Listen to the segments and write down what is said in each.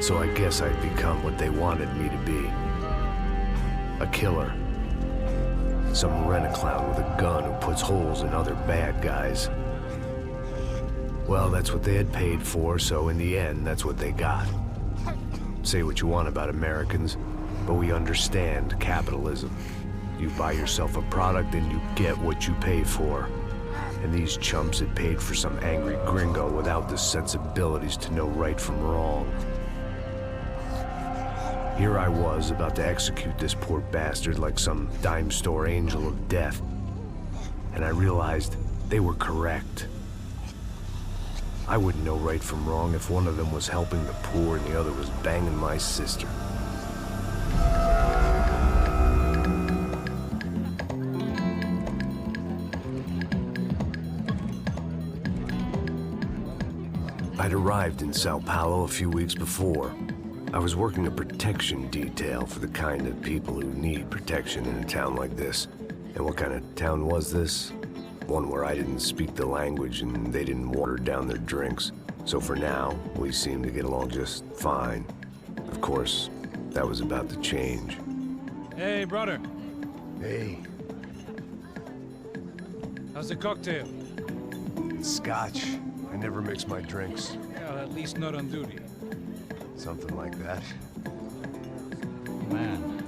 So I guess I'd become what they wanted me to be. A killer. Some rent-a-clown with a gun who puts holes in other bad guys. Well, that's what they had paid for, so in the end, that's what they got. Say what you want about Americans, but we understand capitalism. You buy yourself a product and you get what you pay for. And these chumps had paid for some angry gringo without the sensibilities to know right from wrong. Here I was, about to execute this poor bastard like some dime store angel of death. And I realized they were correct. I wouldn't know right from wrong if one of them was helping the poor and the other was banging my sister. I'd arrived in Sao Paulo a few weeks before. I was working a protection detail for the kind of people who need protection in a town like this. And what kind of town was this? One where I didn't speak the language and they didn't water down their drinks. So for now, we seemed to get along just fine. Of course, that was about to change. Hey, brother. Hey. How's the cocktail? Scotch. I never mix my drinks. Well, at least not on duty. Something like that. Man,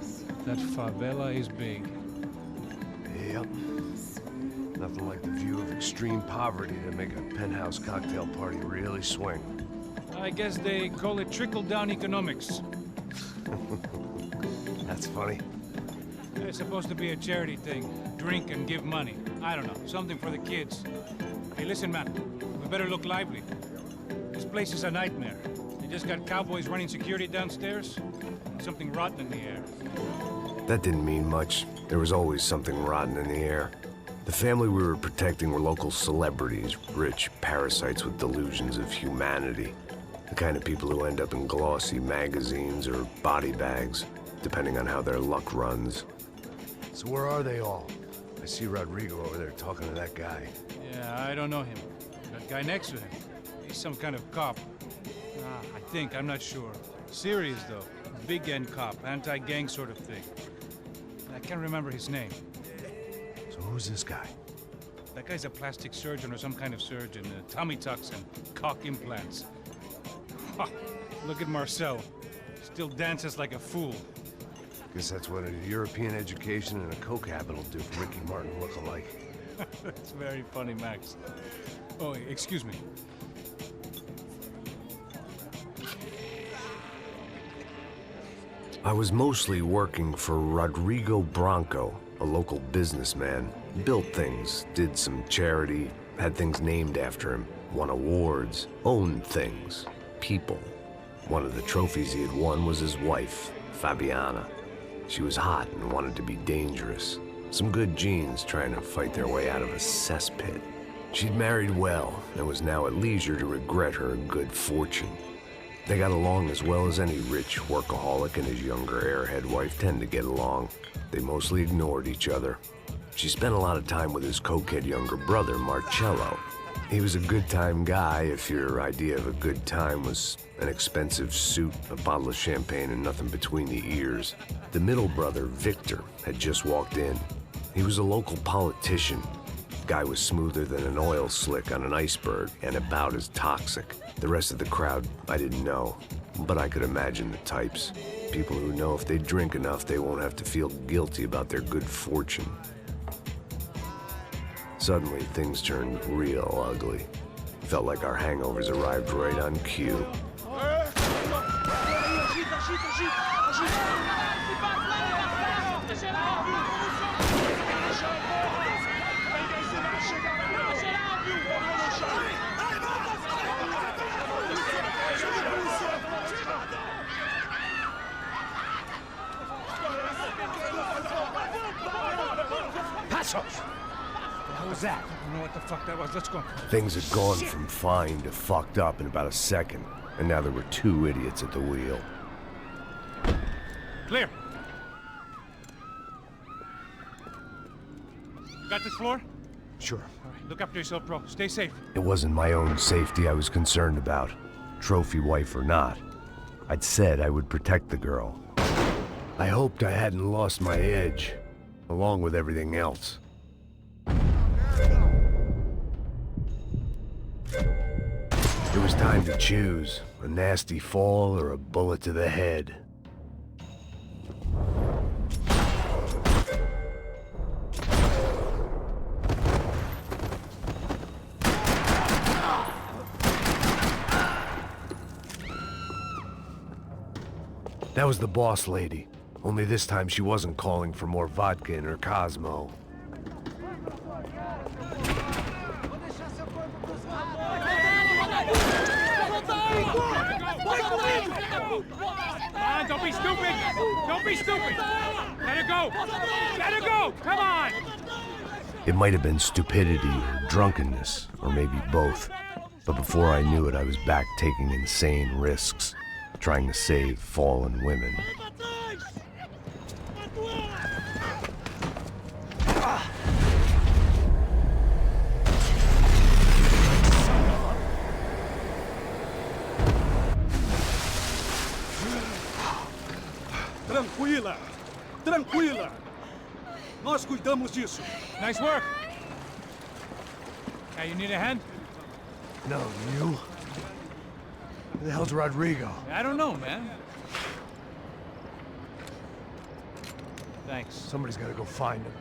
that favela is big. Yep. Nothing like the view of extreme poverty to make a penthouse cocktail party really swing. I guess they call it trickle-down economics. That's funny. It's supposed to be a charity thing. Drink and give money. I don't know, something for the kids. Hey, listen, man. We better look lively. This place is a nightmare. They just got cowboys running security downstairs. And something rotten in the air. That didn't mean much. There was always something rotten in the air. The family we were protecting were local celebrities, rich parasites with delusions of humanity. The kind of people who end up in glossy magazines or body bags, depending on how their luck runs. So where are they all? I see Rodrigo over there talking to that guy. Yeah, I don't know him. That guy next to him. He's some kind of cop. I think, I'm not sure. Serious, though. Big end cop, anti-gang sort of thing. I can't remember his name. So who's this guy? That guy's a plastic surgeon or some kind of surgeon. Tummy tucks and cock implants. Ha! Look at Marcel. Still dances like a fool. Guess that's what a European education and a coke habit will do for Ricky Martin look-alike. That's very funny, Max. Oh, excuse me. I was mostly working for Rodrigo Branco, a local businessman. Built things, did some charity, had things named after him, won awards, owned things, people. One of the trophies he had won was his wife, Fabiana. She was hot and wanted to be dangerous. Some good genes trying to fight their way out of a cesspit. She'd married well and was now at leisure to regret her good fortune. They got along as well as any rich workaholic and his younger airhead wife tend to get along. They mostly ignored each other. She spent a lot of time with his cokehead younger brother, Marcello. He was a good-time guy if your idea of a good time was an expensive suit, a bottle of champagne, and nothing between the ears. The middle brother, Victor, had just walked in. He was a local politician. Guy was smoother than an oil slick on an iceberg and about as toxic. The rest of the crowd, I didn't know, but I could imagine the types. People who know if they drink enough, they won't have to feel guilty about their good fortune. Suddenly, things turned real ugly. Felt like our hangovers arrived right on cue. What was that? I don't know what the fuck that was. Let's go. Things had gone from fine to fucked up in about a second, and now there were two idiots at the wheel. Clear. Got this floor? Sure. All right, look after yourself, bro. Stay safe. It wasn't my own safety I was concerned about, trophy wife or not. I'd said I would protect the girl. I hoped I hadn't lost my edge, along with everything else. It was time to choose, a nasty fall or a bullet to the head. That was the boss lady, only this time she wasn't calling for more vodka in her Cosmo. Come on, don't be stupid! Don't be stupid! Let her go! Let her go! Come on! It might have been stupidity or drunkenness, or maybe both. But before I knew it, I was back taking insane risks, trying to save fallen women. Tranquila! Tranquila! Nós cuidamos disso. Nice work! Hey, you need a hand? No, you? Who the hell's Rodrigo? I don't know, man. Thanks. Somebody's gotta go find him.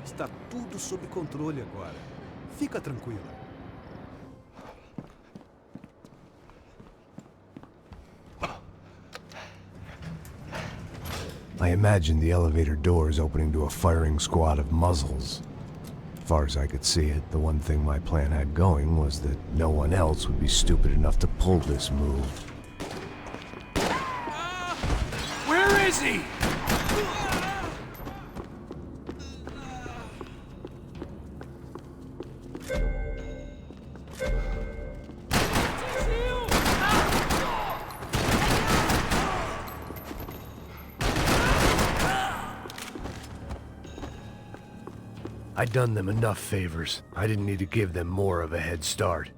Está tudo sob controle agora. Fica tranquila. I imagined the elevator doors opening to a firing squad of muzzles. As far as I could see it, the one thing my plan had going was that no one else would be stupid enough to pull this move. Where is he? I'd done them enough favors. I didn't need to give them more of a head start.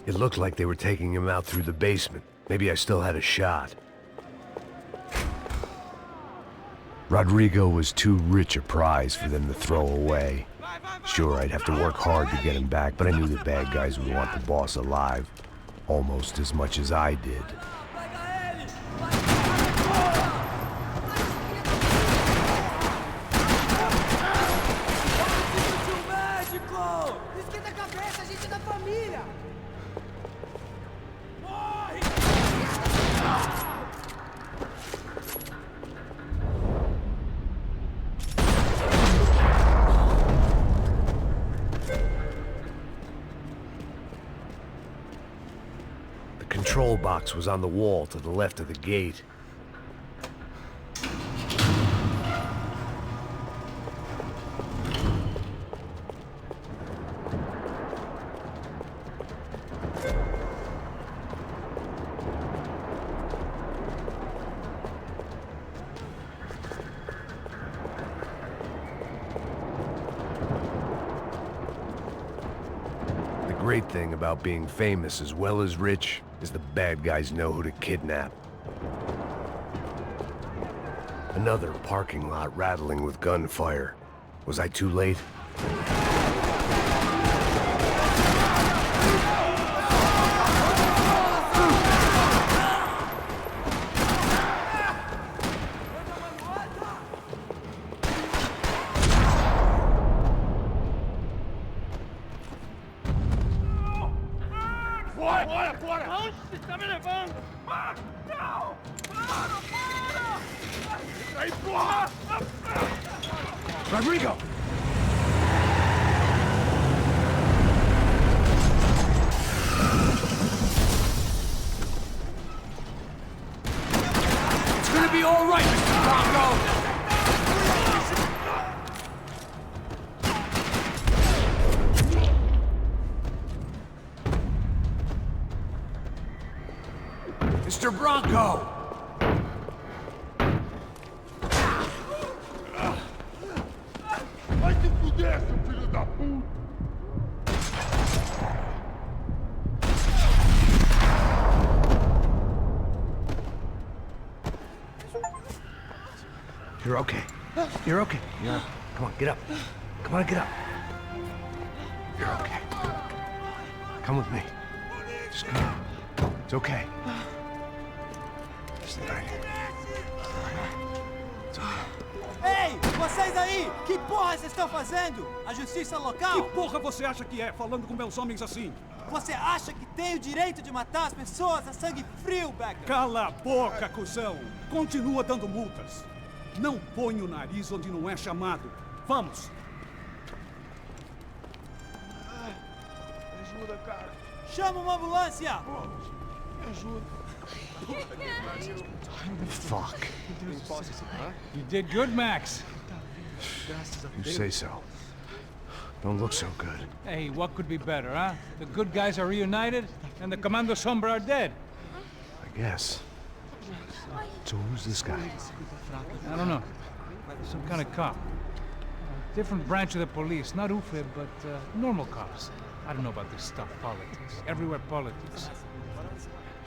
It looked like they were taking him out through the basement. Maybe I still had a shot. Rodrigo was too rich a prize for them to throw away. Sure, I'd have to work hard to get him back, but I knew the bad guys would want the boss alive. Almost as much as I did. The control box was on the wall to the left of the gate. The great thing about being famous as well as rich is the bad guys know who to kidnap. Another parking lot rattling with gunfire. Was I too late? Rodrigo! It's gonna be all right, Mr. Bronco? Mr. Bronco! Vai se fuder, seu filho da puta! You're okay. You're okay. Yeah. Come on, get up. Come on, get up. You're okay. Come with me. Just come. It's okay. Just lay. It's okay. Ei, vocês aí! Que porra vocês estão fazendo? A justiça local? Que porra você acha que é, falando com meus homens assim? Você acha que tem o direito de matar as pessoas a sangue frio, Becker? Cala a boca, cuzão! Continua dando multas. Não põe o nariz onde não é chamado. Vamos! Me ajuda, cara. Chama uma ambulância! Me ajuda. Fuck. You did good, Max. You say so. Don't look so good. Hey, what could be better, huh? The good guys are reunited, and the Commando Sombra are dead. I guess. So who's this guy? I don't know. Some kind of cop. Different branch of the police. Not UFE, but normal cops. I don't know about this stuff. Politics. Everywhere politics.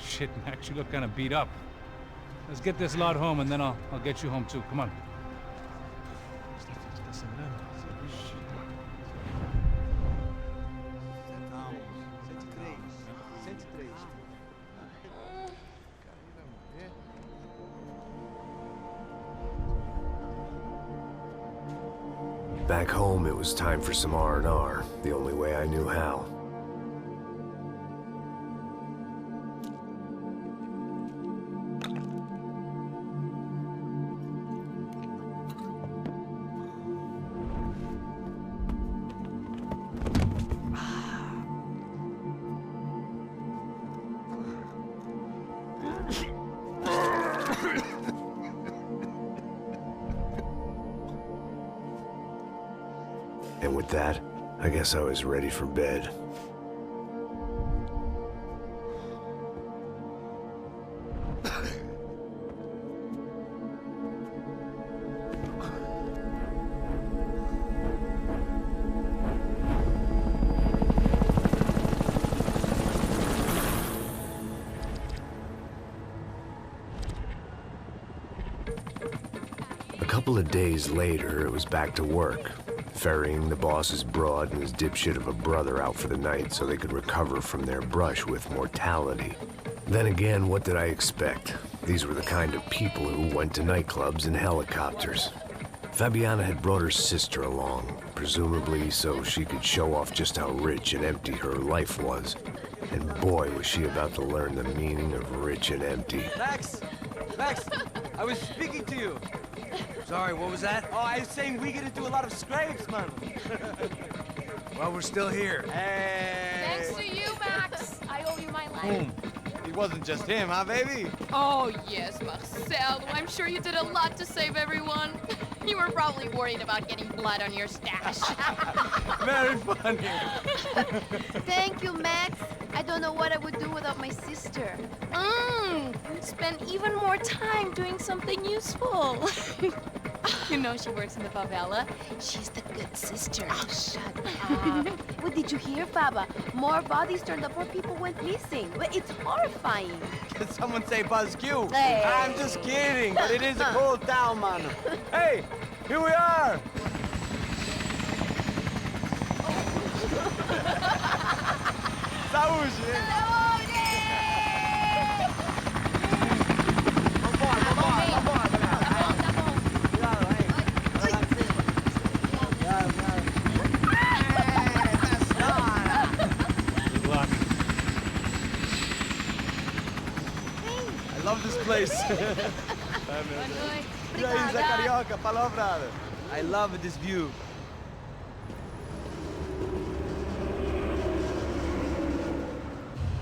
Shit, Max, you look kind of beat up. Let's get this lot home, and then I'll get you home too. Come on. Back home, it was time for some R&R, the only way I knew how. And with that, I guess I was ready for bed. A couple of days later, it was back to work. Ferrying the boss's broad and his dipshit of a brother out for the night so they could recover from their brush with mortality. Then again, what did I expect? These were the kind of people who went to nightclubs in helicopters. Fabiana had brought her sister along, presumably so she could show off just how rich and empty her life was. And boy, was she about to learn the meaning of rich and empty. Max! Max! I was speaking to you! Sorry, what was that? Oh, I was saying we get into a lot of scrapes, man. Well, we're still here. Hey! Thanks to you, Max. I owe you my life. It wasn't just him, huh, baby? Oh, yes, Marcel. I'm sure you did a lot to save everyone. You were probably worried about getting blood on your stash. Very funny. Thank you, Max. I don't know what I would do without my sister. Spend even more time doing something useful. You know she works in the favela. She's the good sister. Oh, shut up. What did you hear, Faba? More bodies turned up where people went missing. It's horrifying. Did someone say Buzz Q? Hey. I'm just kidding, but it is a cool town, man. Hey, here we are. Saúde! I love this place. E aí, Zé Carioca, palavra. I love this view.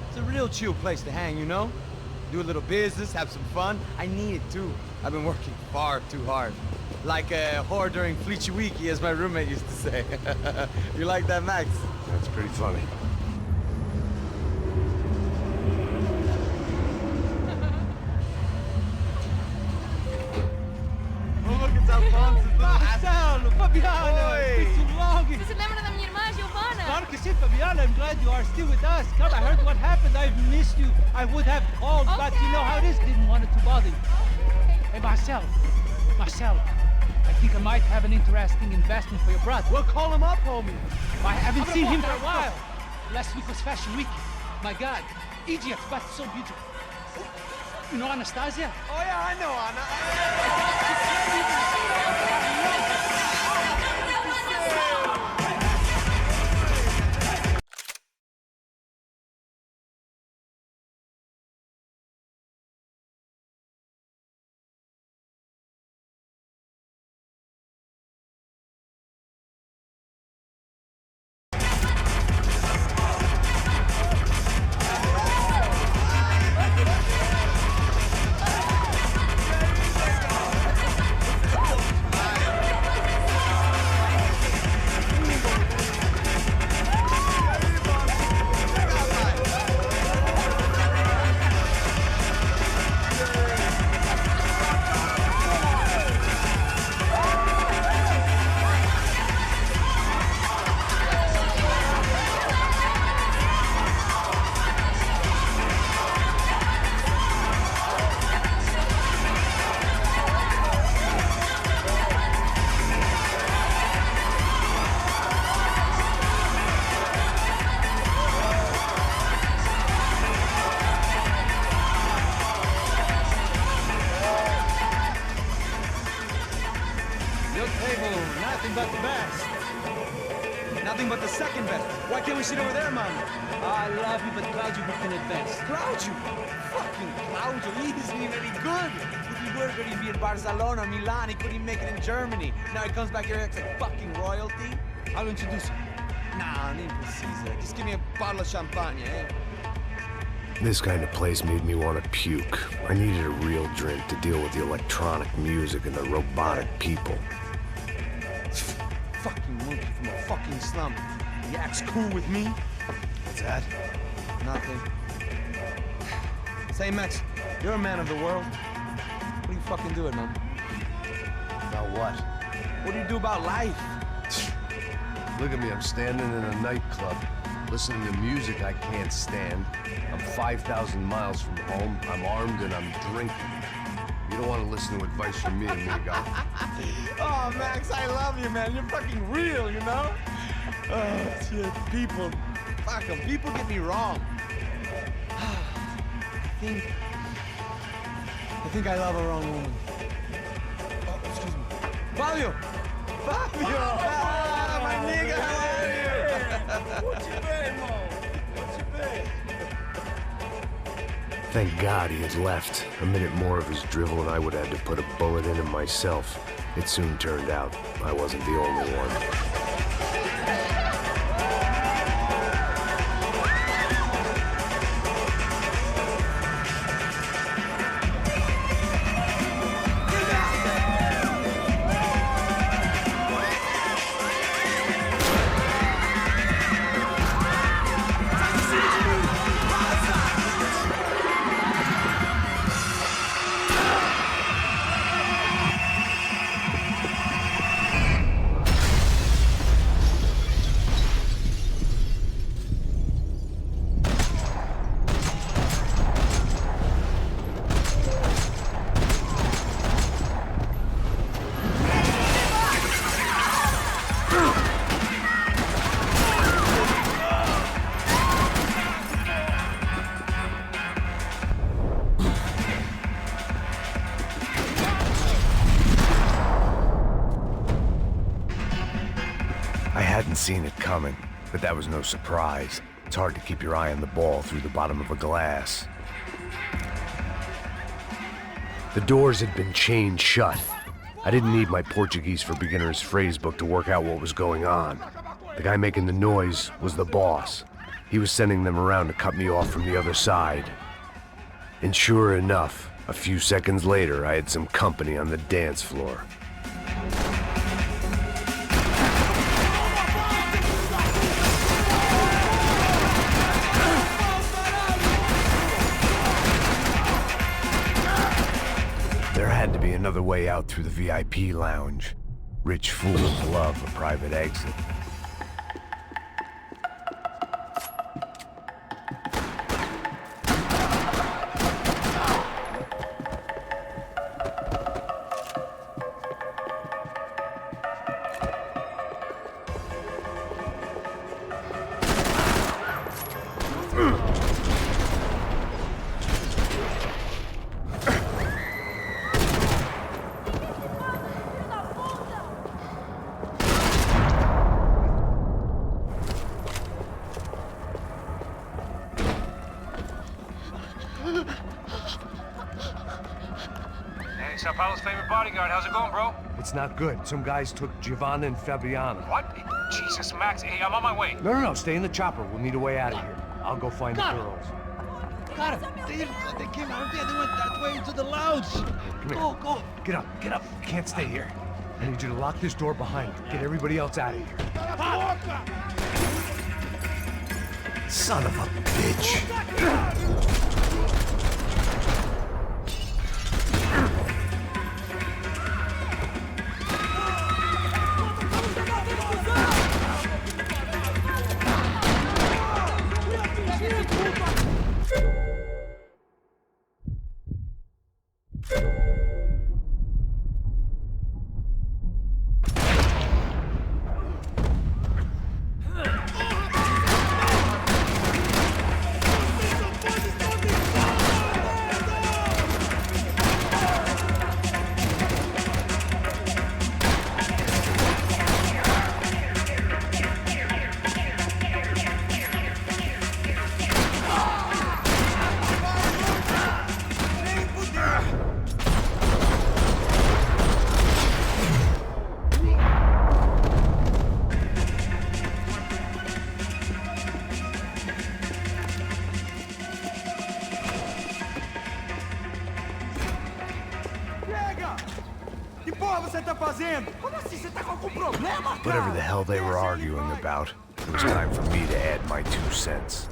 It's a real chill place to hang, you know? do a little business, have some fun. I need it too. I've been working far too hard. Like a whore during Fleechy Weeky, as my roommate used to say. You like that, Max? That's pretty funny. Oh, look, it's Alfonso. Marcelo, Fabiana, it's been too long. Você se lembra da minha irmã, Giovanna? Claro que sim, Fabiana. I'm glad you are still with us. Come, I heard what happened. I've missed you. I would have called, but you know how it is. Didn't want it to bother you. Hey, Marcelo. Marcelo, I think I might have an interesting investment for your brother. Well, call him up, homie. I haven't seen him for a while. Last week was Fashion Week. My God, Egypt, but so beautiful. You know Anastasia? Oh, yeah, I know, Anna. Nothing but the best. Nothing but the second best. Why can't we sit over there, man? I love you, but Claudio booked in advance. Claudio? Fucking Claudio, he isn't even any good. If he were good, he'd be in Barcelona, Milan, he couldn't even make it in Germany. Now he comes back here, acts like fucking royalty. I'll introduce you. Nah, nem precisa. Just give me a bottle of champagne, eh? This kind of place made me want to puke. I needed a real drink to deal with the electronic music and the robotic people. Fucking monkey from a fucking slum. He acts cool with me. What's that? Nothing. Say, Max, you're a man of the world. What do you fucking do it, man? About what? What do you do about life? Look at me, I'm standing in a nightclub, listening to music I can't stand. I'm 5,000 miles from home, I'm armed and I'm drinking. You don't want to listen to advice from me, amigo. Oh, Max, I love you, man. You're fucking real, you know? Oh, shit. People. Fuck them. People get me wrong. I think I love a wrong woman. Oh, excuse me. Fabio! Fabio! Ah, my nigga, how are you? What you been, Mo? What you been? Thank God he had left. A minute more of his drivel and I would have had to put a bullet in him myself. It soon turned out I wasn't the only one. I hadn't seen it coming, but that was no surprise. It's hard to keep your eye on the ball through the bottom of a glass. The doors had been chained shut. I didn't need my Portuguese for Beginners phrase book to work out what was going on. The guy making the noise was the boss. He was sending them around to cut me off from the other side. And sure enough, a few seconds later, I had some company on the dance floor. There had to be another way out through the VIP lounge. Rich fools love a private exit. Hey, Sao Paulo's favorite bodyguard. How's it going, bro? It's not good. Some guys took Giovanna and Fabiana. What? Jesus, Max. Hey, I'm on my way. No, stay in the chopper. We'll need a way out of here. I'll go find the girls. Got him. They came out of there. They went that way into the lounge. Go. Get up. You can't stay here. I need you to lock this door behind you. Get everybody else out of here. Son of a bitch. Whatever the hell they were arguing about, it was time for me to add my 2 cents.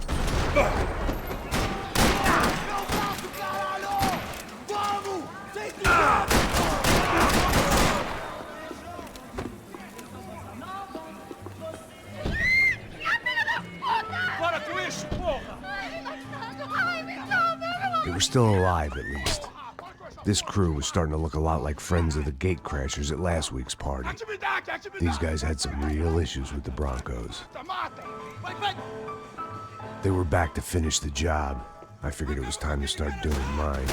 They were still alive, at least. This crew was starting to look a lot like friends of the gatecrashers at last week's party. These guys had some real issues with the Broncos. They were back to finish the job. I figured it was time to start doing mine.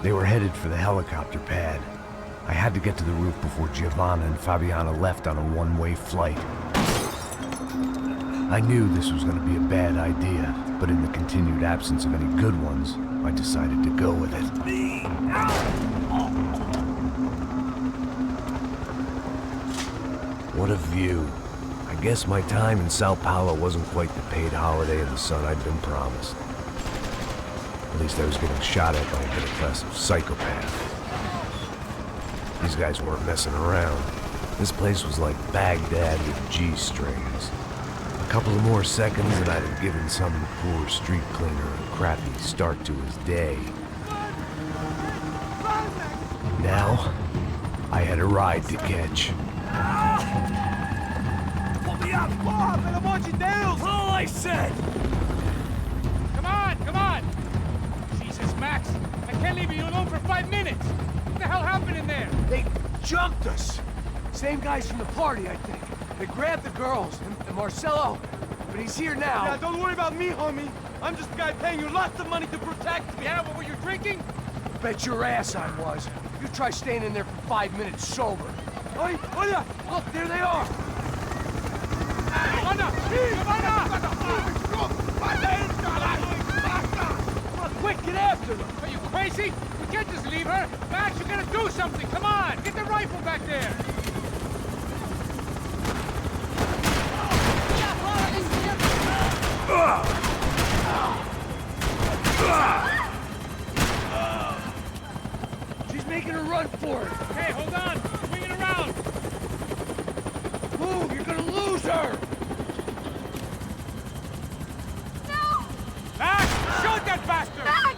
They were headed for the helicopter pad. I had to get to the roof before Giovanna and Fabiana left on a one-way flight. I knew this was going to be a bad idea, but in the continued absence of any good ones, I decided to go with it. What a view. I guess my time in Sao Paulo wasn't quite the paid holiday in the sun I'd been promised. At least I was getting shot at by a middle-class psychopath. These guys weren't messing around. This place was like Baghdad with G-strings. A couple of more seconds and I'd have given some poor street cleaner a crappy start to his day. Now, I had a ride to catch. Pull me up! Porra, pelo amor de Deus! All I said! Come on! Jesus, Max! I can't leave you alone for 5 minutes! What the hell happened in there? They jumped us! Same guys from the party, I think. They grabbed the girls, and Marcelo, but he's here now. Yeah, don't worry about me, homie. I'm just a guy paying you lots of money to protect me. Yeah, what were you drinking? Bet your ass I was. You try staying in there for 5 minutes sober. Oi, olha! Look, there they are! Come on, quick, get after them! Are you crazy? We can't just leave her! Max, you gotta do something! Come on! Get the rifle back there! She's making a run for it! Okay, hold on! Swing it around! Move, you're gonna lose her! No! Max! Shoot that bastard! Max!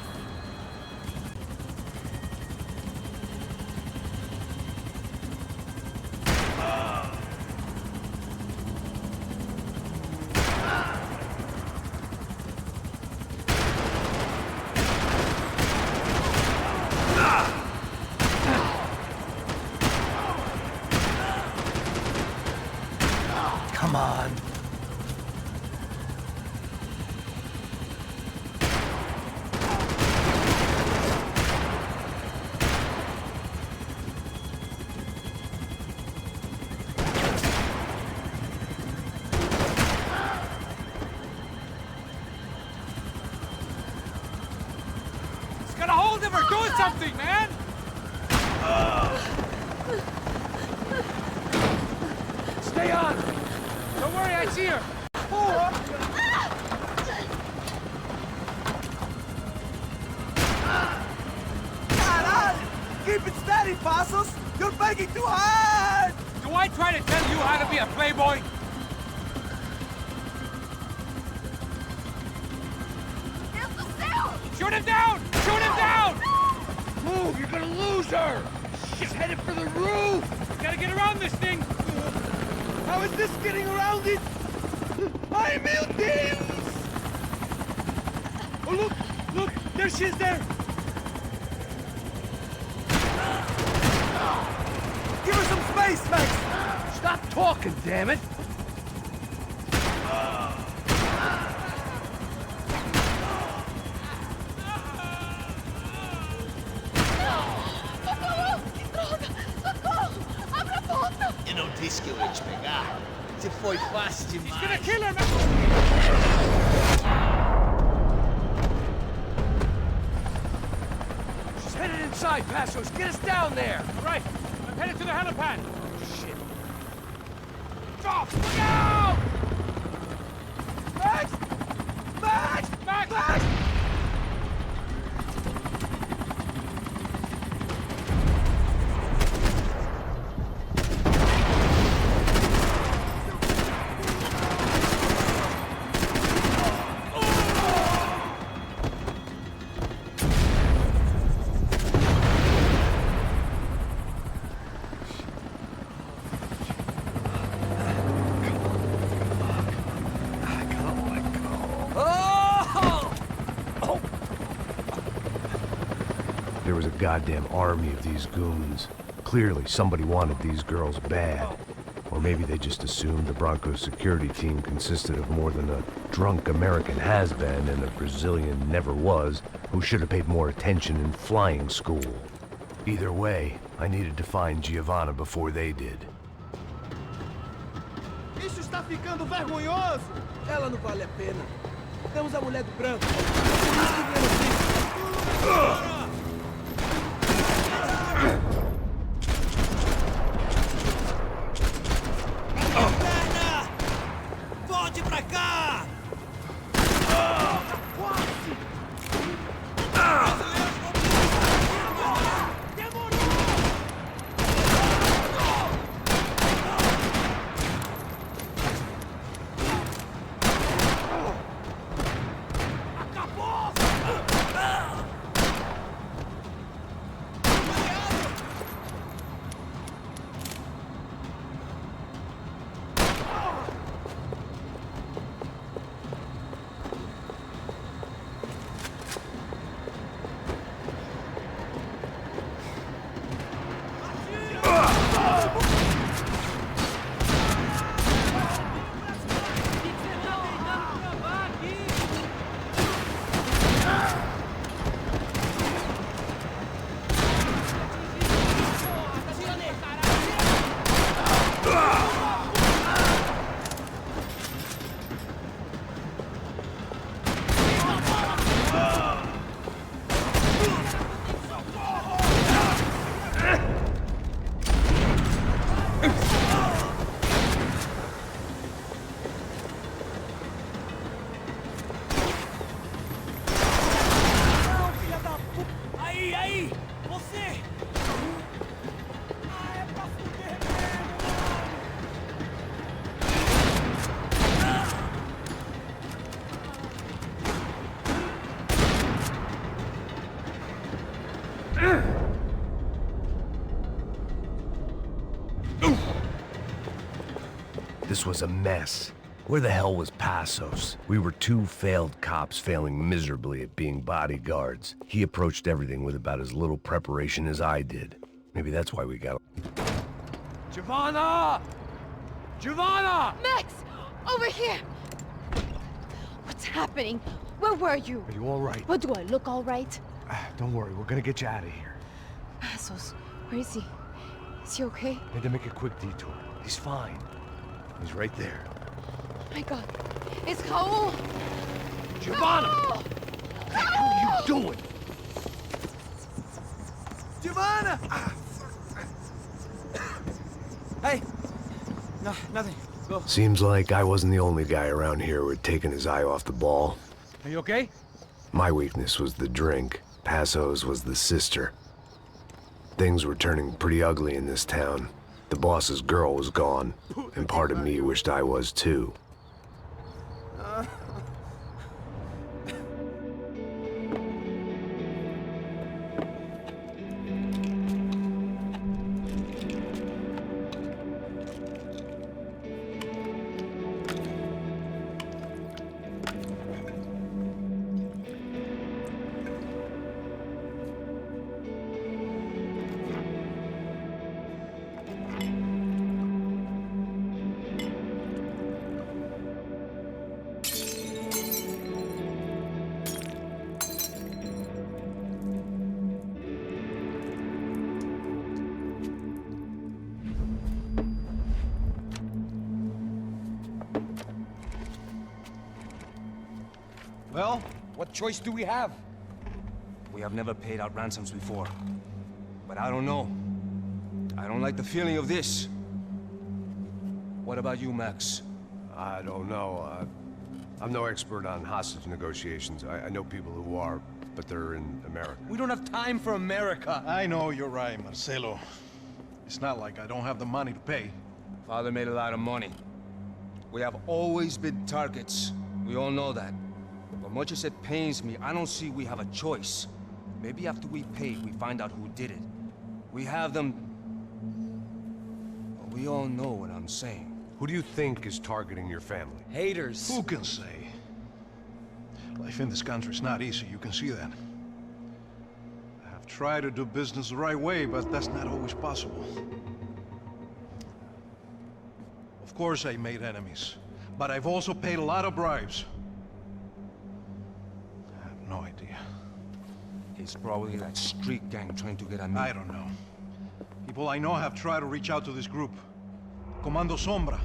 Come on. It's got a hold of her! Do something, man! Stay on! Don't worry, I see her! Caralho! Keep it steady, Passos! You're begging too hard! Do I try to tell you how to be a playboy? It's the cell! Shoot him down! Shoot him down! Move, you're gonna lose her! She's headed for the roof! Gotta get around this thing! How is this getting around it? Ai, meu Deus! Oh, look! Look! There she is there! Give her some space, Max! Stop talking, damn it! Socorro! Droga! Socorro! Abra a porta! Eu não disse que eu ia te pegar. Você foi fácil He's demais. gonna kill her, man! She's headed inside, Passos! Get us down there! All right, I'm headed to the helipad. Shit. Stop! Look out! Max! Max! Max! Max! There was a goddamn army of these goons. Clearly, somebody wanted these girls bad. Or maybe they just assumed the Broncos security team consisted of more than a drunk American has-been and a Brazilian never-was who should have paid more attention in flying school. Either way, I needed to find Giovanna before they did. Isso está ficando vergonhoso! Ela não vale a pena. Temos a mulher do branco. Volte pra cá! This was a mess. Where the hell was Passos? We were two failed cops failing miserably at being bodyguards. He approached everything with about as little preparation as I did. Maybe that's why we got... Giovanna! Giovanna! Max! Over here! What's happening? Where were you? Are you all right? What, do I look all right? Don't worry, we're gonna get you out of here. Passos, where is he? Is he okay? Had to make a quick detour. He's fine. He's right there. Oh my God. It's Raul! Giovanna! Raul! What the hell are you doing? Giovanna! Hey! No, nothing. Go. Seems like I wasn't the only guy around here who had taken his eye off the ball. Are you okay? My weakness was the drink. Passos was the sister. Things were turning pretty ugly in this town. The boss's girl was gone, and part of me wished I was too. Well, what choice do we have? We have never paid out ransoms before. But I don't know. I don't like the feeling of this. What about you, Max? I don't know. I'm no expert on hostage negotiations. I know people who are, but they're in America. We don't have time for America. I know you're right, Marcelo. It's not like I don't have the money to pay. Father made a lot of money. We have always been targets. We all know that. But much as it pains me, I don't see we have a choice. Maybe after we pay, we find out who did it. We have them... Well, we all know what I'm saying. Who do you think is targeting your family? Haters. Who can say? Life in this country is not easy, you can see that. I have tried to do business the right way, but that's not always possible. Of course I made enemies, but I've also paid a lot of bribes. I have no idea. It's probably that street gang trying to get at me. I don't know. People I know have tried to reach out to this group. Comando Sombra.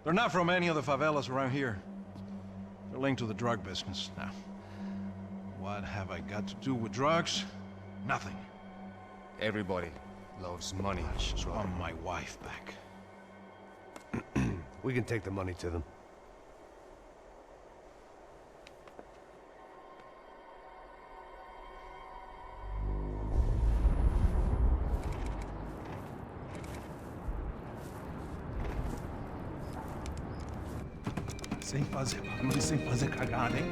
They're not from any of the favelas around here. They're linked to the drug business. Now, what have I got to do with drugs? Nothing. Everybody loves money. I just want my wife back. We can take the money to them. Sem fazer barulho e sem fazer cagada, hein?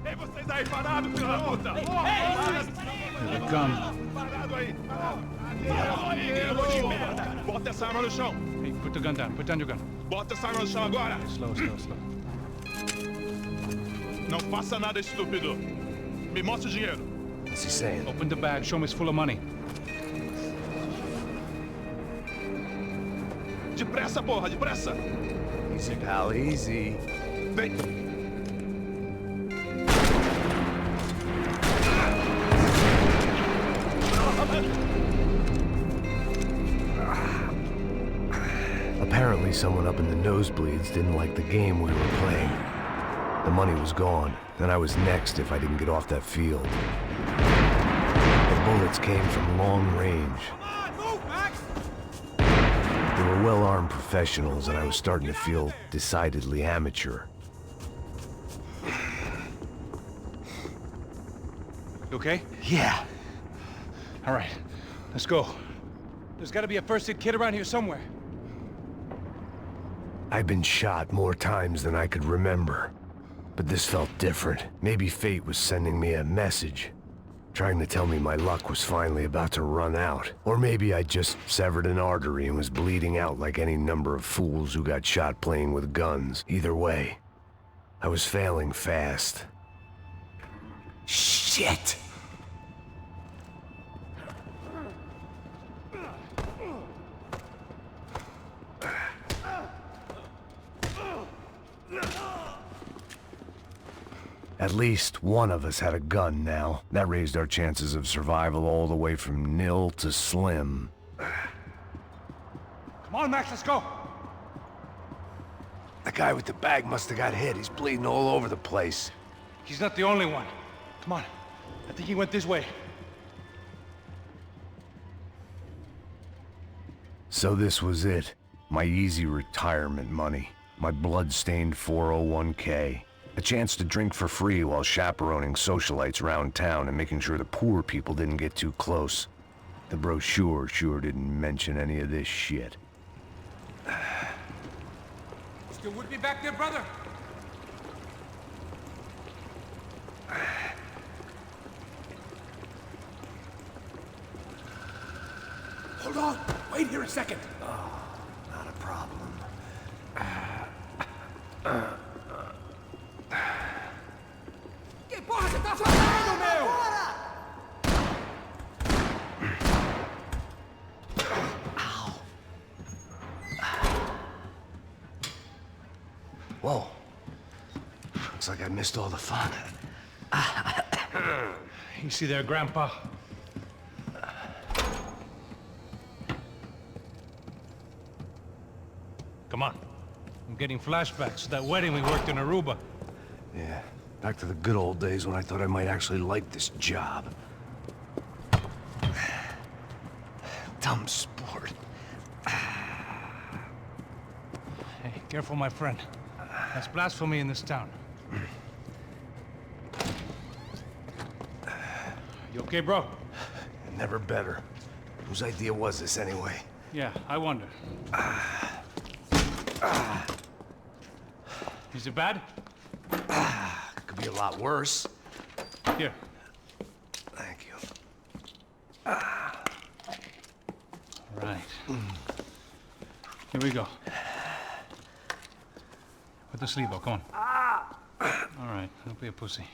Ei, vocês aí parados, filho da puta! Here they come. Parado aí! Bota essa arma no chão! Hey, put the gun down. Put down your gun. Bota essa arma no chão agora! Slow, slow, slow. Não faça nada estúpido! Me mostre o dinheiro! What's he saying? Open the bag. Show me it's full of money. Depressa, porra, depressa! Easy, pal, easy. Vem! Apparently someone up in the nosebleeds didn't like the game we were playing. The money was gone, and I was next if I didn't get off that field. The bullets came from long range. They were well-armed professionals, and I was starting to feel decidedly amateur. You okay? Yeah. All right. Let's go. There's got to be a first-aid kit around here somewhere. I've been shot more times than I could remember. But this felt different. Maybe fate was sending me a message. trying to tell me my luck was finally about to run out. Or maybe I just severed an artery and was bleeding out like any number of fools who got shot playing with guns. Either way, I was failing fast. Shit! At least one of us had a gun now. That raised our chances of survival all the way from nil to slim. Come on, Max, let's go. The guy with the bag must have got hit. He's bleeding all over the place. He's not the only one. Come on. I think he went this way. So this was it. My easy retirement money. My blood-stained 401k. A chance to drink for free while chaperoning socialites around town and making sure the poor people didn't get too close. The brochure sure didn't mention any of this shit. Still would be back there, brother? Hold on! Wait here a second! Not a problem. Que porra você tá fazendo, meu? Whoa. Looks like I missed all the fun. You see there, Grandpa? Come on. I'm getting flashbacks to that wedding we worked in Aruba. Yeah, back to the good old days when I thought I might actually like this job. Dumb sport. Hey, careful, my friend. That's blasphemy in this town. You okay, bro? Never better. Whose idea was this anyway? Yeah, I wonder. Is it bad? Could be a lot worse. Here. Thank you. Right. Here we go. Put the sleeve up, come on. All right, don't be a pussy.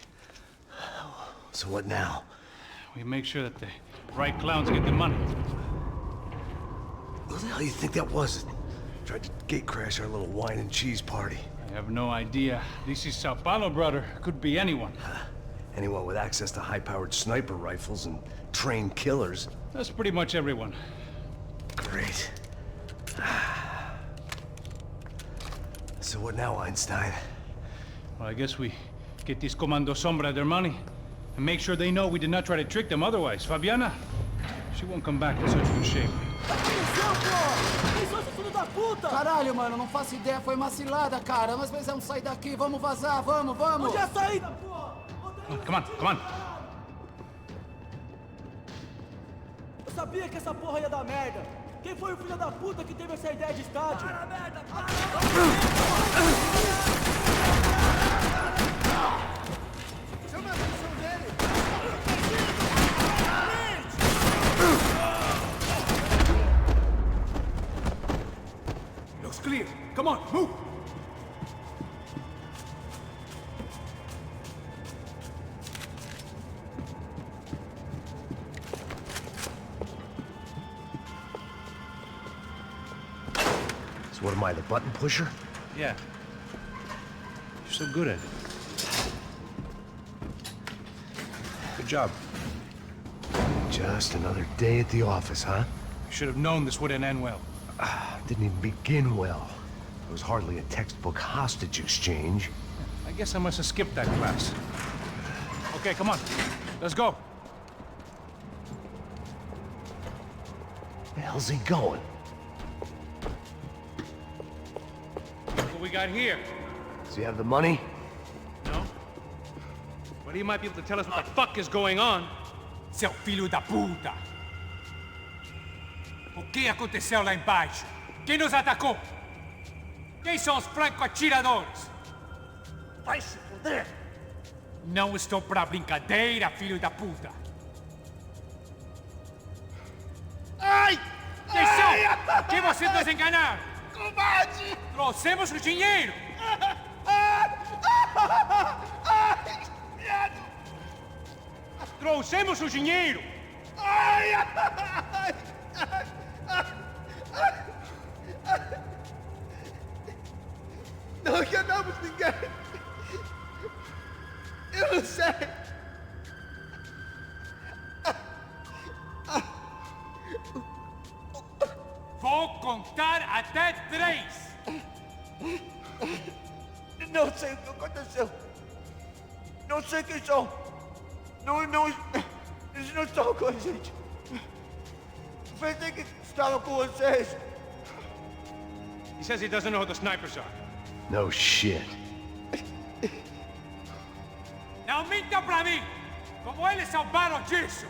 So what now? We make sure that the right clowns get the money. Who the hell do you think that was? Tried to gate crash our little wine and cheese party. I have no idea. This is Sao Paulo, brother. Could be anyone. Anyone with access to high-powered sniper rifles and trained killers. That's pretty much everyone. Great. So what now, Einstein? Well, I guess we get these Comando Sombra their money and make sure they know we did not try to trick them otherwise. Fabiana, she won't come back in such good shape. Caralho, mano, não faço ideia, foi uma cilada, cara. Nós precisamos sair daqui, vamos vazar, vamos! Onde é a saída, porra? Come on, come on. Eu sabia que essa porra ia dar merda. Quem foi o filho da puta que teve essa ideia de estádio? Para, merda, para! Chama a atenção dele! Looks clear. Come on, move! So what am I, the button pusher? Yeah. You're so good at it. Good job. Just another day at the office, huh? You should have known this wouldn't end well. Didn't even begin well. It was hardly a textbook hostage exchange. I guess I must have skipped that class. Okay, come on. Let's go. Where the hell's he going? What we got here? Does he have the money? No? But he might be able to tell us what the fuck is going on. Seu filho da puta! O que aconteceu lá embaixo? Quem nos atacou? Quem são os franco-atiradores? Vai se fuder! Não estou pra brincadeira, filho da puta! Quem são? Quem você desenganar? Covarde! Trouxemos o dinheiro! Trouxemos o dinheiro! Ai, não enganamos ninguém! Eu não sei! Vou contar até 3! Não sei o que aconteceu! Não sei quem são! Eles não estão com a gente! Pensei que estavam com vocês! He says he doesn't know who the snipers are. No shit. Não minta pra mim! Como eles salvaram disso?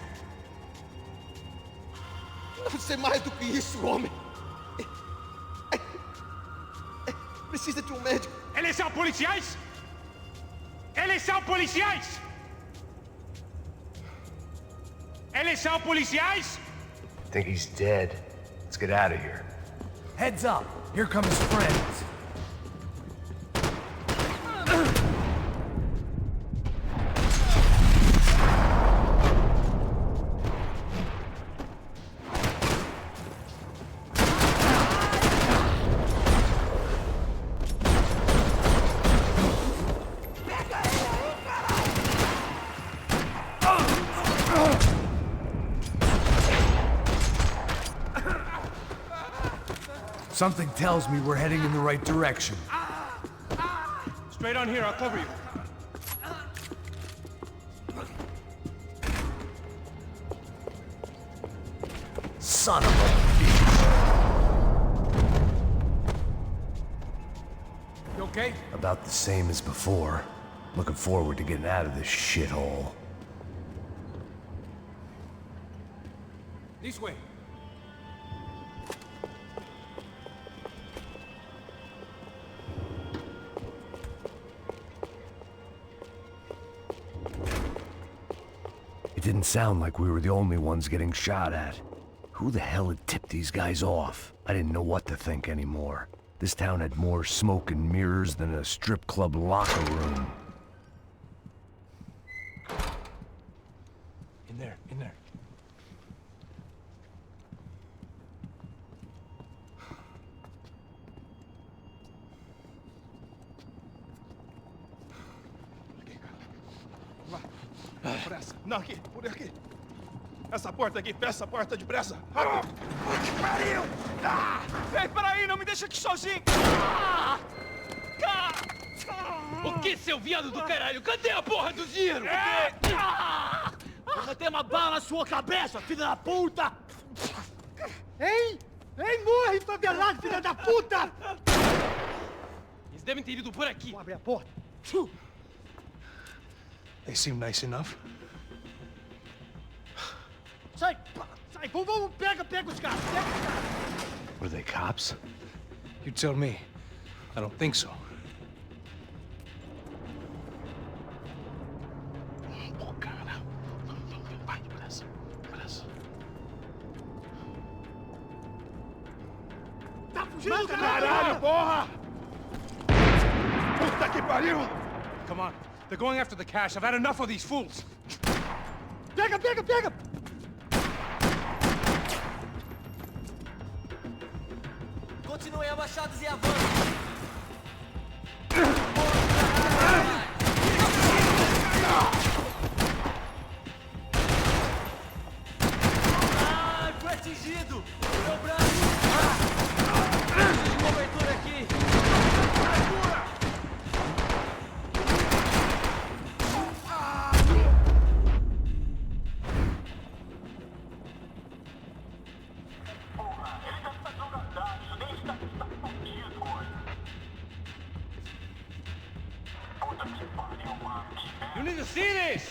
Não sei mais do que isso, homem! Precisa de um médico! Eles são policiais? Eles são policiais? Eles são policiais? Think he's dead. Let's get out of here. Heads up! Here come his friends. Something tells me we're heading in the right direction. Straight on here, I'll cover you. Son of a bitch! You okay? About the same as before. Looking forward to getting out of this shithole. This way. It didn't sound like we were the only ones getting shot at. Who the hell had tipped these guys off? I didn't know what to think anymore. This town had more smoke and mirrors than a strip club locker room. In there, in there. Pressa. Não, aqui, por aqui. Essa porta aqui, fecha essa porta depressa. Que pariu! Ei, peraí, não me deixa aqui sozinho! O que, seu viado do caralho? Cadê a porra do dinheiro? Vou meter uma bala na sua cabeça, filha da puta! Hein? Hein, morre, favelado, filha da puta! Eles devem ter ido por aqui. Vou abrir a porta. They seem nice enough. Sai, sai, vamos, pega os caras, pega os caras. Were they cops? You tell me. I don't think so. Oh, cara. Vai, pressa. Pressa. Tá fugindo, Caralho, porra! Puta que pariu! Come on. They're going after the cash. I've had enough of these fools. Pega, pega, pega! Continuem abaixados e avancem! Fui atingido! Meu braço! Preciso de cobertura aqui! You need to see this!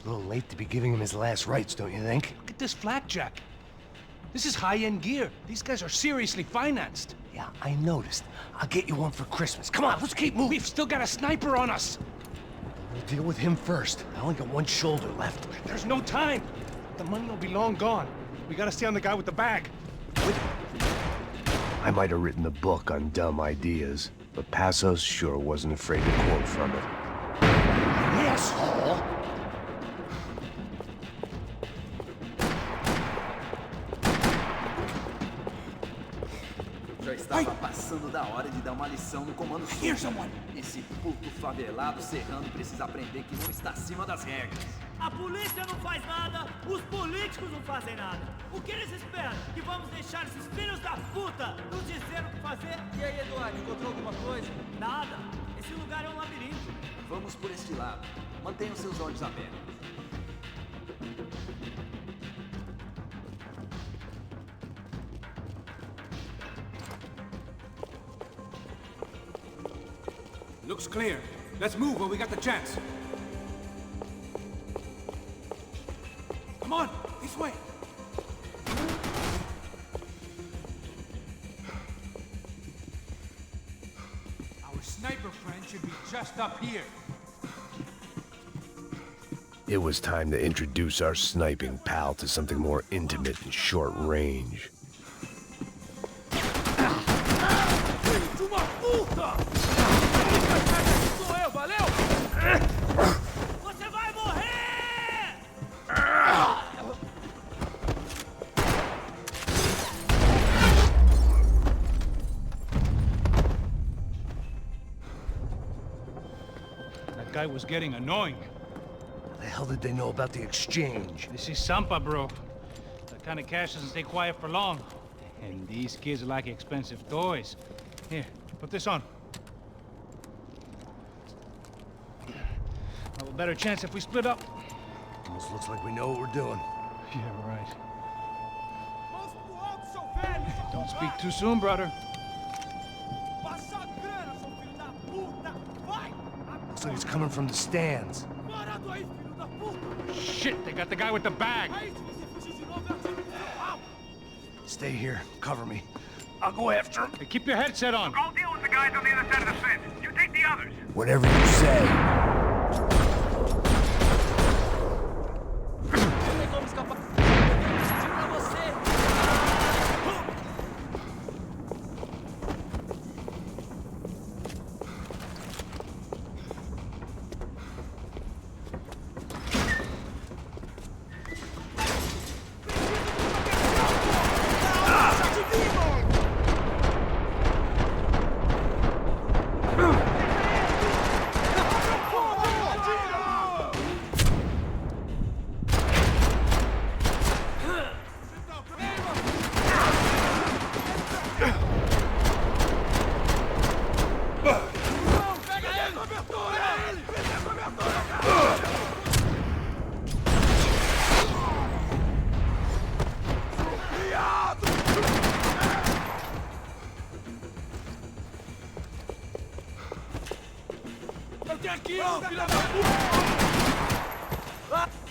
A little late to be giving him his last rites, don't you think? Look at this flakjack. This is high-end gear. These guys are seriously financed. Yeah, I noticed. I'll get you one for Christmas. Come on, let's keep moving. We've still got a sniper on us. We'll deal with him first. I only got one shoulder left. There's no time. The money will be long gone. We gotta stay on the guy with the bag. I might have written a book on dumb ideas, but Passos sure wasn't afraid to quote from it. Asshole! Já estava passando da hora de dar uma lição no comando sul. Esse puto favelado serrano precisa aprender que não está acima das regras. A polícia não faz nada, os políticos não fazem nada. O que eles esperam? Que vamos deixar esses filhos da puta nos dizer o que fazer? E aí, Eduardo, encontrou alguma coisa? Nada. Esse lugar é um labirinto. Vamos por este lado. Mantenham seus olhos abertos. Looks clear. Let's move while we got the chance. Come on, this way. Our sniper friend should be just up here. It was time to introduce our sniping pal to something more intimate and short range. Você vai morrer! That guy was getting annoying. How the hell did they know about the exchange? This is Sampa, bro. That kind of cash doesn't stay quiet for long. And these kids like expensive toys. Here, put this on. Have a better chance if we split up. Almost looks like we know what we're doing. Yeah, right. Don't speak too soon, brother. Looks like it's coming from the stands. Shit, they got the guy with the bag. Stay here. Cover me. I'll go after him. Hey, keep your headset on. I'll deal with the guys on the other side of the fence. You take the others. Whatever you say.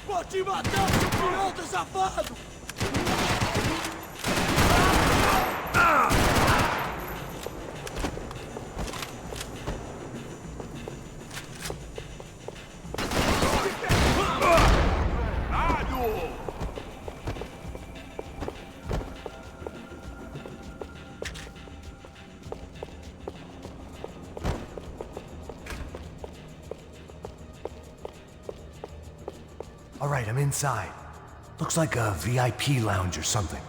Vou te matar, seu piloto safado! All right, I'm inside. Looks like a VIP lounge or something.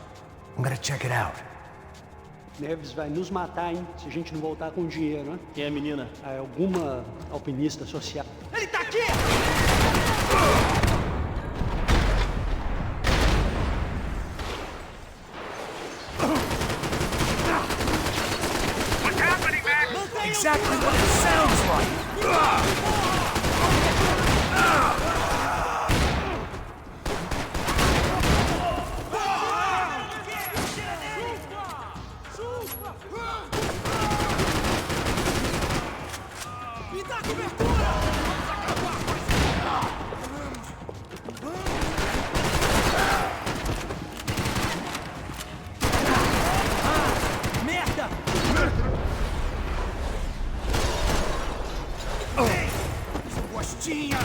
I'm gonna check it out. Neves vai nos matar, hein? Se a gente não voltar com dinheiro, né? Quem é a menina? É alguma alpinista social. Ele tá aqui! What's happening, Max? Exactly what it sounds like! Me dá cobertura! Merda! São boas Costinha!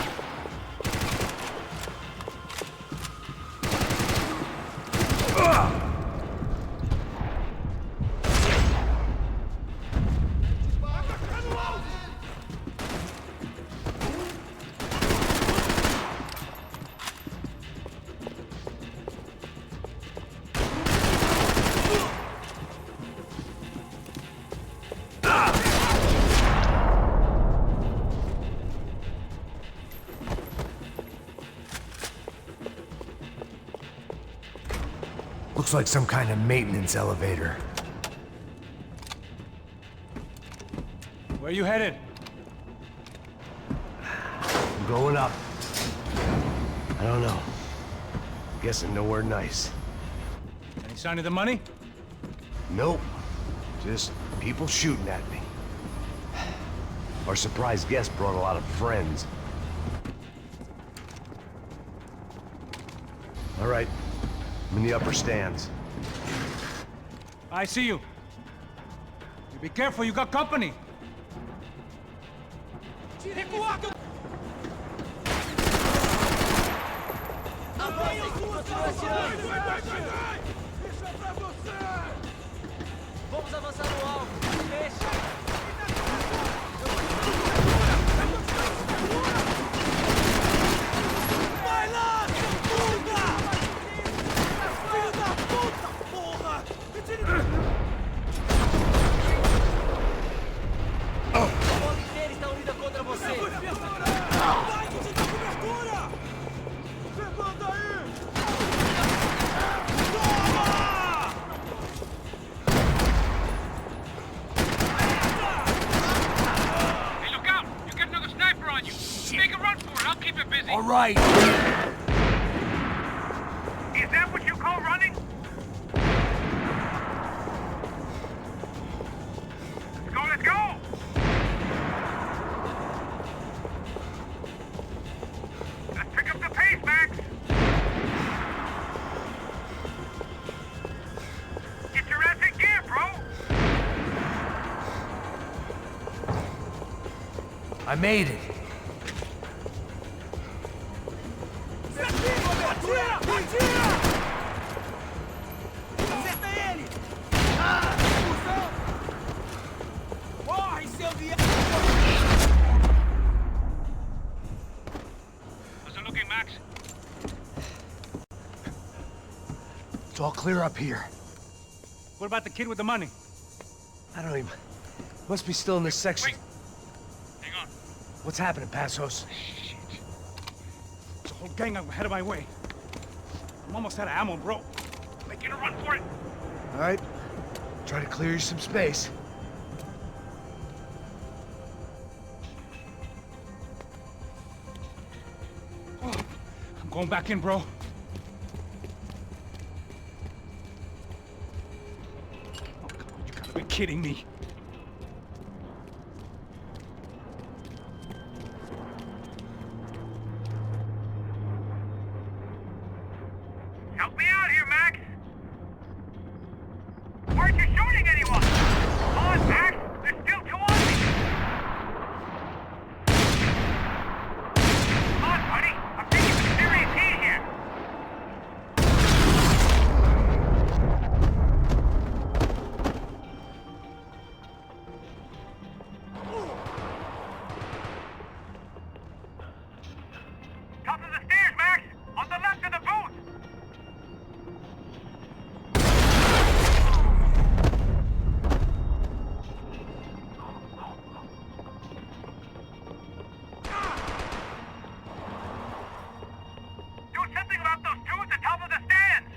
Looks like some kind of maintenance elevator. Where you headed? I'm going up. I don't know. I'm guessing nowhere nice. Any sign of the money? Nope. Just people shooting at me. Our surprise guest brought a lot of friends. All right. I'm in the upper stands. I see you. You be careful, you got company. Vamos avançar no alvo. Deixa. Vai lá, puta! Filho da puta, porra! A bola inteira está unida contra você. Vai que te dá cobertura! Levanta aí! Toma! Hey, look out! You got another sniper on you. Make a run for it. I'll keep it busy. All right. Is that what you call running? Let's go, let's go! Let's pick up the pace, Max! Get your ass in gear, bro! I made it. Atira! Atira! Acerta ele! Cusão! Corre, seu viado! How's it looking, Max? It's all clear up here. What about the kid with the money? I don't even... Must be still in this section. Wait. Hang on. What's happening, Passos? There's a whole gang ahead of my way. I'm almost out of ammo, bro. Making a run for it. All right. Try to clear you some space. I'm going back in, bro. Oh, come on, you gotta be kidding me. Help me out here, Max! Why aren't you shooting anyone? Come on, Max! There's still two on me! Come on, buddy! I'm taking some serious heat here! Top of the stairs, Max! On the left of the booth! Do something about those two at the top of the stands!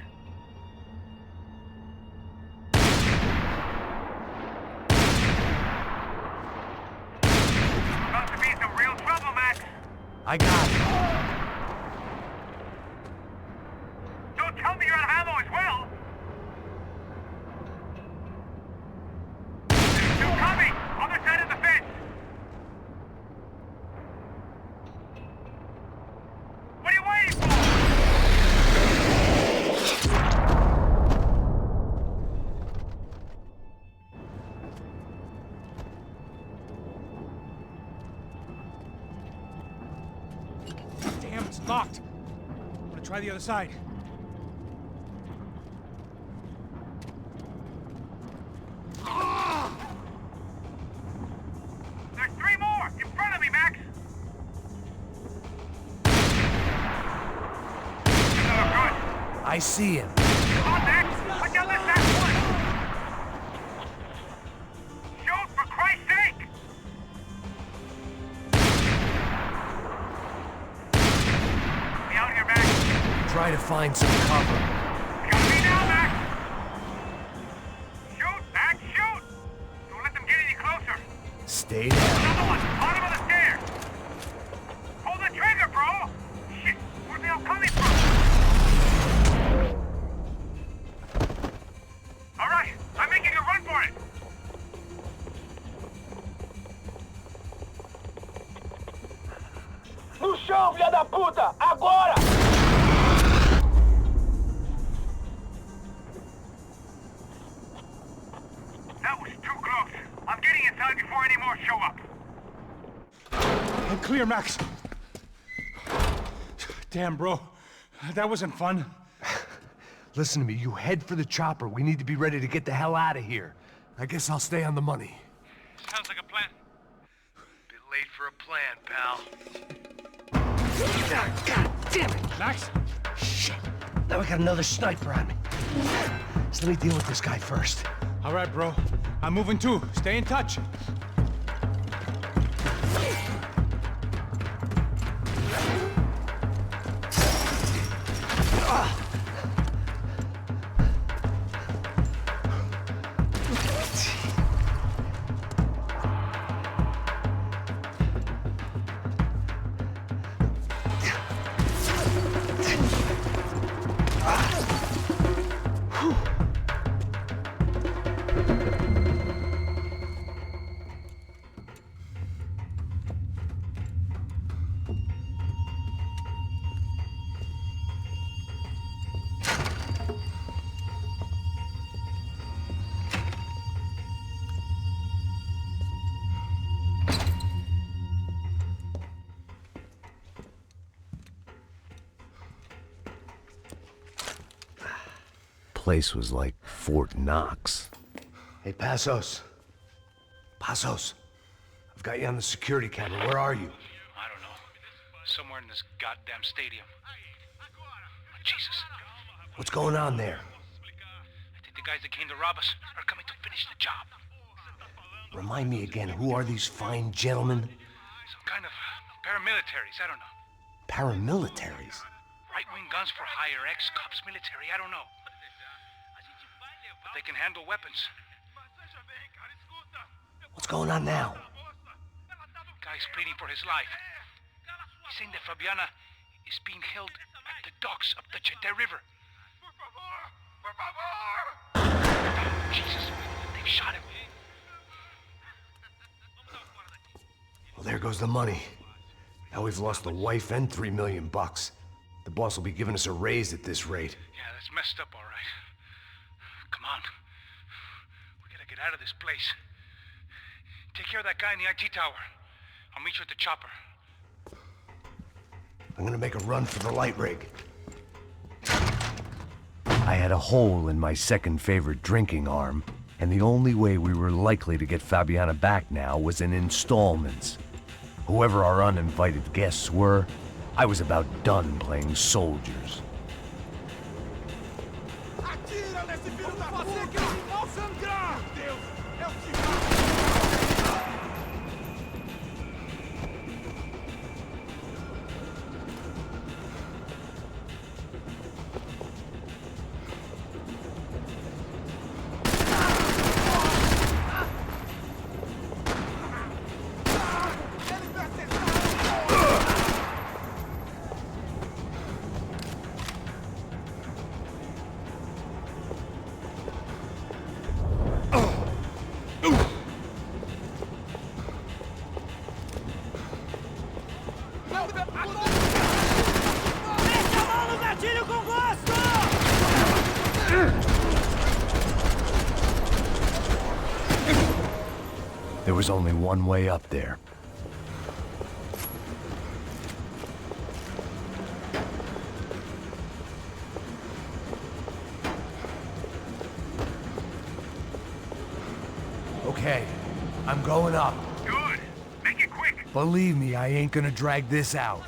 About to be some real trouble, Max! I got it. Don't tell me you're out of ammo as well! There's two coming! Other side of the fence! What are you waiting for? locked. I'm gonna try the other side. There's 3 more! In front of me, Max! I see him. Come on, Max! Put down this last one! Shoot, for Christ's sake! Be out here, Max! Try to find some cover. Got me now, Max! Shoot, Max, shoot! Don't let them get any closer! Stay down. Another one, bottom of the stairs! Pull the trigger, bro! Shit, where are they all coming from? Alright, I'm making a run for it! No chão, filha da puta! Agora! That was too close. I'm getting inside before any more show up. I'm clear, Max. Damn, bro. That wasn't fun. Listen to me, you head for the chopper. We need to be ready to get the hell out of here. I guess I'll stay on the money. Sounds like a plan. Bit late for a plan, pal. God damn it! Max? Shit. Now I got another sniper on me. So let me deal with this guy first. All right, bro. I'm moving too. Stay in touch. Place was like Fort Knox. Hey, Passos. Passos. I've got you on the security camera. Where are you? I don't know. Somewhere in this goddamn stadium. Jesus. What's going on there? I think the guys that came to rob us are coming to finish the job. Remind me again, who are these fine gentlemen? Some kind of paramilitaries, I don't know. Paramilitaries? Right-wing guns for hire, ex-cops, military, I don't know. But they can handle weapons. What's going on now? Guy's pleading for his life. He's saying that Fabiana is being held at the docks of the Chete River. Jesus, they've shot him. Well, there goes the money. Now we've lost the wife and $3 million. The boss will be giving us a raise at this rate. Yeah, that's messed up, all right. Come on. We gotta get out of this place. Take care of that guy in the IT tower. I'll meet you at the chopper. I'm gonna make a run for the light rig. I had a hole in my second favorite drinking arm, and the only way we were likely to get Fabiana back now was in installments. Whoever our uninvited guests were, I was about done playing soldiers. Atira nesse filho da puta! Vão sangrar! Deus, é o que There was only one way up there. Okay, I'm going up. Good. Make it quick. Believe me, I ain't gonna drag this out.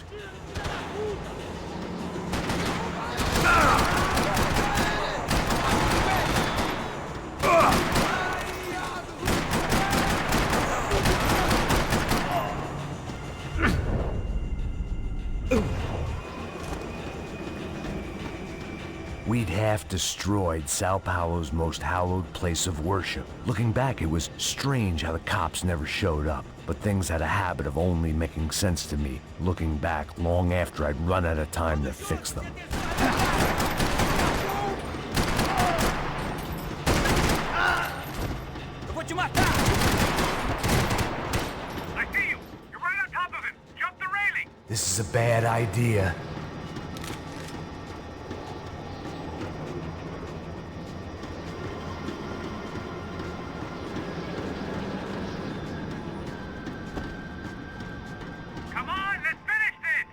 We'd half destroyed Sao Paulo's most hallowed place of worship. Looking back, it was strange how the cops never showed up. But things had a habit of only making sense to me, looking back long after I'd run out of time to fix them. I see you. You're right on top of him. Jump the railing. This is a bad idea. Come on, let's finish this.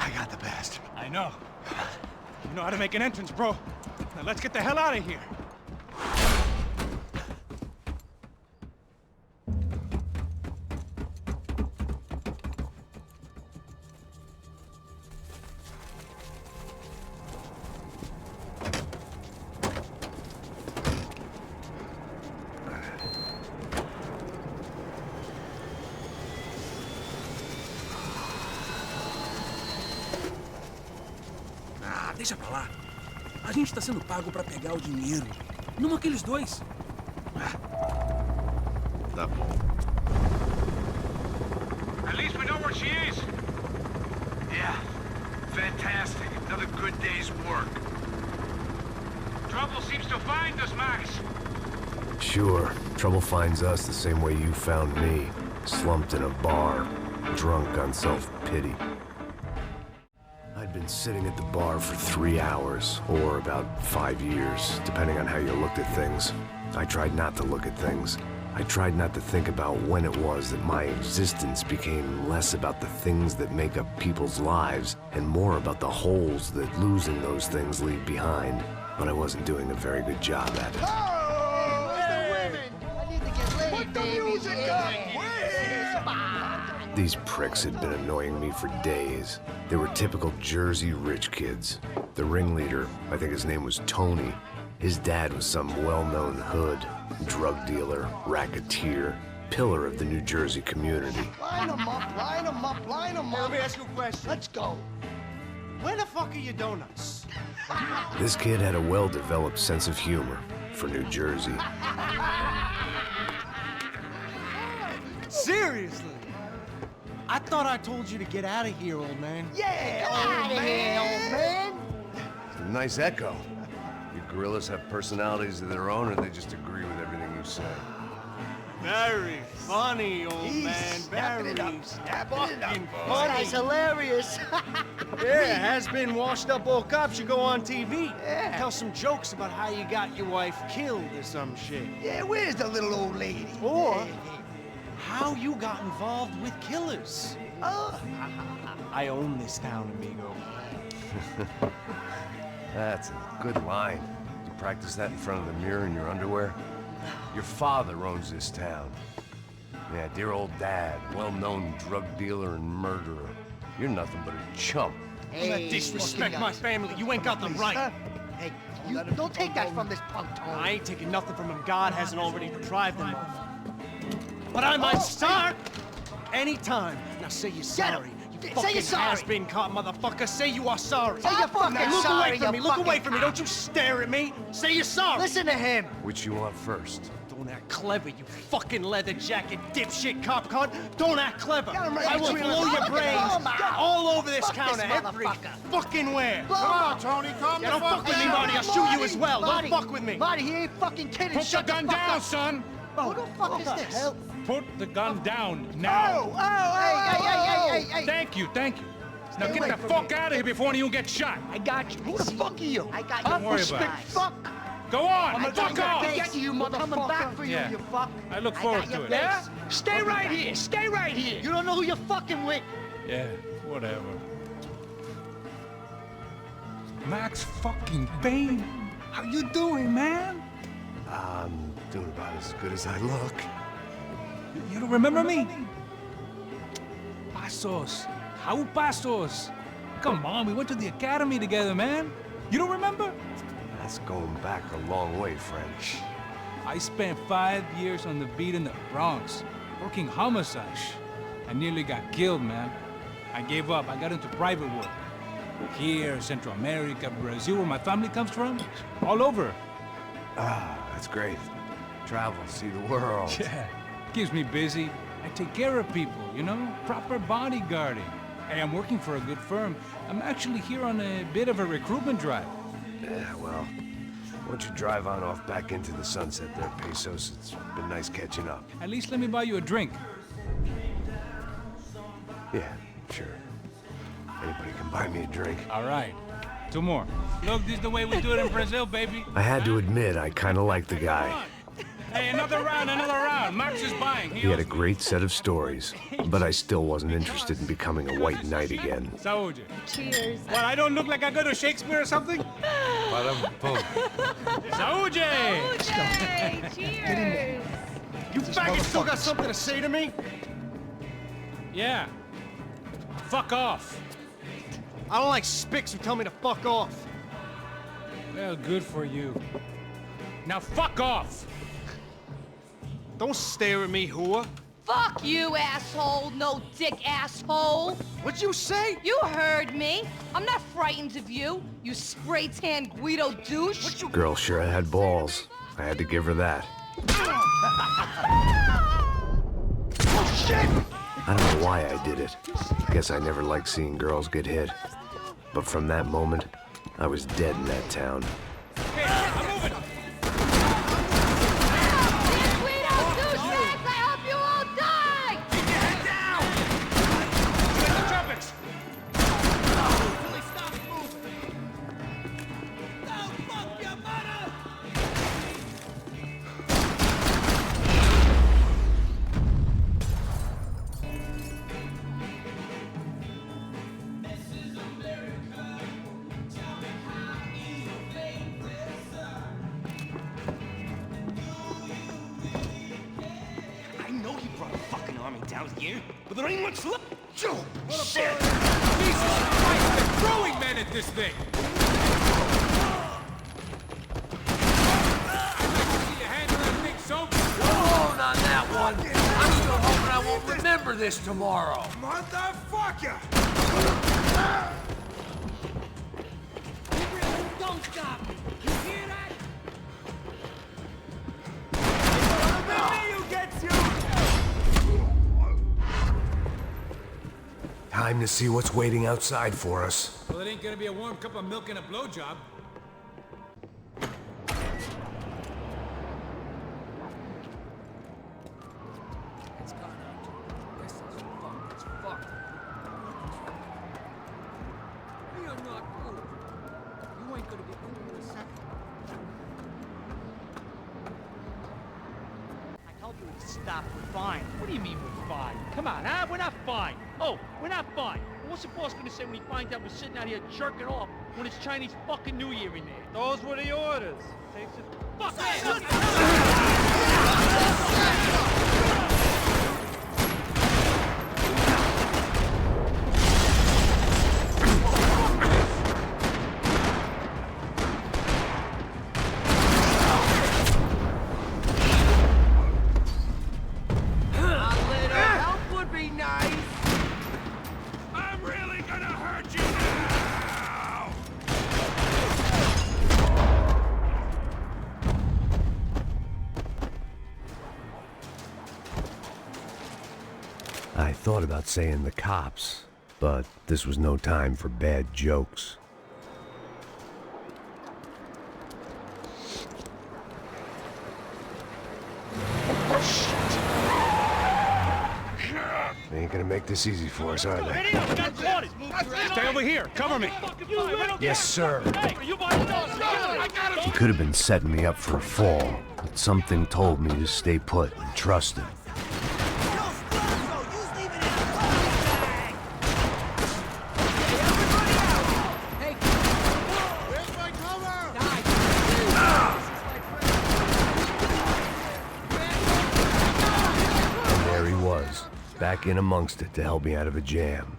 I got the bastard. I know. You know how to make an entrance, bro. Now let's get the hell out of here. Ah, deixa pra lá. A gente tá sendo pago pra pegar o dinheiro. Não aqueles dois. Tá bom. At least we know where she is. Yeah. Fantastic. Another good day's work. Trouble seems to find us, Max. Sure, trouble finds us the same way you found me. Slumped in a bar, drunk on self-pity. I'd been sitting at the bar for 3 hours, or about 5 years, depending on how you looked at things. I tried not to look at things. I tried not to think about when it was that my existence became less about the things that make up people's lives, and more about the holes that losing those things leave behind. But I wasn't doing a very good job at it. Oh, where's the women? I need to get laid, put the music up! These pricks had been annoying me for days. They were typical Jersey rich kids. The ringleader, I think his name was Tony. His dad was some well-known hood, drug dealer, racketeer, pillar of the New Jersey community. Line them up, line them up, line them up. Let me ask you a question. Let's go. Where the fuck are your donuts? This kid had a well-developed sense of humor for New Jersey. Seriously? I thought I told you to get out of here, old man. Yeah, old man. It's a nice echo. You gorillas have personalities of their own, or they just agree with everything you say? Very funny, old man. Very fucking funny. That's hilarious. Yeah, has-been washed-up old cop should go on TV. Yeah. Tell some jokes about how you got your wife killed or some shit. Yeah, where's the little old lady? Or how you got involved with killers. I own this town, amigo. That's a good line. You practice that in front of the mirror in your underwear? Your father owns this town. Yeah, dear old dad, well-known drug dealer and murderer. You're nothing but a chump. Hey, don't disrespect my family. You ain't got the right. Hey, you don't take that from this punk, Tony. I ain't taking nothing from him. God hasn't already deprived him of. But I might start anytime. Now say you're sorry. You Say you're sorry. has-been caught, motherfucker. Say you are sorry. Say you're fucking Look sorry, away from me. you Look away fucking- from me. Don't you stare at me. Say you're sorry. Listen to him. Which you want first? The Don't act clever, you fucking leather jacket dipshit cop cunt. Don't act clever. I will blow your brains all over this counter every fucking where. Come on, Tony, calm Yeah, don't fuck with me, Marty. I'll shoot you as well. Don't fuck with me. Marty, he ain't fucking kidding. Put the gun down, son! Who the fuck is this? Put the gun down now! Hey! Thank you. Now get the fuck out of here before you get shot! I got you. Who the fuck are you? I got you. Don't worry about it. Fuck. Go on! Fuck off! I get you, motherfucker. Coming back for you, Yeah. you fuck. I look forward to it. Yeah? Stay right here. Stay right here. You don't know who you're fucking with. Yeah, whatever. Max fucking Payne! How you doing, man? I'm doing about as good as I look. You don't remember me? Pasos. How Pasos? Come on, we went to the academy together, man. You don't remember? That's going back a long way, French. I spent 5 years on the beat in the Bronx, working homicide. I nearly got killed, man. I gave up. I got into private work. Here, Central America, Brazil, where my family comes from. All over. Ah, that's great. Travel, see the world. Yeah, keeps me busy. I take care of people, you know? Proper bodyguarding. Hey, I'm working for a good firm. I'm actually here on a bit of a recruitment drive. Yeah, well, why don't you drive on off back into the sunset there, Pesos? It's been nice catching up. At least let me buy you a drink. Yeah, sure. Anybody can buy me a drink. All right. 2 more. Look, this is the way we do it in Brazil, baby. I had to admit, I kind of liked the guy. Hey, another round. Max is buying. He had a great set of stories, but I still wasn't interested in becoming a white knight again. Saúde. Cheers. What, I don't look like I go to Shakespeare or something? Ba-dum-bum. Saúde! Saúde! Cheers! You faggots still got something to say to me? Yeah. Fuck off. I don't like spics who tell me to fuck off. Well, good for you. Now fuck off! Don't stare at me, whore. Fuck you, asshole. No dick asshole. What'd you say? You heard me. I'm not frightened of you, you spray-tan Guido douche. Girl sure had balls. I had to give her that. Oh, shit! I don't know why I did it. I guess I never liked seeing girls get hit. But from that moment, I was dead in that town. Hey, I'm moving! Guido douchebags, I hope you all die! Keep your head down! Get the trumpets! I know he brought a fucking army down here, but there ain't much left. Shit! Jesus Christ, they're throwing men at this thing! Hold on that one. I'm still hoping I won't remember this tomorrow. Motherfucker! Don't stop me. You hear that? You get you! Time to see what's waiting outside for us. Well, it ain't gonna be a warm cup of milk and a blowjob. It's gone out. This is fucked. It's fucked. We are not cool. You ain't gonna be cool in a second. I told you to stop. We're fine. What do you mean we're fine? Come on, huh? We're not fine. Oh, we're not fine. What's the boss gonna say when he finds out we're sitting out here jerking off when it's Chinese fucking New Year in there? Those were the orders. Takes it. Fuck I'm really gonna hurt you now! I thought about saying the cops, but this was no time for bad jokes. They ain't gonna make this easy for us, are they? Stay over here. Cover me. Yes, sir. He could have been setting me up for a fall, but something told me to stay put and trust him. And there he was, back in amongst it to help me out of a jam.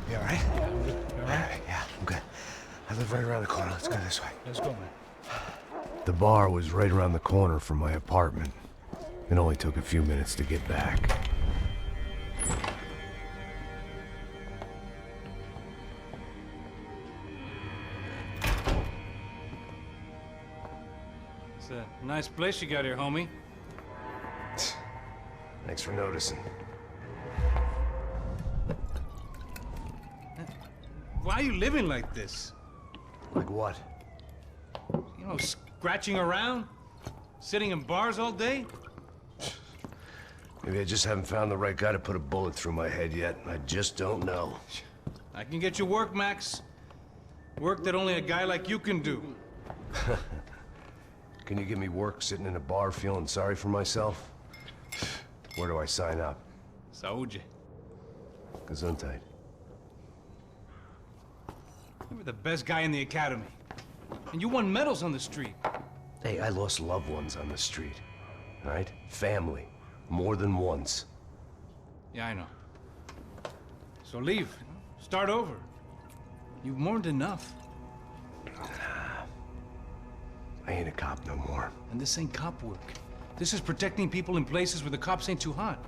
You all right? Yeah, I'm good. I live right around the corner. Let's go this way. Let's go, man. The bar was right around the corner from my apartment. It only took a few minutes to get back. It's a nice place you got here, homie. Thanks for noticing. Why are you living like this? Like what? You know, scratching around? Sitting in bars all day? Maybe I just haven't found the right guy to put a bullet through my head yet. I just don't know. I can get you work, Max. Work that only a guy like you can do. Can you give me work sitting in a bar feeling sorry for myself? Where do I sign up? Saúde. Gesundheit. You were the best guy in the academy. And you won medals on the street. Hey, I lost loved ones on the street. All right? Family. More than once. Yeah, I know. So leave. Start over. You've mourned enough. I ain't a cop no more. And this ain't cop work. This is protecting people in places where the cops ain't too hot.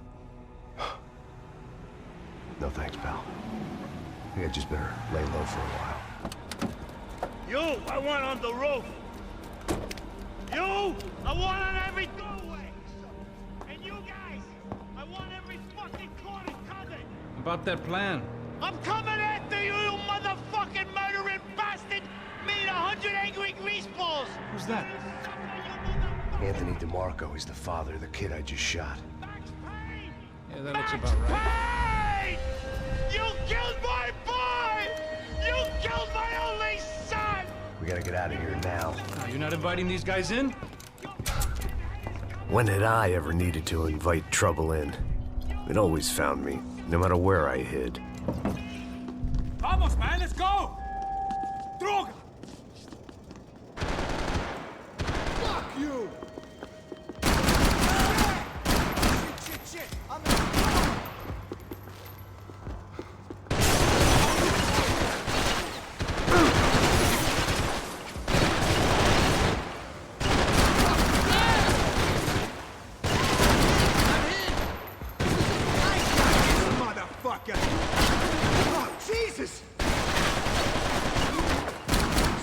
No thanks, pal. I think I just better lay low for a while. You, I want on the roof. You, I want on every doorway. And you guys, I want every fucking corner covered. About that plan. I'm coming after you, you motherfucking murdering bastard! Me and 100 angry greaseballs! Who's that? Anthony DeMarco. He's the father of the kid I just shot. Yeah, that looks about right. Hey! You killed my boy! You killed my only son! We gotta get out of here now. You're not inviting these guys in? When had I ever needed to invite trouble in? It always found me, no matter where I hid. Vamos, man, let's go! Droga! Fuck you! Shit! Motherfucker! Oh, Jesus!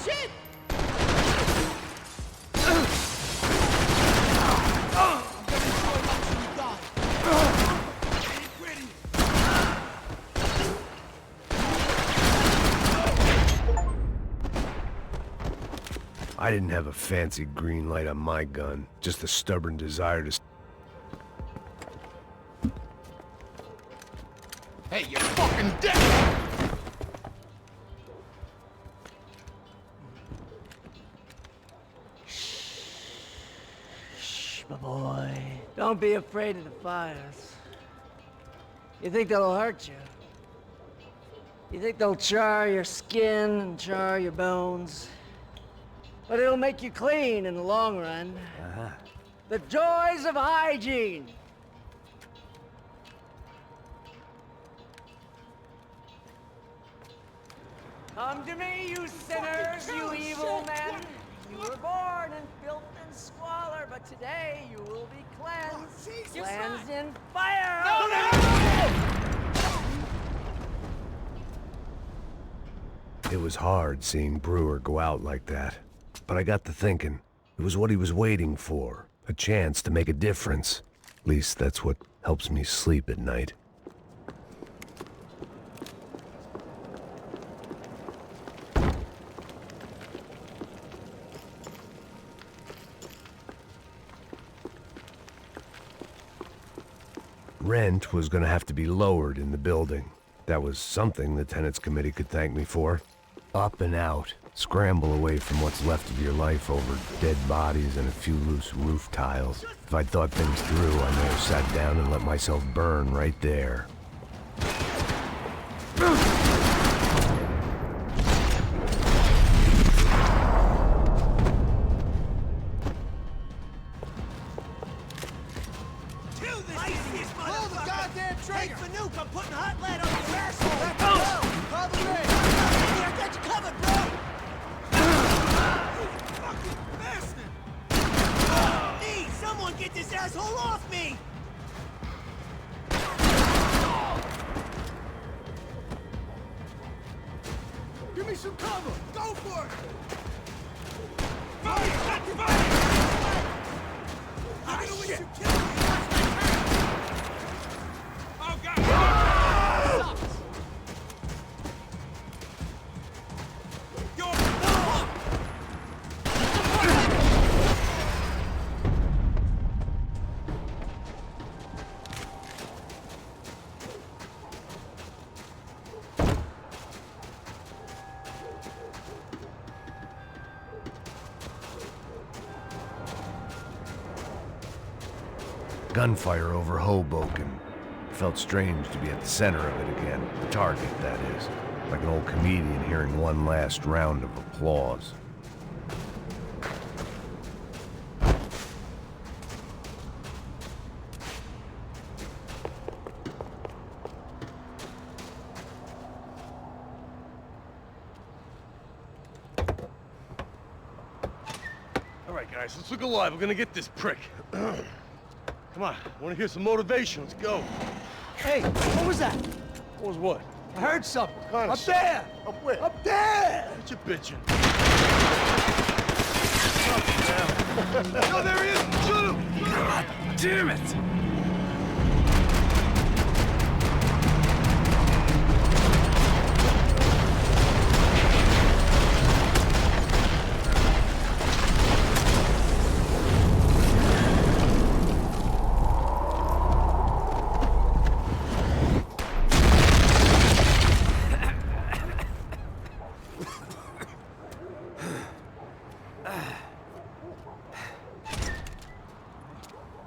Shit! I didn't have a fancy green light on my gun, just a stubborn desire to... Hey, you fucking dick! Shh, my boy. Don't be afraid of the fires. You think they'll hurt you? You think they'll char your skin and char your bones? But it'll make you clean in the long run. The joys of hygiene. Come to me, you sinners, you evil men. You were born in filth and squalor, but today you will be cleansed. Cleansed in fire. It was hard seeing Brewer go out like that. But I got to thinking, it was what he was waiting for. A chance to make a difference. At least that's what helps me sleep at night. Rent was gonna have to be lowered in the building. That was something the tenants committee could thank me for. Up and out. Scramble away from what's left of your life over dead bodies and a few loose roof tiles. If I'd thought things through, I may have sat down and let myself burn right there. Give me some cover! Go for it! I'm gonna wish you killed me! Oh, God! Gunfire over Hoboken. Felt strange to be at the center of it again. The target, that is. Like an old comedian hearing one last round of applause. All right, guys, let's look alive. We're gonna get this prick. Come on, I want to hear some motivation. Let's go. Hey, what was that? What was what? I heard something. What kind of Up there! Up where? Up there! What you bitching? No, there he is! Shoot him! God damn it!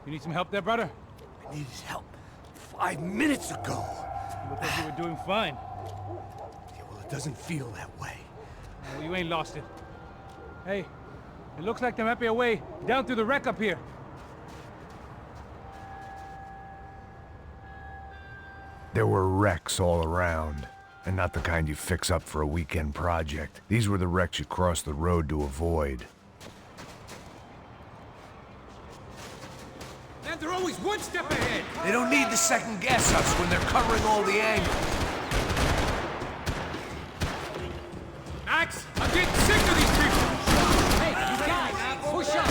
You need some help there, brother? I needed help 5 minutes ago. You look like you were doing fine. Yeah, well, it doesn't feel that way. Well, you ain't lost it. Hey, it looks like there might be a way down through the wreck up here. There were wrecks all around. And not the kind you fix up for a weekend project. These were the wrecks you cross the road to avoid. And they're always one step ahead! They don't need to second guess us when they're covering all the angles. Max, I'm getting sick of these people! Hey, you guys, push up!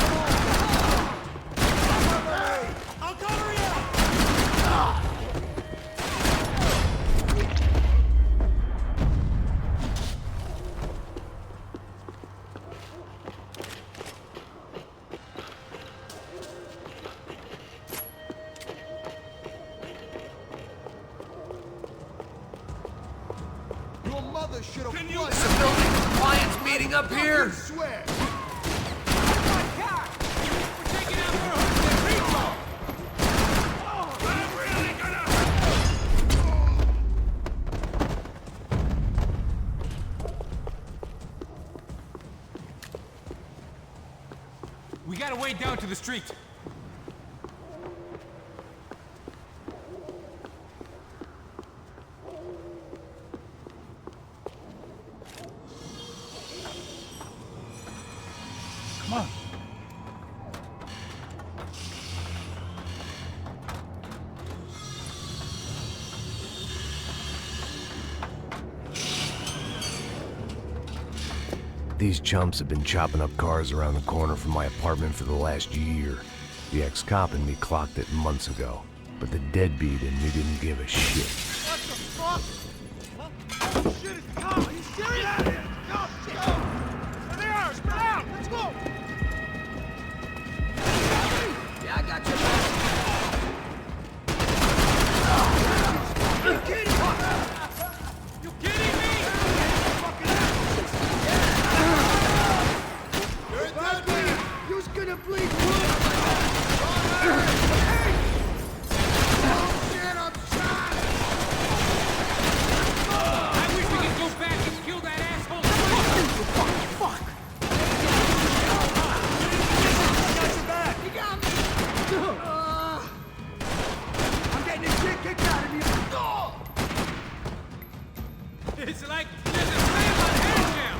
I'll cover you! Your mother should have Can you... Civilian compliance meeting up here? Swear. We got a way down to the street. Come on. These chumps have been chopping up cars around the corner from my apartment for the last year. The ex-cop in me clocked it months ago, but the deadbeat in me didn't give a shit. What the fuck? Oh shit, it's Tom! Are you serious? Get out of here! Go! Go! There they are! Spread out! Let's go! Yeah, I got you. You kidding me? You kidding me? You're dead, man! You're gonna bleed blood! It's like there's a flame on hand now!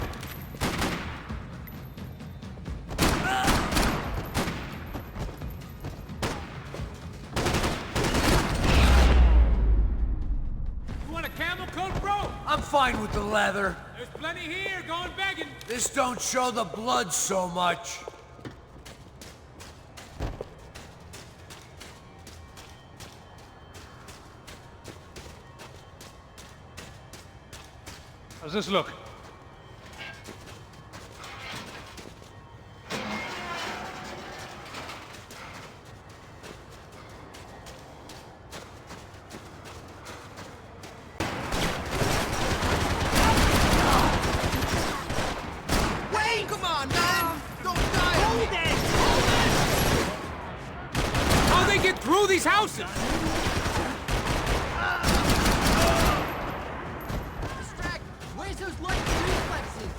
You want a camel coat, bro? I'm fine with the leather. There's plenty here, going begging. This don't show the blood so much. How's this look? Wait! Come on, man! Don't die! Hold it! How'd they get through these houses? Where's those light reflexes?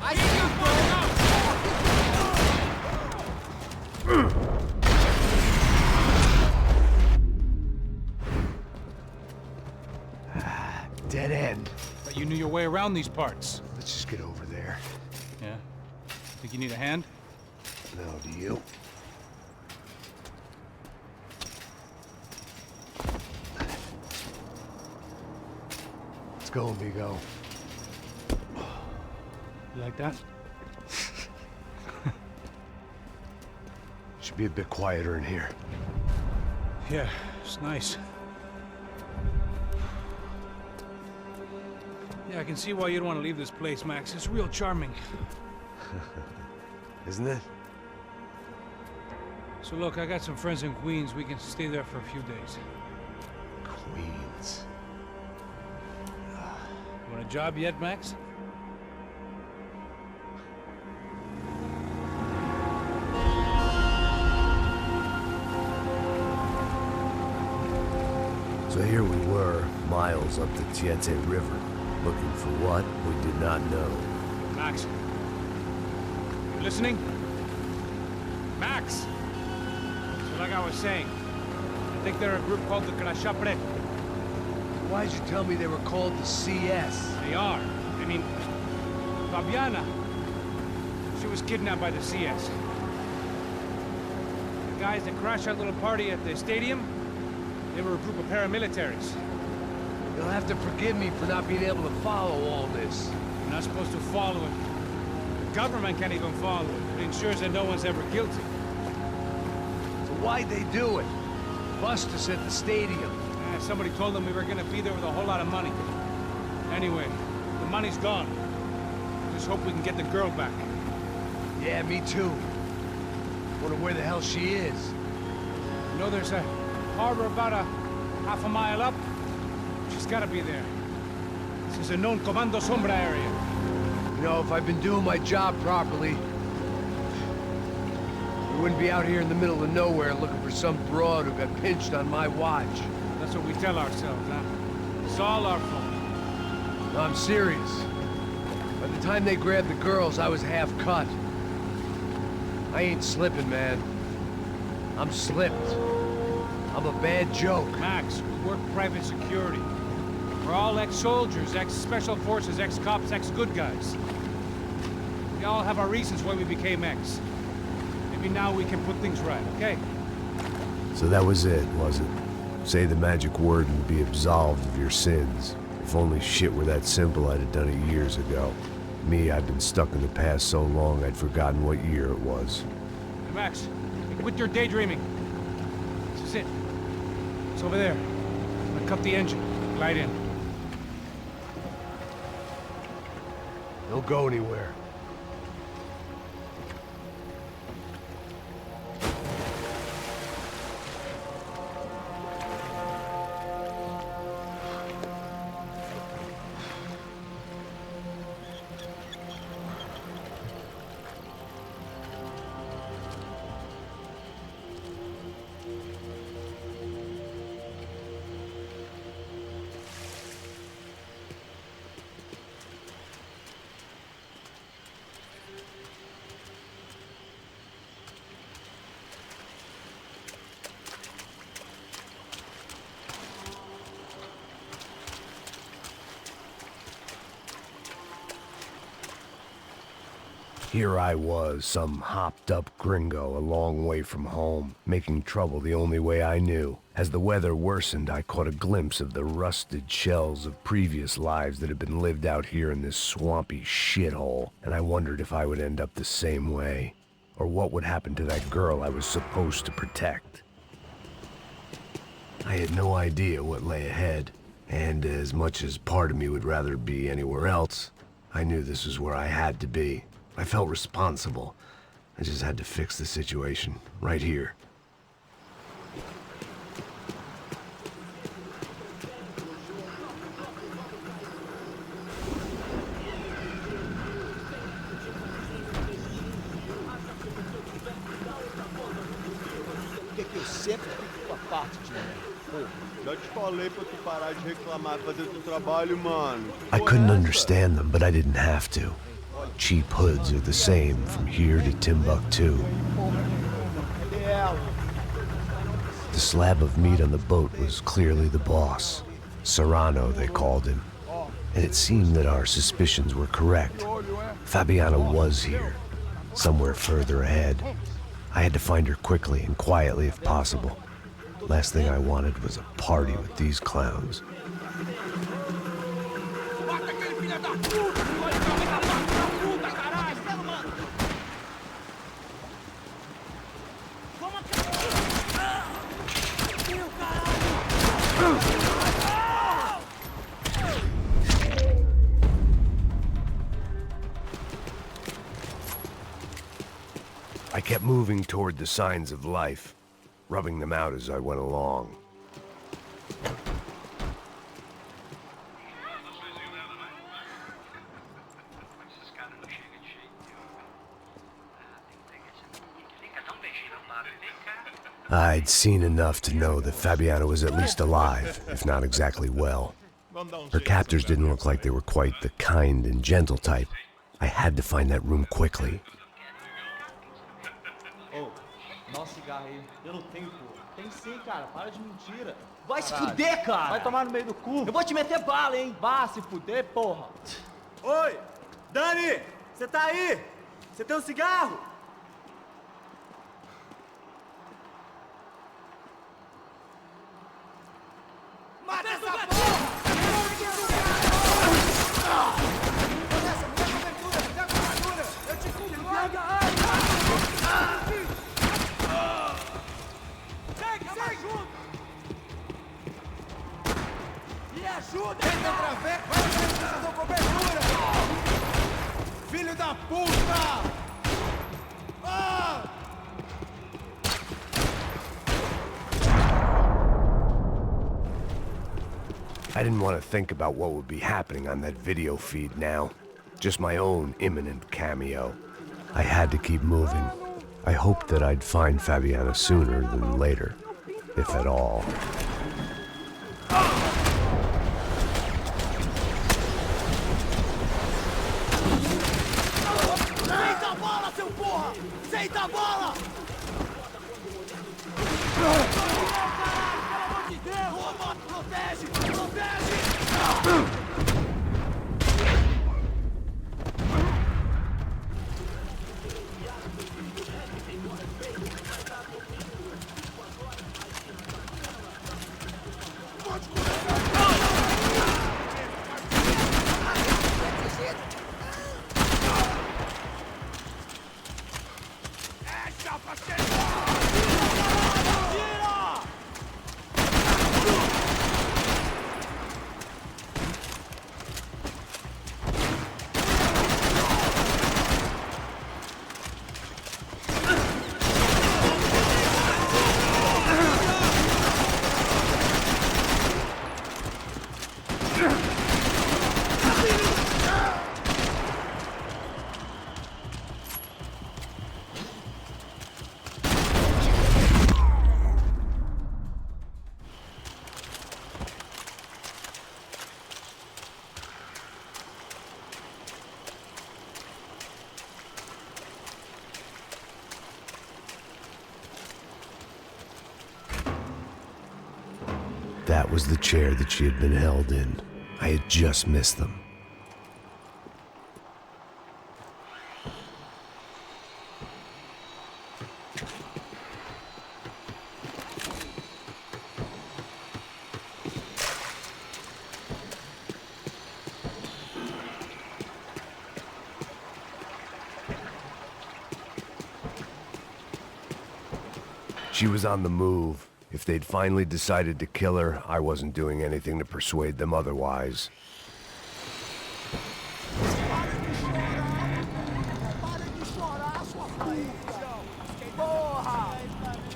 I see you, Dead end. But you knew your way around these parts. Let's just get over there. Yeah? Think you need a hand? No, do you? Let's go, amigo. You like that? Should be a bit quieter in here. Yeah, it's nice. Yeah, I can see why you'd want to leave this place, Max. It's real charming. Isn't it? So look, I got some friends in Queens. We can stay there for a few days. Queens. You want a job yet, Max? So here we were, miles up the Tietze River, looking for what we did not know. Max. You listening? Max! So like I was saying, I think they're a group called the Crashapret. Why'd you tell me they were called the CS? They are. I mean, Fabiana, she was kidnapped by the CS. The guys that crashed that little party at the stadium, they were a group of paramilitaries. You'll have to forgive me for not being able to follow all this. You're not supposed to follow it. The government can't even follow it. It ensures that no one's ever guilty. So why'd they do it? Bust us at the stadium. Somebody told them we were gonna be there with a whole lot of money. Anyway, the money's gone. Just hope we can get the girl back. Yeah, me too. Wonder where the hell she is. You know there's a harbor about a half a mile up? She's gotta be there. This is a known Comando Sombra area. You know, if I'd been doing my job properly, we wouldn't be out here in the middle of nowhere looking for some broad who got pinched on my watch. That's what we tell ourselves, huh? It's all our fault. No, I'm serious. By the time they grabbed the girls, I was half cut. I ain't slipping, man. I'm slipped. I'm a bad joke. Max, we work private security. We're all ex-soldiers, ex-special forces, ex-cops, ex-good guys. We all have our reasons why we became ex. Maybe now we can put things right, okay? So that was it, was it? Say the magic word and be absolved of your sins. If only shit were that simple, I'd have done it years ago. Me, I've been stuck in the past so long, I'd forgotten what year it was. Hey, Max, quit your daydreaming. This is it. It's over there. I'm gonna cut the engine. Glide in. Don't go anywhere. Here I was, some hopped-up gringo a long way from home, making trouble the only way I knew. As the weather worsened, I caught a glimpse of the rusted shells of previous lives that had been lived out here in this swampy shithole, and I wondered if I would end up the same way, or what would happen to that girl I was supposed to protect. I had no idea what lay ahead, and as much as part of me would rather be anywhere else, I knew this was where I had to be. I felt responsible. I just had to fix the situation, right here. Por que eu sempre fico com a parte de mim? Pô, já te falei pra tu parar de reclamar, fazer teu trabalho, mano. I couldn't understand them, but I didn't have to. Cheap hoods are the same from here to Timbuktu. The slab of meat on the boat was clearly the boss. Serrano, they called him. And it seemed that our suspicions were correct. Fabiana was here, somewhere further ahead. I had to find her quickly and quietly if possible. Last thing I wanted was a party with these clowns. I kept moving toward the signs of life, rubbing them out as I went along. I'd seen enough to know that Fabiana was at least alive, if not exactly well. Her captors didn't look like they were quite the kind and gentle type. I had to find that room quickly. Ô, dá cigarro aí. Eu não tenho, pô. Tem sim, cara. Para de mentira. Vai se fuder, cara! Vai tomar no meio do cu. Eu vou te meter bala, hein? Vá se fuder, porra. Oi! Dani! Você tá aí? Você tem um cigarro? Mata essa porra! Eu te cuido! Segue junto! Me ajuda! Tenta outra vez! Vai, precisa de cobertura! Filho da puta! Ah! I didn't want to think about what would be happening on that video feed now. Just my own imminent cameo. I had to keep moving. I hoped that I'd find Fabiana sooner than later, if at all. Senta a bola, seu porra! Senta a bola! Pelo amor de Deus! Protege! Protege! That was the chair that she had been held in. I had just missed them. She was on the move. If they'd finally decided to kill her, I wasn't doing anything to persuade them otherwise. Porra!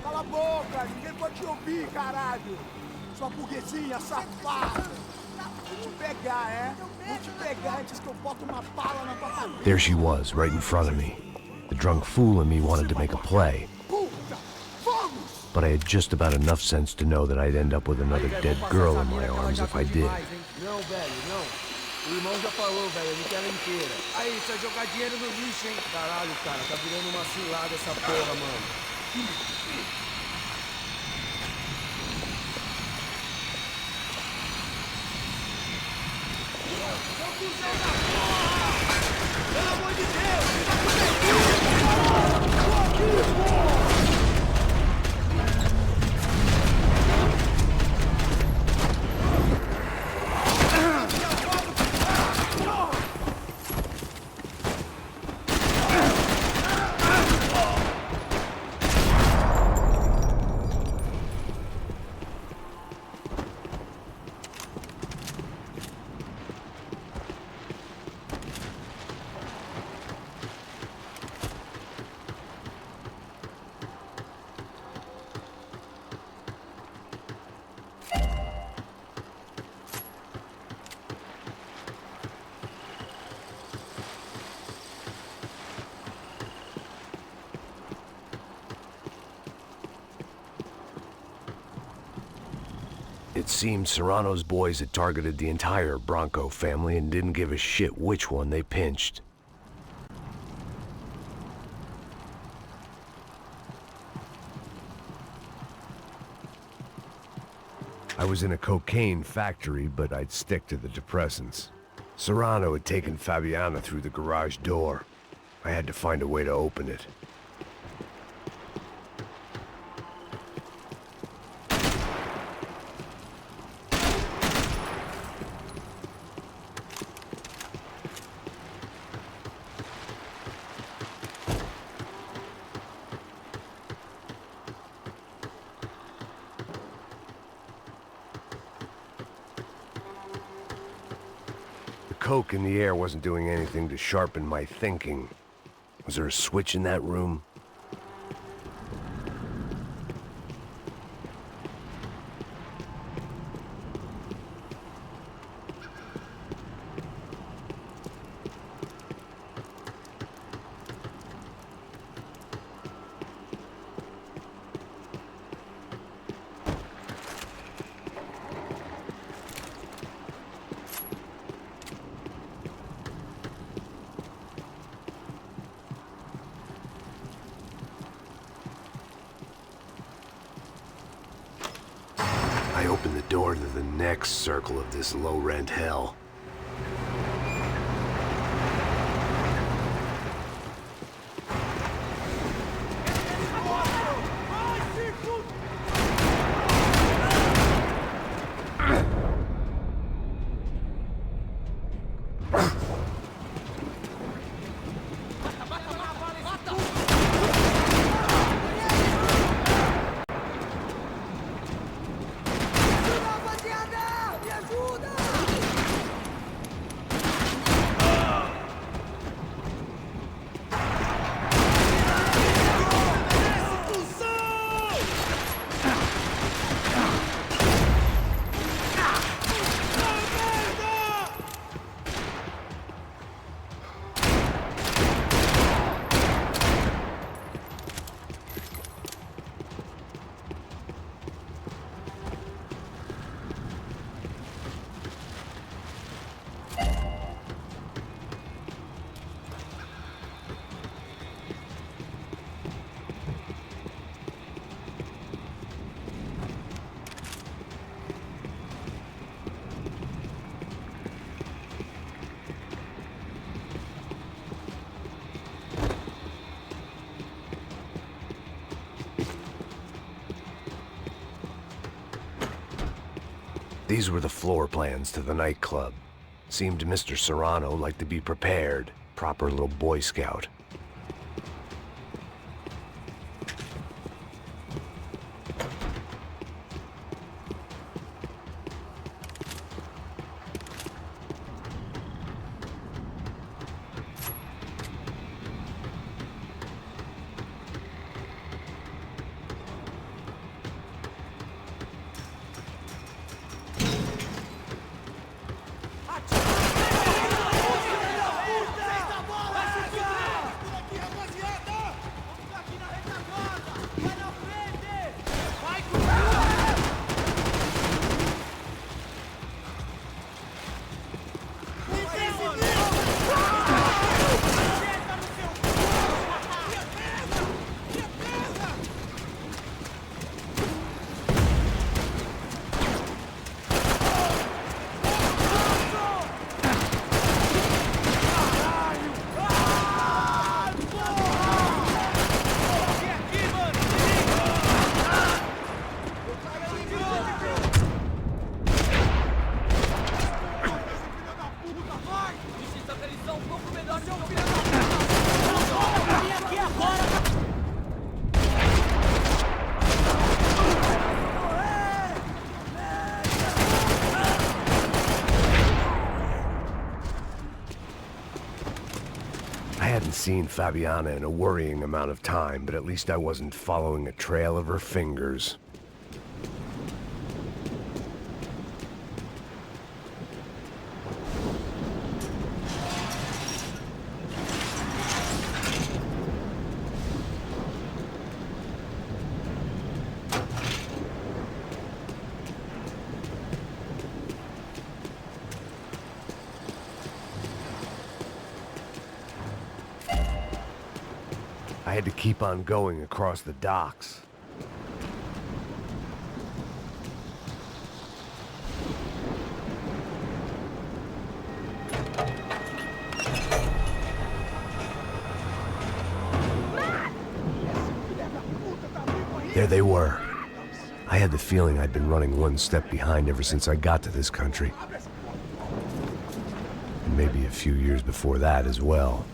Cala a boca! Ninguém pode te ouvir, caralho! Sua burguesinha safada! Vou te pegar, é? Vou te pegar antes que eu boto uma bala na tua cabeça! There she was, right in front of me. The drunk fool in me wanted to make a play. But I had just about enough sense to know that I'd end up with another dead girl in my arms if I did. Não, velho, não. O irmão já falou, velho, eu não quero ela inteira. Aí, você vai jogar dinheiro no lixo, hein? Caralho, cara, tá virando uma cilada essa porra, mano. Seu cuzão da porra! Pelo amor de Deus! Tô aqui, porra! It seemed Serrano's boys had targeted the entire Bronco family and didn't give a shit which one they pinched. I was in a cocaine factory, but I'd stick to the depressants. Serrano had taken Fabiana through the garage door. I had to find a way to open it. Coke in the air wasn't doing anything to sharpen my thinking. Was there a switch in that room? I opened the door to the next circle of this low-rent hell. These were the floor plans to the nightclub. Seemed Mr. Serrano like to be prepared. Proper little Boy Scout. I hadn't seen Fabiana in a worrying amount of time, but at least I wasn't following a trail of her fingers. I had to keep on going across the docks. There they were. I had the feeling I'd been running one step behind ever since I got to this country. And maybe a few years before that as well.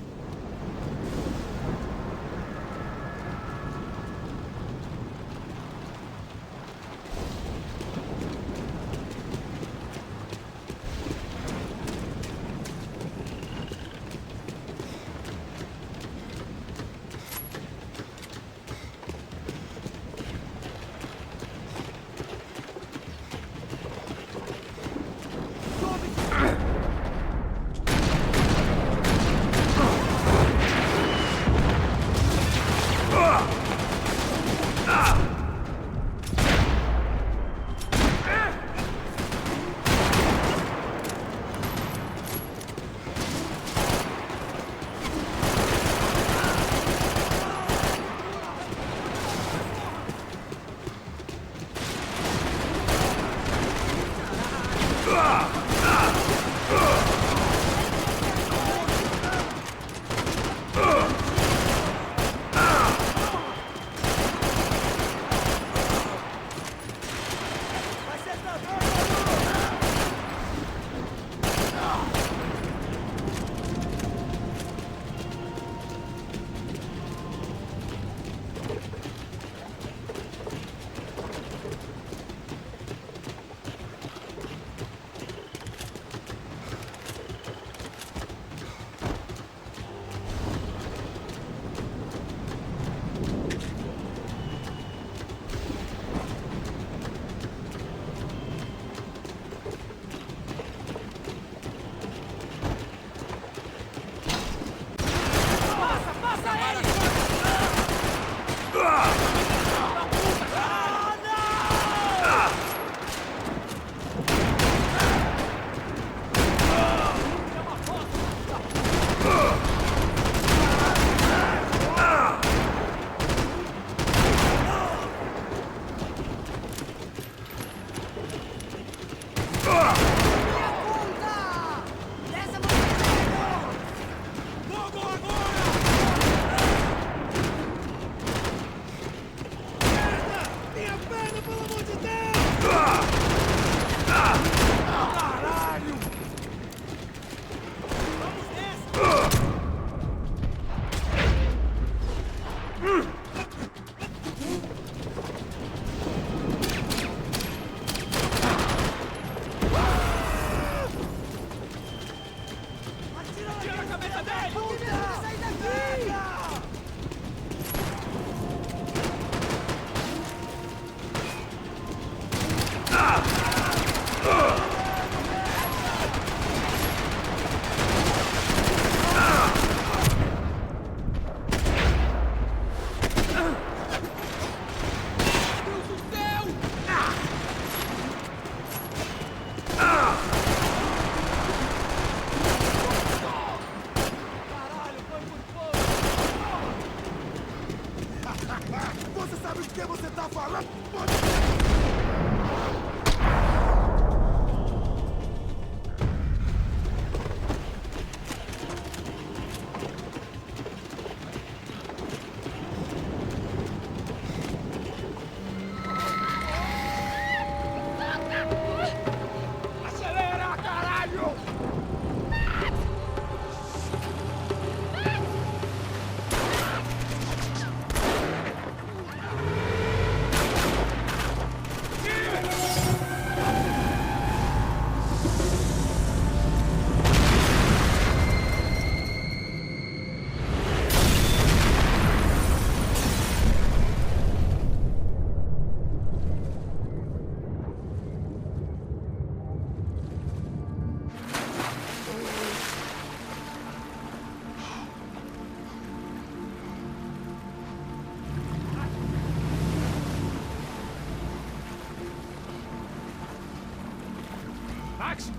Max?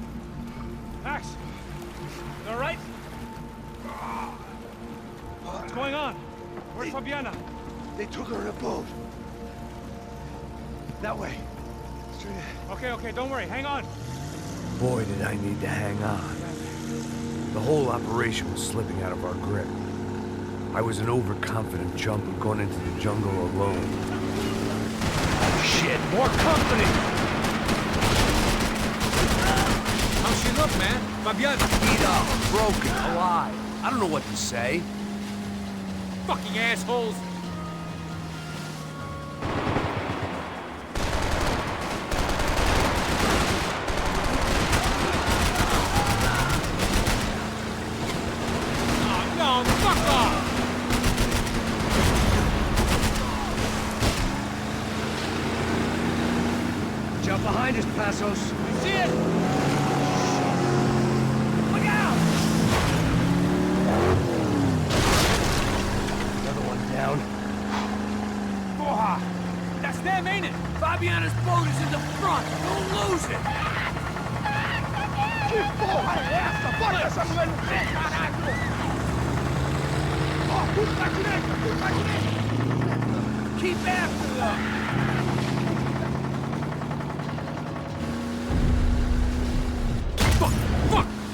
Max? You all right? What's going on? Where's Fabiana? They took her in a boat. That way. Straight ahead. Okay, don't worry. Hang on. Boy, did I need to hang on. The whole operation was slipping out of our grip. I was an overconfident chump who'd gone into the jungle alone. Shit, more company! How's she look, man? Fabiana? Beat up, broken, alive. I don't know what to say. Fucking assholes! Jump behind us, Passos. I see it! Look out! Another one down. Porra! That's them, ain't it? Fabiana's boat is in the front! Don't lose it! Que porra é essa? Bota essa mulher no pé, caralho! Ó, tudo pra direita, tudo pra direita! Keep after them!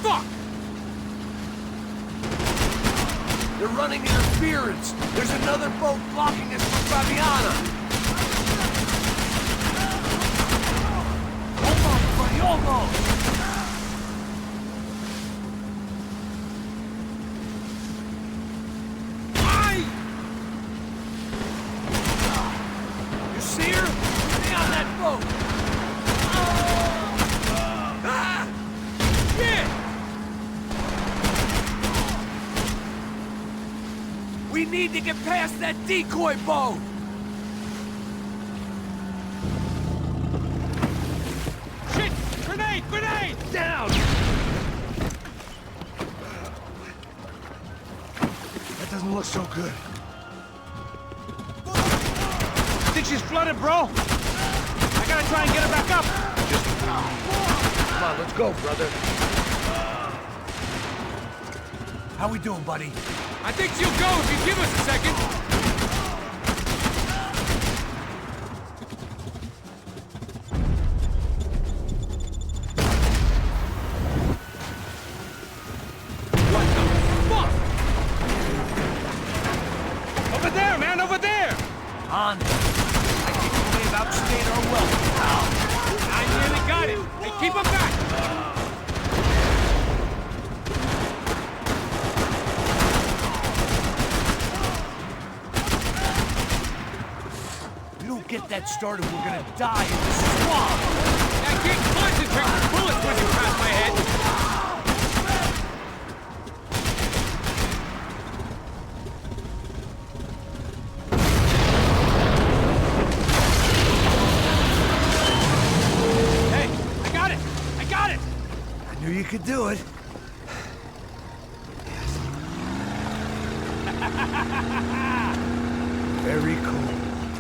Fuck! They're running interference. There's another boat blocking us from Fabiana. Almost, buddy, almost. You see her? Stay on that boat. We need to get past that decoy boat! Shit! Grenade! Down! That doesn't look so good. Think she's flooded, bro? I gotta try and get her back up! Come on, let's go, brother. How we doing, buddy? I think she'll go if you give us a second. What the fuck? Over there, man, over there! On. I think we may have outstayed our welcome. I nearly got it. Hey, keep him back! Get that started, we're gonna die in the swamp! I can't concentrate with bullets whizzing past my head! Hey, I got it! I knew you could do it. Very cool.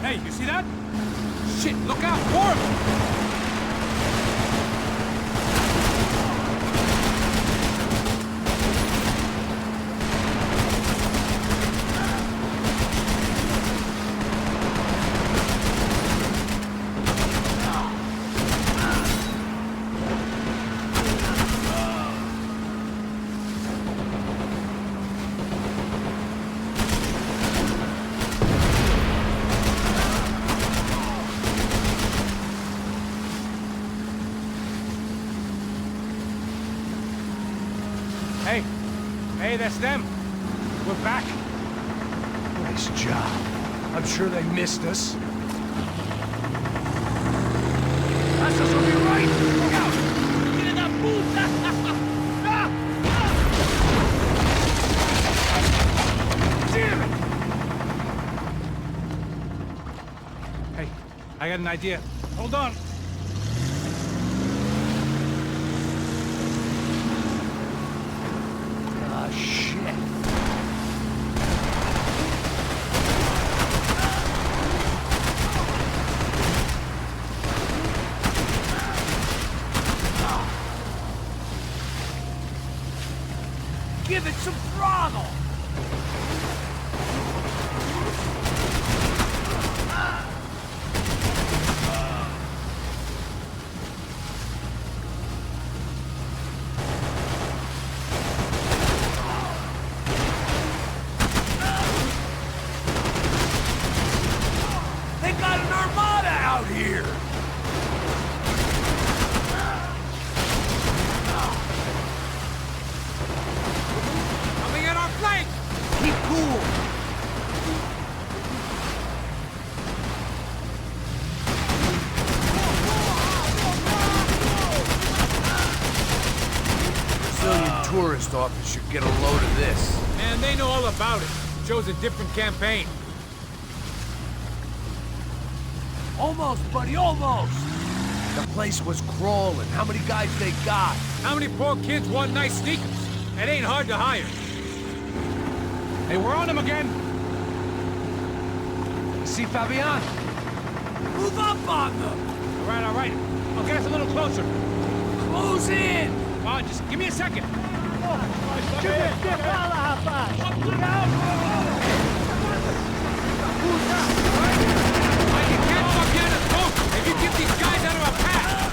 Hey, you see that? Shit, look out! More of them! Hey, that's them. We're back. Nice job. I'm sure they missed us. That's us on your right! Look out! Get in that puta! Damn it! Hey, I got an idea. Hold on. give it some throttle! They got an armada out here! Coming in our flank! Keep cool! Brazilian tourist office should get a load of this. Man, they know all about it. Shows a different campaign. Almost, buddy, almost! The place was crawling. How many guys they got? How many poor kids want nice sneakers? It ain't hard to hire. Hey, we're on them again. You see Fabian? Move up on them! All right. I'll get us a little closer. Close in! Come on, just give me a second. You can't fuck in this boat if you get these guys out of our path.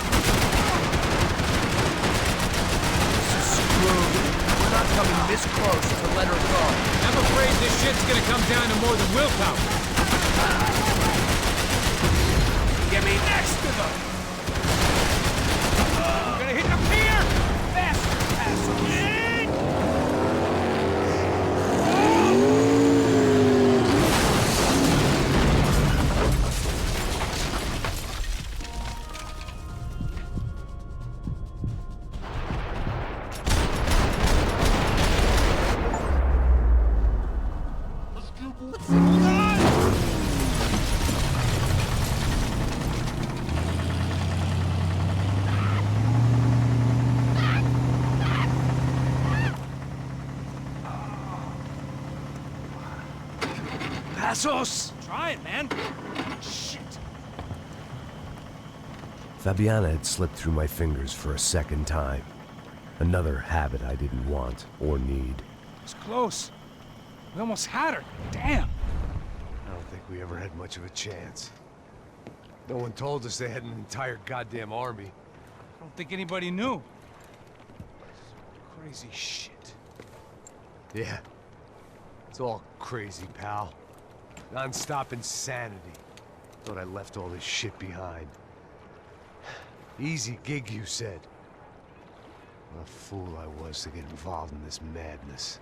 This is screwed. We're not coming this close to let her go. I'm afraid this shit's gonna come down to more than willpower. Get me next to them! We're gonna hit the pier! Faster, asshole! Passos! Try it, man. Shit. Fabiana had slipped through my fingers for a second time. Another habit I didn't want or need. It's close. We almost had her. Damn. I don't think we ever had much of a chance. No one told us they had an entire goddamn army. I don't think anybody knew. Crazy shit. Yeah. It's all crazy, pal. Non-stop insanity. Thought I left all this shit behind. Easy gig, you said. What a fool I was to get involved in this madness.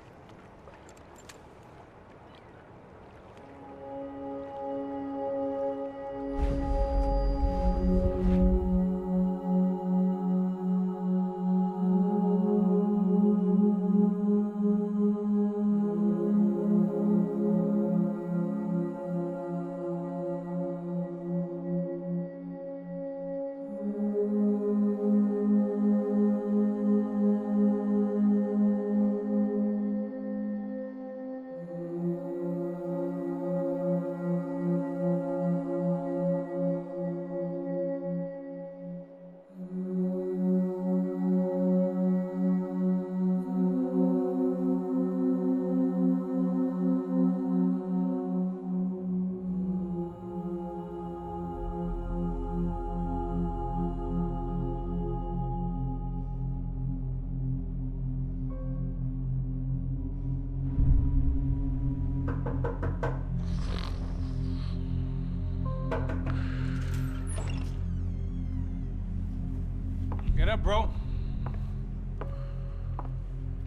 Get up, bro.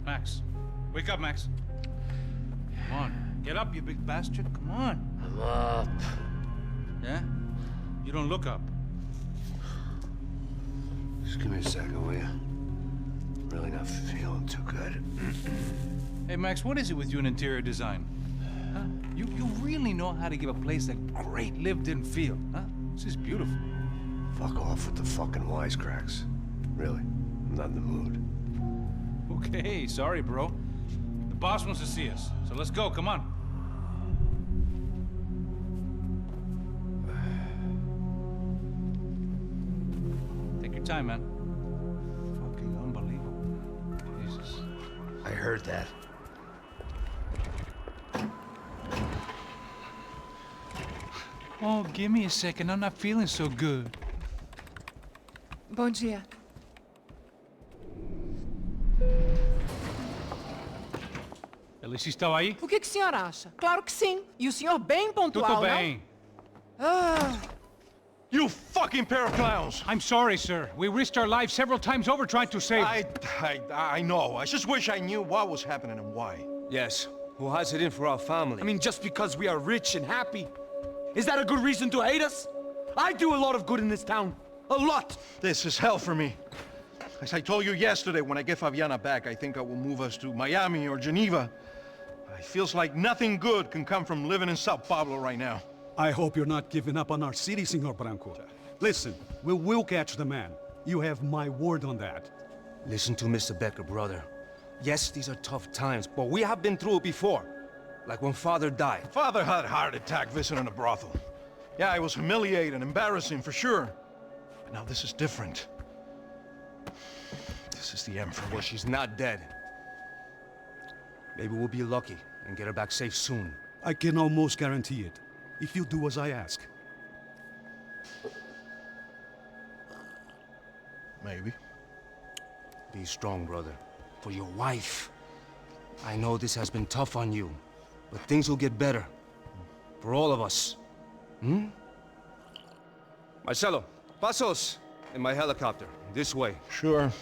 Max. Wake up, Max. Come on. Get up, you big bastard. Come on. I'm up. Yeah? You don't look up. Just give me a second, will you? Really not feeling too good. Hey, Max, what is it with you in interior design? Huh? You really know how to give a place a great lived-in feel, huh? This is beautiful. Fuck off with the fucking wisecracks. Really, I'm not in the mood. Okay, sorry, bro. The boss wants to see us, so let's go, come on. Take your time, man. Fucking unbelievable. Jesus. I heard that. Oh, give me a second. I'm not feeling so good. Bom dia. Alice estava aí? O que o senhor acha? Claro que sim. E o senhor bem pontual, Tudo bem. não? Ah. You fucking pair of clowns! I'm sorry, sir. We risked our lives several times over trying to save... I know. I just wish I knew what was happening and why. Yes. Who has it in for our family? I mean, just because we are rich and happy? Is that a good reason to hate us? I do a lot of good in this town. A lot! This is hell for me. As I told you yesterday, when I get Fabiana back, I think I will move us to Miami or Geneva. It feels like nothing good can come from living in Sao Paulo right now. I hope you're not giving up on our city, Senor Branco. Listen, we will catch the man. You have my word on that. Listen to Mr. Becker, brother. Yes, these are tough times, but we have been through it before. Like when Father died. Father had a heart attack visiting a brothel. Yeah, it was humiliating, embarrassing, for sure. But now this is different. This is the end for me. Well, she's not dead. Maybe we'll be lucky and get her back safe soon. I can almost guarantee it, if you do as I ask. Maybe. Be strong, brother. For your wife. I know this has been tough on you, but things will get better. For all of us. Hmm? Marcelo, pasos in my helicopter. This way. Sure.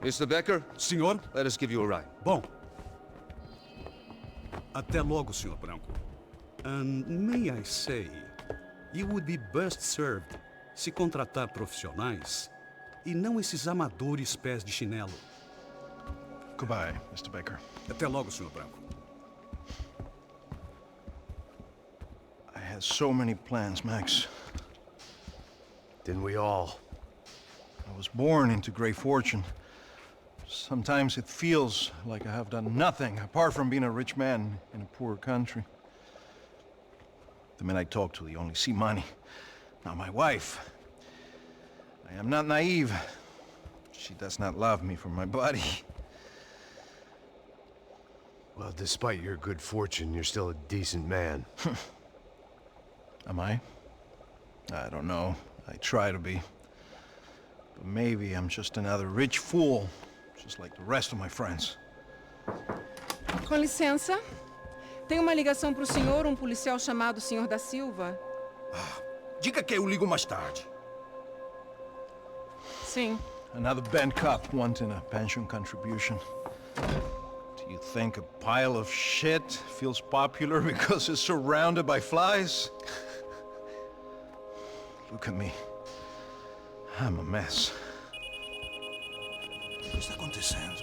Mr. Becker? Senhor? Let us give you a ride. Bom. Até logo, Senhor Branco. And may I say, you would be best served se contratar profissionais e não esses amadores pés de chinelo. Goodbye, Mr. Baker. Até logo, Senhor Branco. I had so many plans, Max. Didn't we all? I was born into great fortune. Sometimes it feels like I have done nothing apart from being a rich man in a poor country. The men I talk to, they only see money. Not my wife. I am not naive. She does not love me for my body. Well, despite your good fortune, you're still a decent man. Am I? I don't know. I try to be. But maybe I'm just another rich fool, just like the rest of my friends. Com licença. Tem uma ligação para o senhor, policial chamado Senhor da Silva. Diga que eu ligo mais tarde. Sim. Another bent cop wanting a pension contribution. Do you think a pile of shit feels popular because it's surrounded by flies? Look at me. I'm a mess. O que está acontecendo?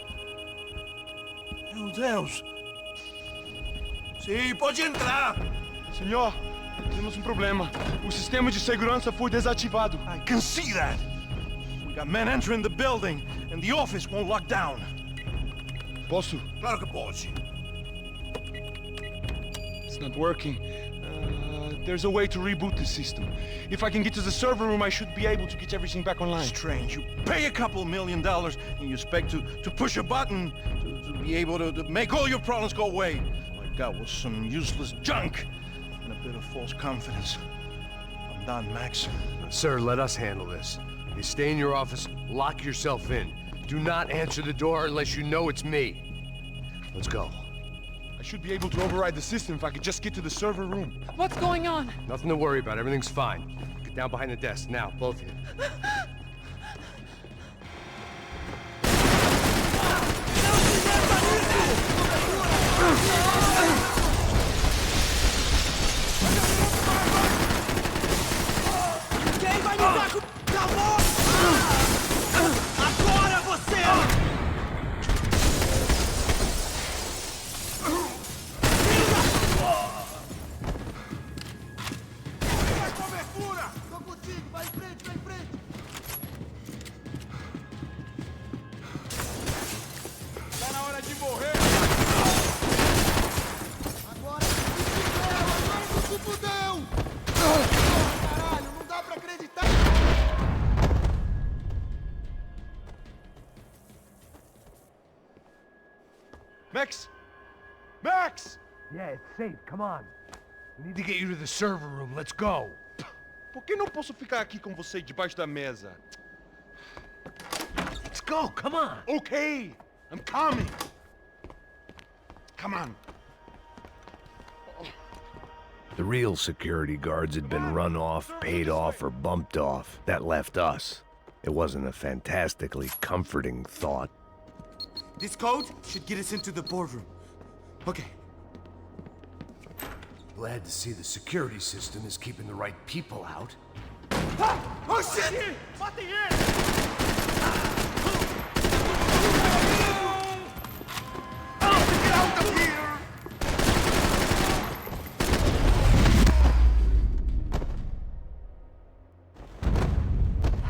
Meu Deus! Sim, pode entrar! Senhor, temos problema. O sistema de segurança foi desativado. I can see that. We got men entering the building, and the office won't lock down. Posso? Claro que pode. It's not working. There's a way to reboot the system. If I can get to the server room, I should be able to get everything back online. Strange. You pay a couple $1 million, and you expect to push a button to be able to make all your problems go away. All I got was some useless junk and a bit of false confidence. I'm done, Max. Sir, let us handle this. You stay in your office, lock yourself in. Do not answer the door unless you know it's me. Let's go. I should be able to override the system if I could just get to the server room. What's going on? Nothing to worry about. Everything's fine. Get down behind the desk. Now, both of you. Quem vai me dar com a morte? Agora você! Vai cobertura! Tô contigo, vai em frente, vai em frente! Tá na hora de morrer! Agora se fudeu! Caralho, não dá pra acreditar! Max! Max! Yeah, it's safe. Come on. We need to get you to the server room. Let's go. Por que não posso ficar aqui com você debaixo da mesa? Let's go, come on. Okay, I'm coming. Come on. The real security guards had been run off, paid off, or bumped off. That left us. It wasn't a fantastically comforting thought. This code should get us into the boardroom. Okay. Glad to see the security system is keeping the right people out. Ah! Oh shit! Bota ele! Get out of here!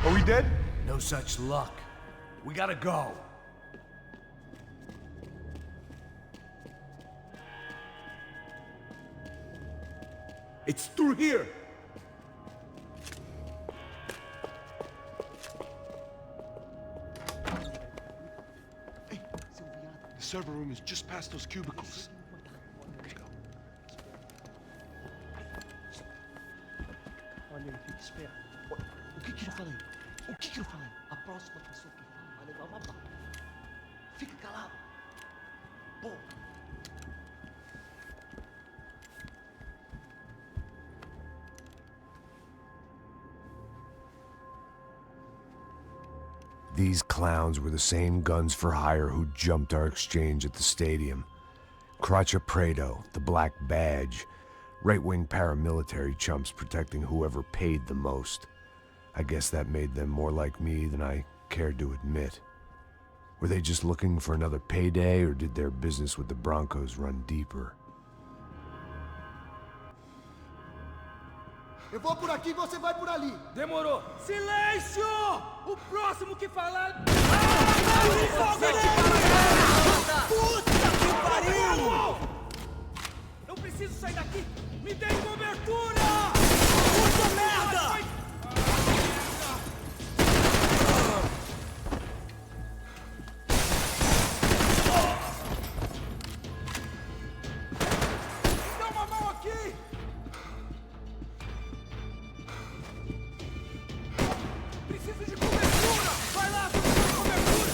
Are we dead? No such luck. We gotta go. It's through here. Hey, the server room is just past those cubicles. Let's go. Olha aí, fica esperto. O que eu falei? O que eu falei? A próxima pessoa que fala vai levar uma bala. Fica calado. Pô. These clowns were the same guns for hire who jumped our exchange at the stadium. Crotcha Prado, the Black Badge, right-wing paramilitary chumps protecting whoever paid the most. I guess that made them more like me than I cared to admit. Were they just looking for another payday, or did their business with the Broncos run deeper? Eu vou por aqui e você vai por ali. Demorou. Silêncio! O próximo que falar... Puta que pariu! Não preciso sair daqui! Me deem cobertura! Puta merda! Dá uma mão aqui! Preciso de cobertura! Vai lá, cobertura!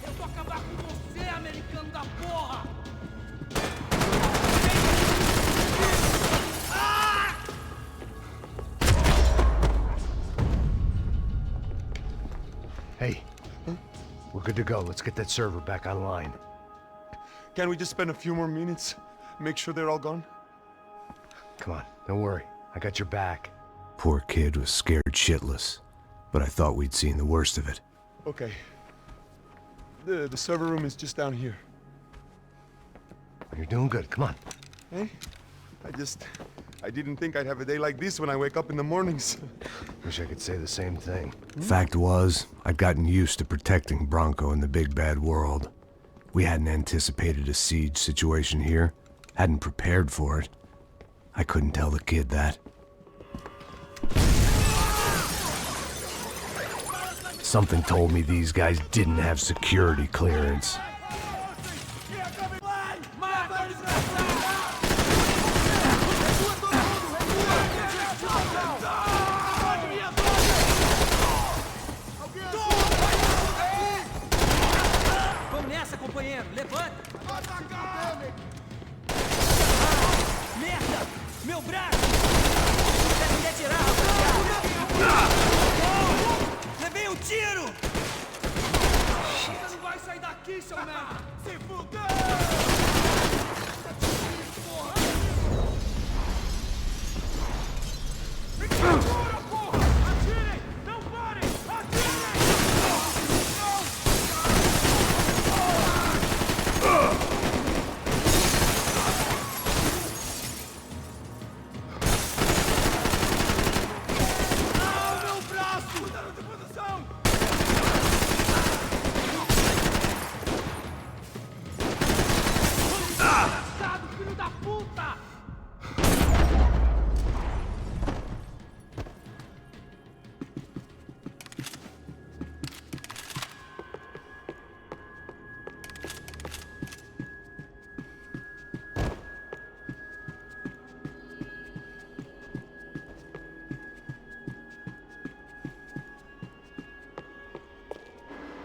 Eu vou acabar com você, americano da porra! Hey, we're good to go. Let's get that server back online. Can we just spend a few more minutes? Make sure they're all gone? Come on, don't worry. I got your back. Poor kid was scared shitless, but I thought we'd seen the worst of it. Okay. The server room is just down here. You're doing good. Come on. Hey, I didn't think I'd have a day like this when I wake up in the mornings. Wish I could say the same thing. Fact was, I'd gotten used to protecting Bronco in the big bad world. We hadn't anticipated a siege situation here, hadn't prepared for it. I couldn't tell the kid that. Something told me these guys didn't have security clearance. Vamos nessa, companheiro! Levanta! Merda! Meu braço! Deve me atirar, rapaziada! Levei um tiro! Você não vai sair daqui, seu merda!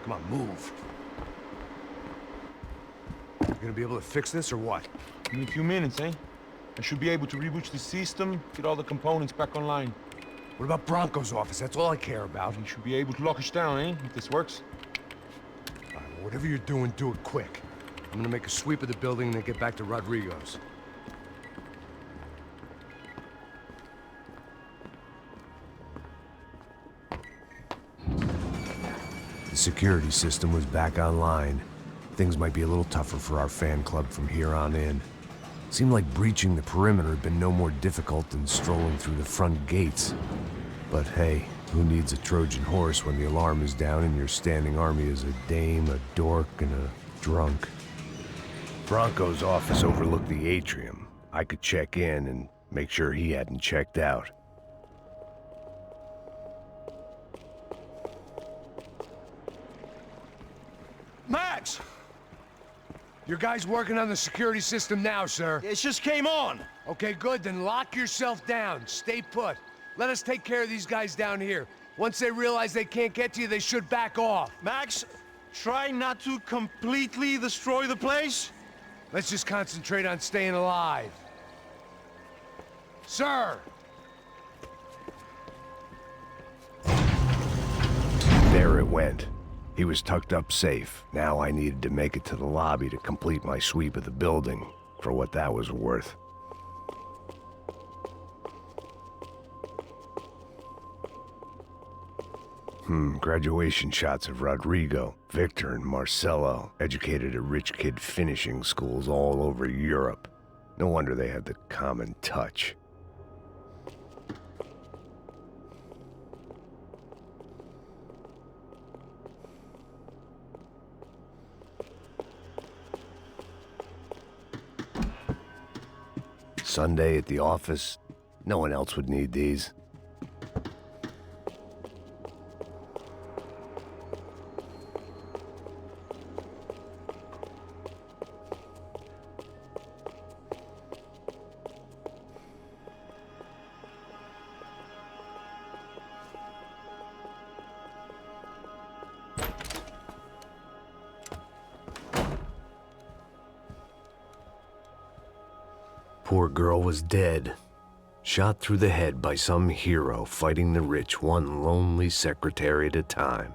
Come on, move. You gonna be able to fix this or what? In a few minutes, eh? I should be able to reboot the system, get all the components back online. What about Bronco's office? That's all I care about. You should be able to lock us down, eh? If this works. All right, well, whatever you're doing, do it quick. I'm gonna make a sweep of the building and then get back to Rodrigo's. The security system was back online. Things might be a little tougher for our fan club from here on in. Seemed like breaching the perimeter had been no more difficult than strolling through the front gates. But hey, who needs a Trojan horse when the alarm is down and your standing army is a dame, a dork, and a drunk? Bronco's office overlooked the atrium. I could check in and make sure he hadn't checked out. Max! Your guy's working on the security system now, sir. It just came on. Okay, good. Then lock yourself down. Stay put. Let us take care of these guys down here. Once they realize they can't get to you, they should back off. Max, try not to completely destroy the place. Let's just concentrate on staying alive. Sir! There it went. He was tucked up safe. Now I needed to make it to the lobby to complete my sweep of the building, for what that was worth. Graduation shots of Rodrigo, Victor, and Marcelo, educated at rich kid finishing schools all over Europe. No wonder they had the common touch. Sunday at the office. No one else would need these. Poor girl was dead. Shot through the head by some hero fighting the rich one lonely secretary at a time.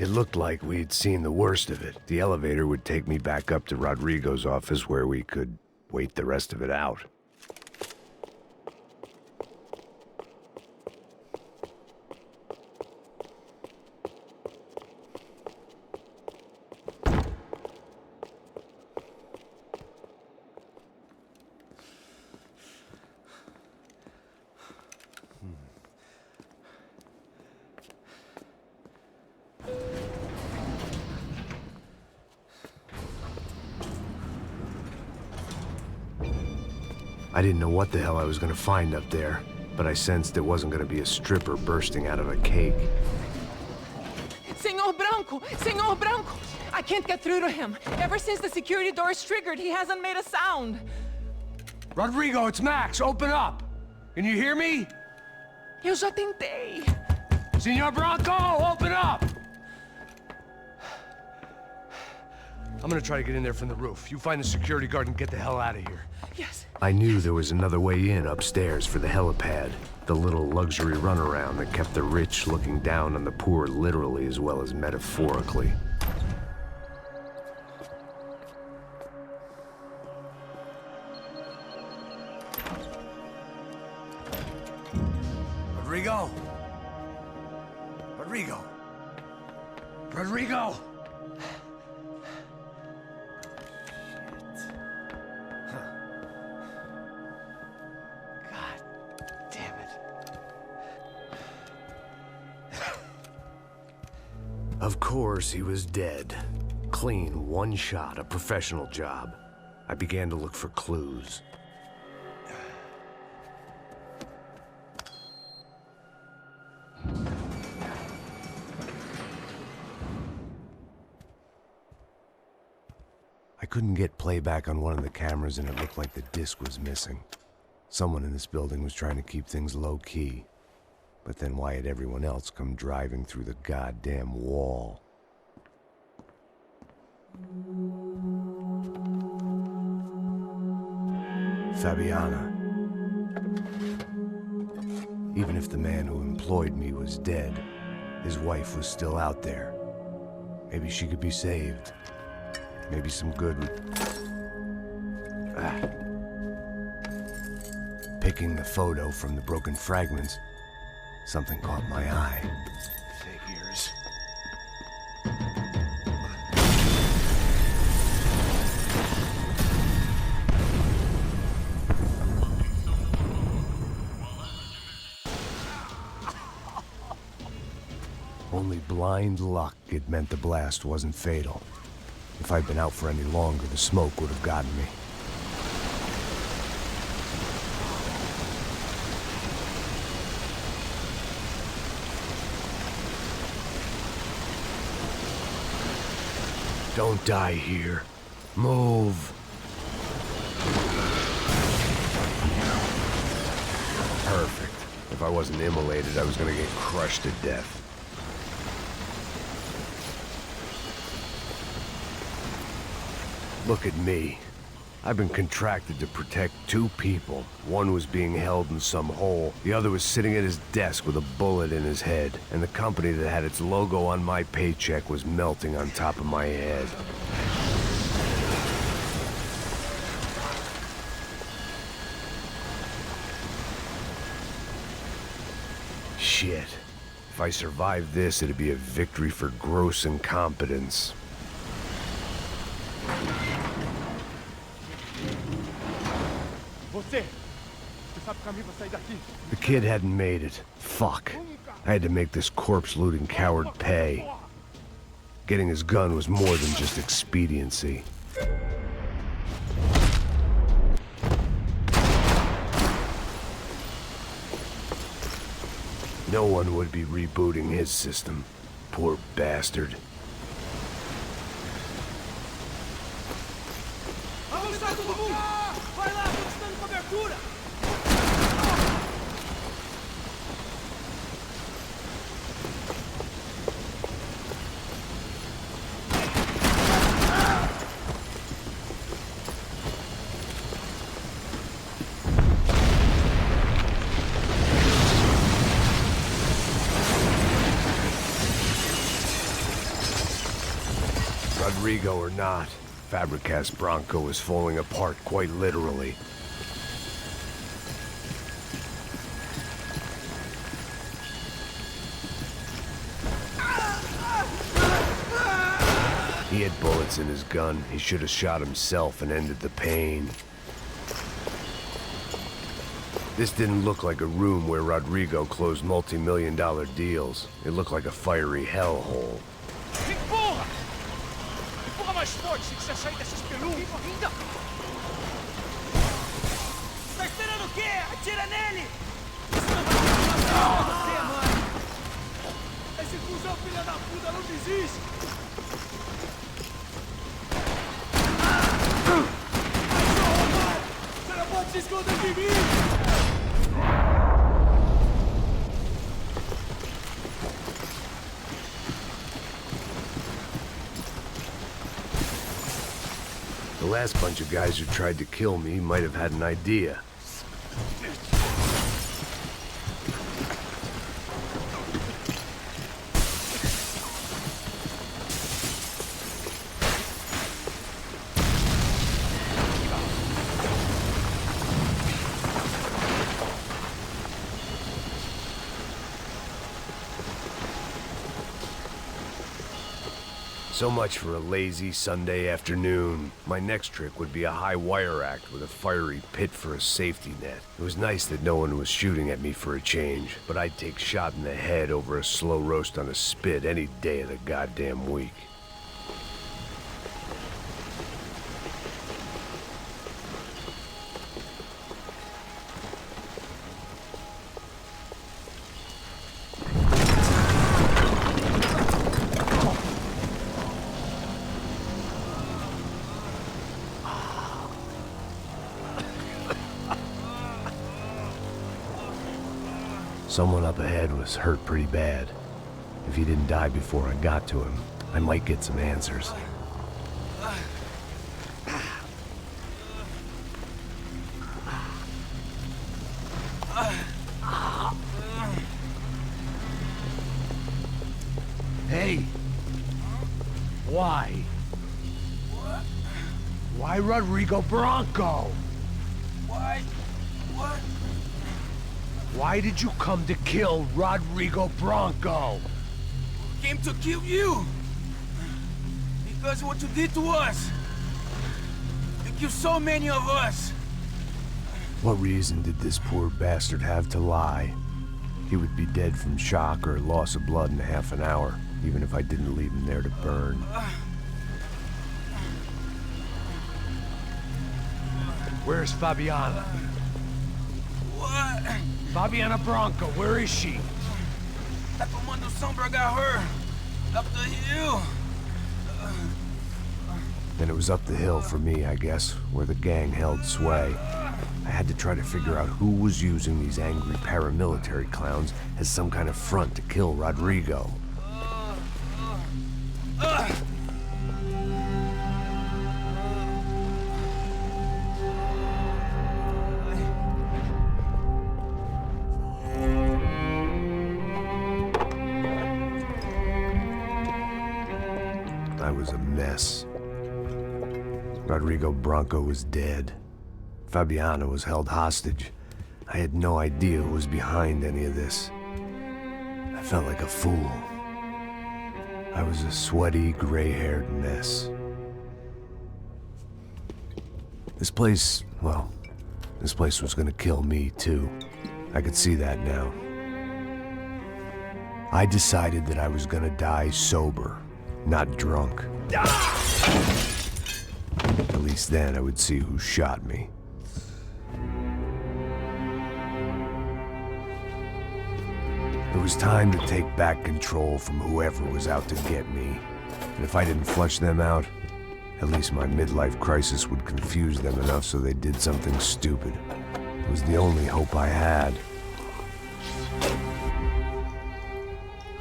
It looked like we'd seen the worst of it. The elevator would take me back up to Rodrigo's office where we could wait the rest of it out. I didn't know what the hell I was gonna find up there, but I sensed it wasn't gonna be a stripper bursting out of a cake. Senor Branco! Senor Branco! I can't get through to him. Ever since the security door is triggered, he hasn't made a sound. Rodrigo, it's Max. Open up. Can you hear me? Eu já tentei. Senor Branco, open up! I'm gonna try to get in there from the roof. You find the security guard and get the hell out of here. Yes. I knew there was another way in upstairs for the helipad. The little luxury runaround that kept the rich looking down on the poor literally as well as metaphorically. Rodrigo! Rodrigo! Rodrigo! Of course, he was dead. Clean, one shot, a professional job. I began to look for clues. I couldn't get playback on one of the cameras and it looked like the disc was missing. Someone in this building was trying to keep things low-key. But then why had everyone else come driving through the goddamn wall? Fabiana. Even if the man who employed me was dead, his wife was still out there. Maybe she could be saved. Maybe some good would... Picking the photo from the broken fragments, something caught my eye. Figures. Only blind luck it meant the blast wasn't fatal. If I'd been out for any longer, the smoke would have gotten me. Don't die here. Move. Perfect. If I wasn't immolated, I was gonna get crushed to death. Look at me. I've been contracted to protect two people. One was being held in some hole. The other was sitting at his desk with a bullet in his head. And the company that had its logo on my paycheck was melting on top of my head. Shit. If I survived this, it'd be a victory for gross incompetence. The kid hadn't made it. Fuck. I had to make this corpse-looting coward pay. Getting his gun was more than just expediency. No one would be rebooting his system. Poor bastard. Avançar todo mundo! Vai lá, tô te dando cobertura! Rodrigo or not, Fabricas Bronco is falling apart quite literally. He had bullets in his gun. He should have shot himself and ended the pain. This didn't look like a room where Rodrigo closed multi-million-dollar deals. It looked like a fiery hellhole. Empurra! Empurra mais forte se quiser sair dessa espelunca! Tá esperando o quê? Atira nele! Isso não vai funcionar pra você, mano! Esse cuzão filho da puta não desiste! Você não pode se esconder de mim! The last bunch of guys who tried to kill me might have had an idea. So much for a lazy Sunday afternoon. My next trick would be a high wire act with a fiery pit for a safety net. It was nice that no one was shooting at me for a change, but I'd take shot in the head over a slow roast on a spit any day of the goddamn week. Someone up ahead was hurt pretty bad. If he didn't die before I got to him, I might get some answers. Hey! Why? What? Why Rodrigo Bronco? Why? What? Why did you come to kill Rodrigo Bronco? Came to kill you! Because what you did to us! You killed so many of us! What reason did this poor bastard have to lie? He would be dead from shock or loss of blood in half an hour, even if I didn't leave him there to burn. Where's Fabiana? What? Fabiana Bronco, where is she? That Comando Sombra got her! Up the hill! Then it was up the hill for me, I guess, where the gang held sway. I had to try to figure out who was using these angry paramilitary clowns as some kind of front to kill Rodrigo. I was a mess. Rodrigo Bronco was dead. Fabiana was held hostage. I had no idea who was behind any of this. I felt like a fool. I was a sweaty, gray-haired mess. This place, well, this place was gonna kill me too. I could see that now. I decided that I was gonna die sober, not drunk. At least then I would see who shot me. It was time to take back control from whoever was out to get me. And if I didn't flush them out, at least my midlife crisis would confuse them enough so they did something stupid. It was the only hope I had.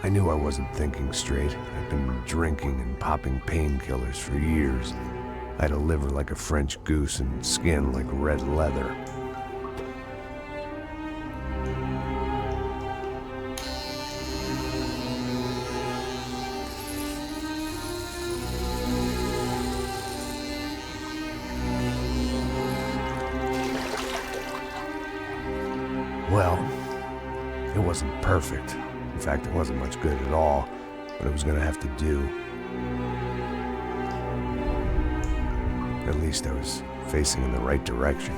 I knew I wasn't thinking straight. I'd been drinking and popping painkillers for years. I had a liver like a French goose and skin like red leather. Well, it wasn't perfect. In fact, it wasn't much good at all, but it was gonna have to do. At least I was facing in the right direction.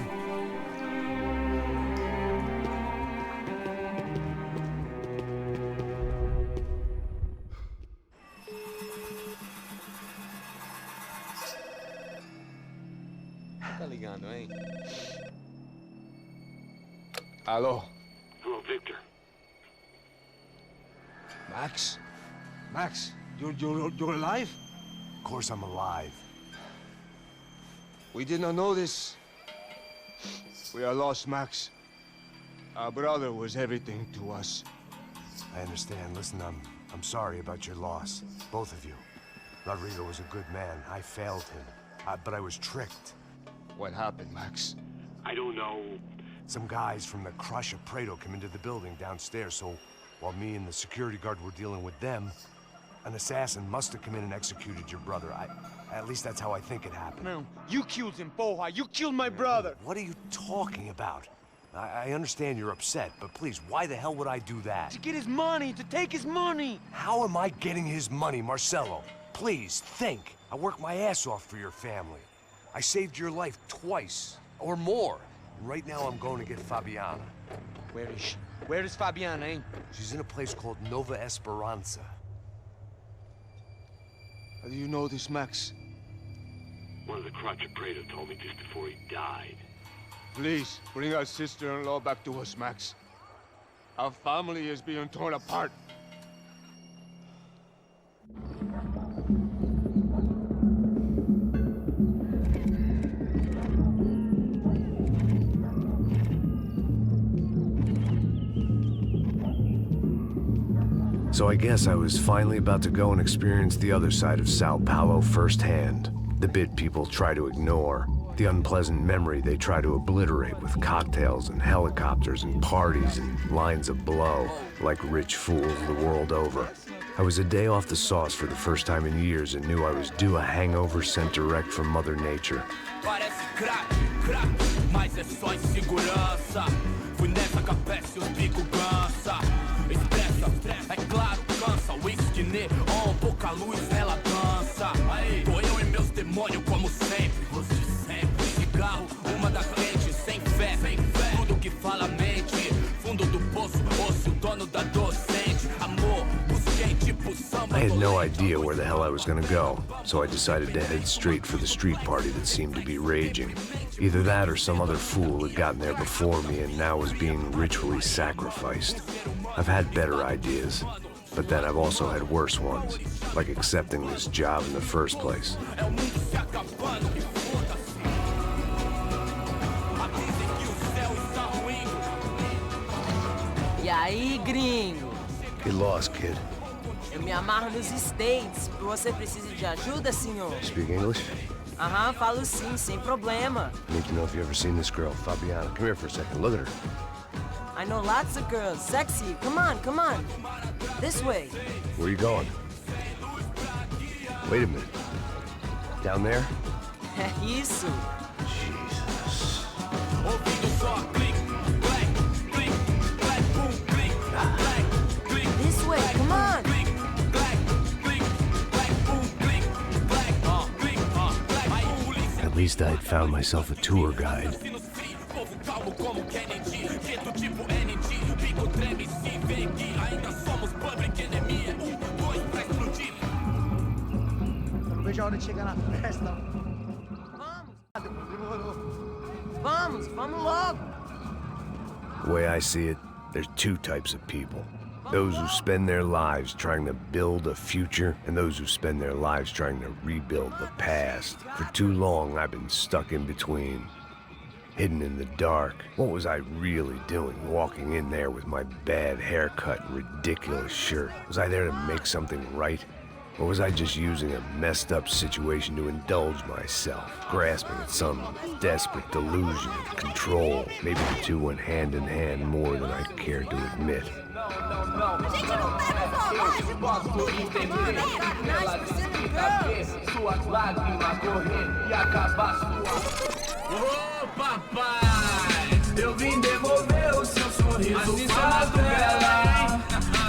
Tá ligando, hein? Alô? Hello, Victor. Max? Max? You're alive? Of course I'm alive. We did not know this. We are lost, Max. Our brother was everything to us. I understand. Listen, I'm sorry about your loss. Both of you. Rodrigo was a good man. I failed him. But I was tricked. What happened, Max? I don't know. Some guys from the Crush of Prado came into the building downstairs, so while me and the security guard were dealing with them, an assassin must have come in and executed your brother. At least that's how I think it happened. No, you killed him, Porra. You killed my brother. What are you talking about? I understand you're upset, but please, why the hell would I do that? To get his money, to take his money. How am I getting his money, Marcelo? Please, think. I worked my ass off for your family. I saved your life twice, or more. Right now, I'm going to get Fabiana. Where is she? Where is Fabiana, eh? She's in a place called Nova Esperanza. How do you know this, Max? One of the Crotch of Prado told me just before he died. Please, bring our sister-in-law back to us, Max. Our family is being torn apart. So I guess I was finally about to go and experience the other side of Sao Paulo firsthand. The bit people try to ignore. The unpleasant memory they try to obliterate with cocktails and helicopters and parties and lines of blow, like rich fools the world over. I was a day off the sauce for the first time in years and knew I was due a hangover sent direct from Mother Nature. Parece crack, mas é só insegurança. Fui nessa capeste, os bico cansa. Expressa, é claro, cansa. Whisky neon, pouca luz, ela dança. Tô eu e meus demônios como sempre. Você sempre. Cigarro, uma da frente, sem fé. Tudo que fala mente. Fundo do poço, osso, dono da docente. Amor, busquei tipo samba. I had no idea where the hell I was gonna go, so I decided to head straight for the street party that seemed to be raging. Either that or some other fool had gotten there before me and now was being ritually sacrificed. I've had better ideas, but then I've also had worse ones, like accepting this job in the first place. E aí, gringo? Get lost, kid. Eu me amarro nos States. Você precisa de ajuda, senhor? Speak English? Aham, falo sim, sem problema. I need to know if you've ever seen this girl, Fabiana. Come here for a second. Look at her. I know lots of girls. Sexy. Come on, come on. This way. Where are you going? Wait a minute. Down there? Isso. Jesus. This way, come on. At least I'd found myself a tour guide. Vejo a hora de chegar na festa. Vamos, vamos logo. The way I see it, there's two types of people. Those who spend their lives trying to build a future, and those who spend their lives trying to rebuild the past. For too long, I've been stuck in between. Hidden in the dark. What was I really doing, walking in there with my bad haircut and ridiculous shirt? Was I there to make something right? Or was I just using a messed up situation to indulge myself, grasping at some desperate delusion of control? Maybe the two went hand in hand more than I cared to admit. Ô papai, eu vim devolver o seu sorriso favela.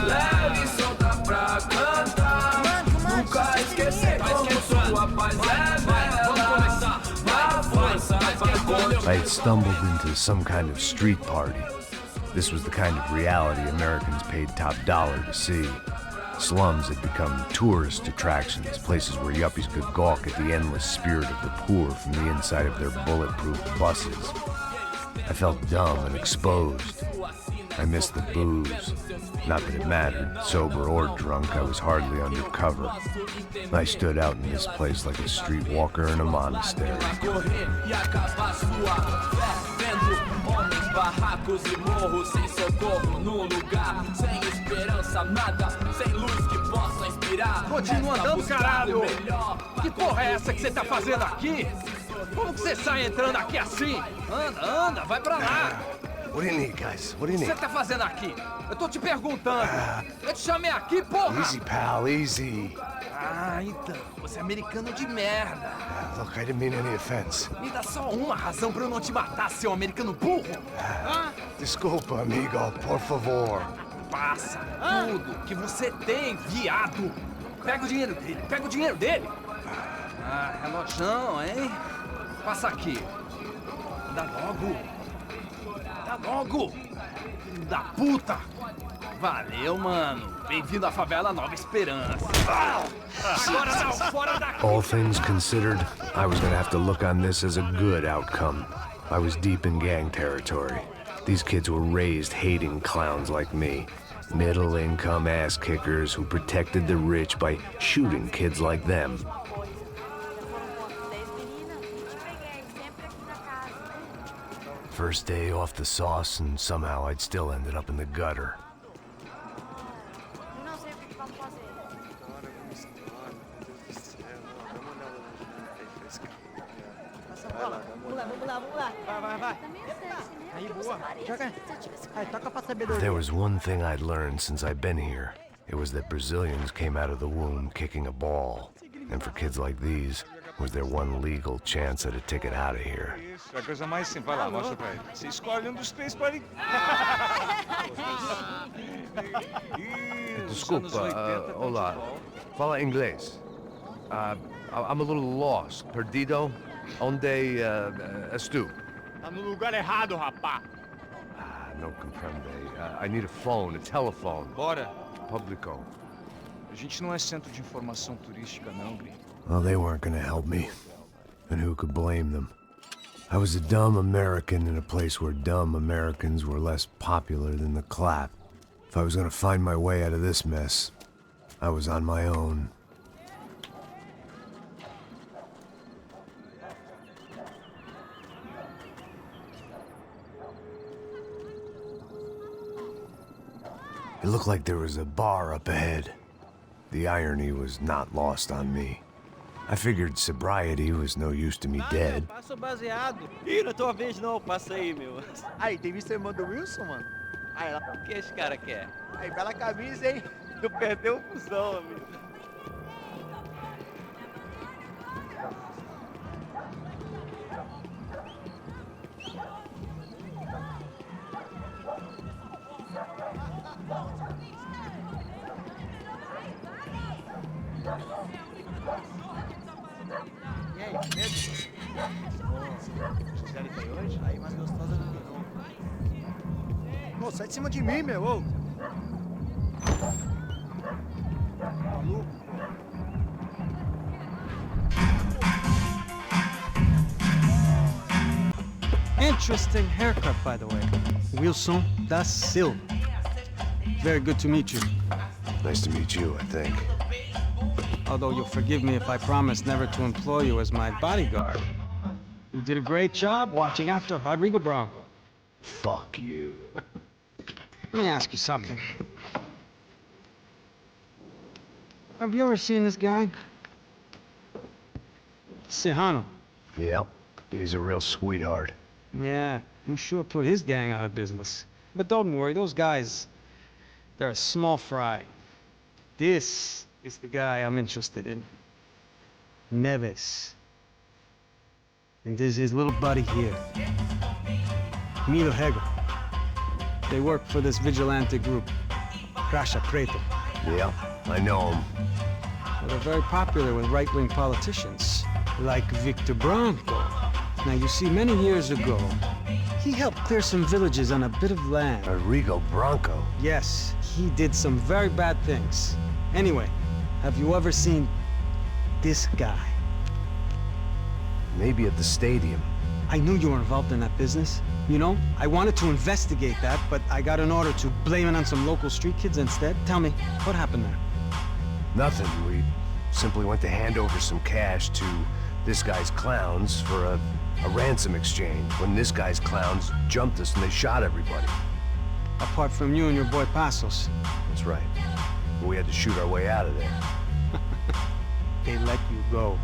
Leve e solta pra cantar. Nunca esquecer como sua paz é bela. Na força, I had stumbled into some kind of street party. This was the kind of reality Americans paid top dollar to see. Slums had become tourist attractions, places where yuppies could gawk at the endless spirit of the poor from the inside of their bulletproof buses. I felt dumb and exposed. I missed the booze, Not that it mattered. Sober or drunk, I was hardly under cover. I stood out in this place like a streetwalker in a monastery. Barracos e morros sem socorro num lugar sem esperança, nada, sem luz que possa inspirar. Continua andando, caralho! Que porra é essa que você tá fazendo aqui? Como que você sai entrando aqui assim? Anda, vai pra lá! What do you need, guys? What do you O que need? você tá fazendo aqui? Eu tô te perguntando. Eu te chamei aqui, porra! Easy, pal, easy. Ah, então. Você é americano de merda. Look, I didn't mean any offense. Me dá só uma razão pra eu não te matar, seu americano burro. Desculpa, amigo, por favor. Passa tudo que você tem, viado. Pega o dinheiro dele. Ah, relojão, hein? Passa aqui. Dá logo. Filho da puta. Valeu, mano. Bem-vindo à favela Nova Esperança. Agora não, fora daqui. All things considered, I was gonna have to look on this as a good outcome. I was deep in gang territory. These kids were raised hating clowns like me. Middle-income ass-kickers who protected the rich by shooting kids like them. First day off the sauce, and somehow I'd still ended up in the gutter. If there was one thing I'd learned since I've been here, it was that Brazilians came out of the womb kicking a ball. And for kids like these, was their one legal chance at a ticket out of here. Isso, é a coisa mais simples. Vai lá, mostra pra ele. Você escolhe um dos três para ele. Desculpa, olá. Fala inglês. I'm a little lost. Perdido? Onde estou? Tá no lugar errado, rapá. No comprende. I need a phone, a telephone. Bora. Publico. A gente não é centro de informação turística, não, gringo. Well, they weren't gonna help me. And who could blame them? I was a dumb American in a place where dumb Americans were less popular than the clap. If I was gonna find my way out of this mess, I was on my own. It looked like there was a bar up ahead. The irony was not lost on me. I figured sobriety was no use to me dead. Passa o baseado. Ih, não é tua vez não, passa aí, meu. Aí, tem visto a irmã do Wilson, mano? Aí, lá. O que esse cara quer? Aí, bela camisa, hein? Tu perdeu o fusão, amigo. E aí, medo? Vocês querem ter hoje? Aí, mais gostosa do que não. Ô, sai de cima de mim, meu, ô! Maluco. Interesting haircut, by the way. Wilson da Silva. Very good to meet you. Nice to meet you, I think. Although you'll forgive me if I promise never to employ you as my bodyguard. You did a great job watching after Rodrigo Bronco. Fuck you. Let me ask you something. Have you ever seen this guy? Serrano. Yep, he's a real sweetheart. Yeah, he sure put his gang out of business. But don't worry, those guys, they're a small fry. This is the guy I'm interested in. Neves. And this is his little buddy here. Milo Hegel. They work for this vigilante group, Crasha Preto. Yeah, I know him. Well, they're very popular with right-wing politicians, like Victor Bronco. Now, you see, many years ago, he helped clear some villages on a bit of land. Rodrigo Bronco? Yes, he did some very bad things. Anyway, have you ever seen this guy? Maybe at the stadium. I knew you were involved in that business. You know, I wanted to investigate that, but I got an order to blame it on some local street kids instead. Tell me, what happened there? Nothing. We simply went to hand over some cash to this guy's clowns for a ransom exchange when this guy's clowns jumped us and they shot everybody. Apart from you and your boy Passos. That's right. We had to shoot our way out of there. They let you go.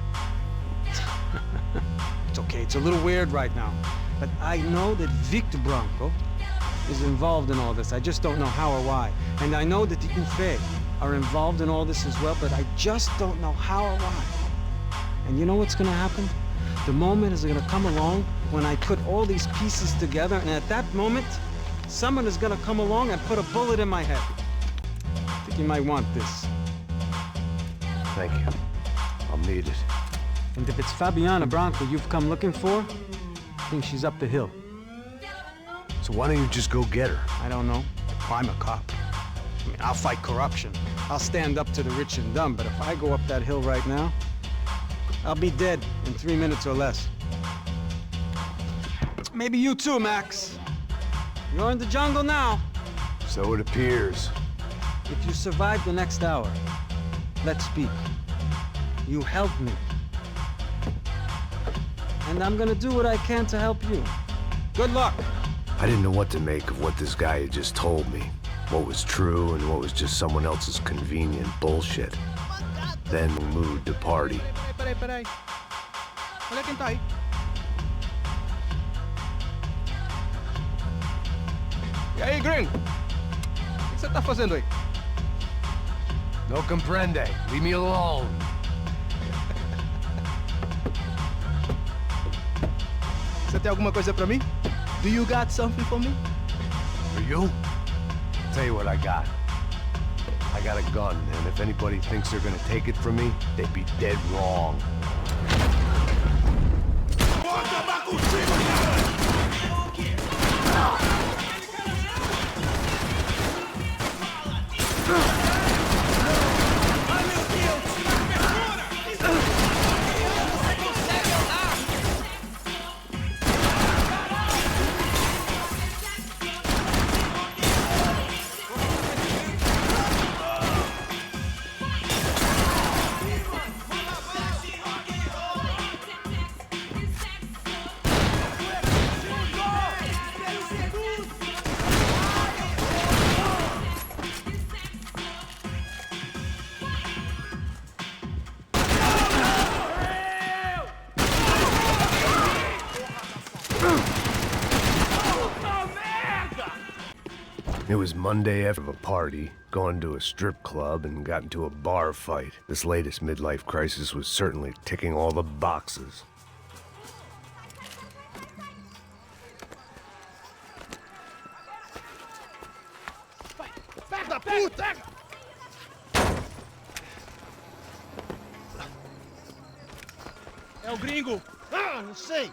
It's okay, it's a little weird right now. But I know that Victor Branco is involved in all this. I just don't know how or why. And I know that the UHD are involved in all this as well, but I just don't know how or why. And you know what's gonna happen? The moment is gonna come along when I put all these pieces together, and at that moment, someone is gonna come along and put a bullet in my head. I think you might want this. Thank you. I'll need it. And if it's Fabiana Branco you've come looking for, I think she's up the hill. So why don't you just go get her? I don't know. I'm a cop. I mean, I'll fight corruption. I'll stand up to the rich and dumb, but if I go up that hill right now, I'll be dead in 3 minutes or less. Maybe you too, Max. You're in the jungle now. So it appears. If you survive the next hour, let's speak. You help me. And I'm gonna do what I can to help you. Good luck. I didn't know what to make of what this guy had just told me. What was true and what was just someone else's convenient bullshit. Then the mood to party. Peraí. Olha quem tá aí. E aí, gringo? O que você tá fazendo aí? No comprende. Leave me alone. Você tem alguma coisa pra mim? Do you got something for me? For you? Tell you what I got. I got a gun, and if anybody thinks they're gonna take it from me, they'd be dead wrong. It was Monday after a party, going to a strip club and got into a bar fight. This latest midlife crisis was certainly ticking all the boxes. Filho da puta! É o gringo! Ah, não sei!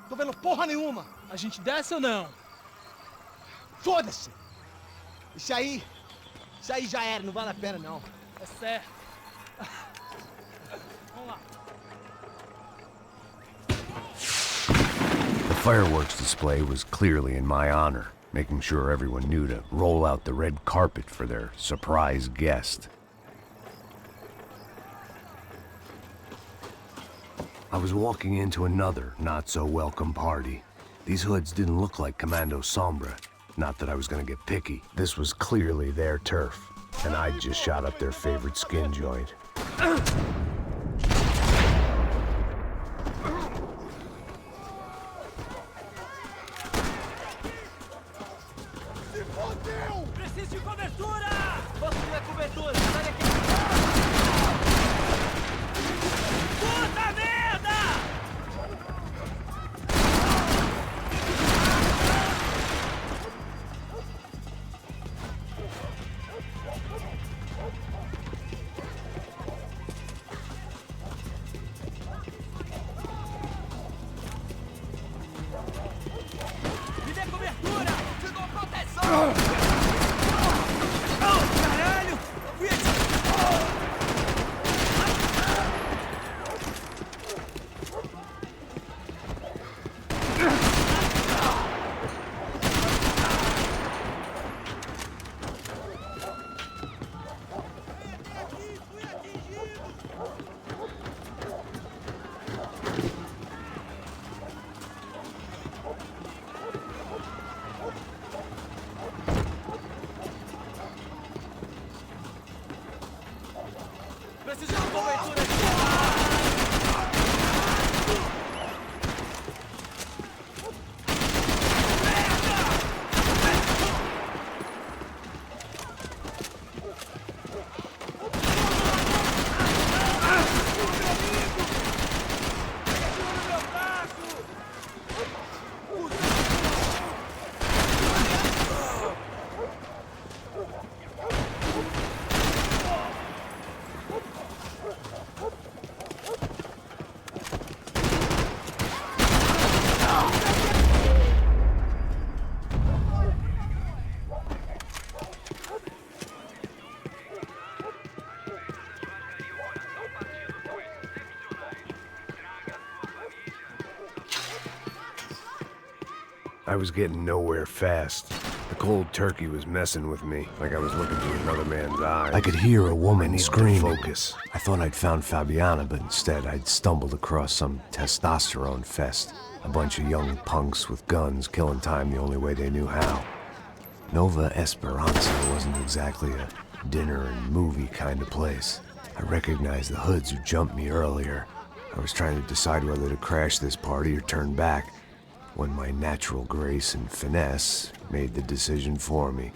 Tô vendo porra nenhuma! A gente desce ou não? Foda-se! Isso aí já era, não vale a pena não. É certo. Vamos lá. The fireworks display was clearly in my honor, making sure everyone knew to roll out the red carpet for their surprise guest. I was walking into another not-so-welcome party. These hoods didn't look like Commando Sombra. Not that I was gonna get picky. This was clearly their turf, and I'd just shot up their favorite skin joint. Preciso de cobertura! Posso a cobertura, sai aqui! Puta merda! Preciso de cobertura aqui. I was getting nowhere fast. The cold turkey was messing with me, like I was looking through another man's eyes. I could hear a woman scream. Focus. I thought I'd found Fabiana, but instead I'd stumbled across some testosterone fest. A bunch of young punks with guns killing time the only way they knew how. Nova Esperanza wasn't exactly a dinner and movie kind of place. I recognized the hoods who jumped me earlier. I was trying to decide whether to crash this party or turn back, when my natural grace and finesse made the decision for me.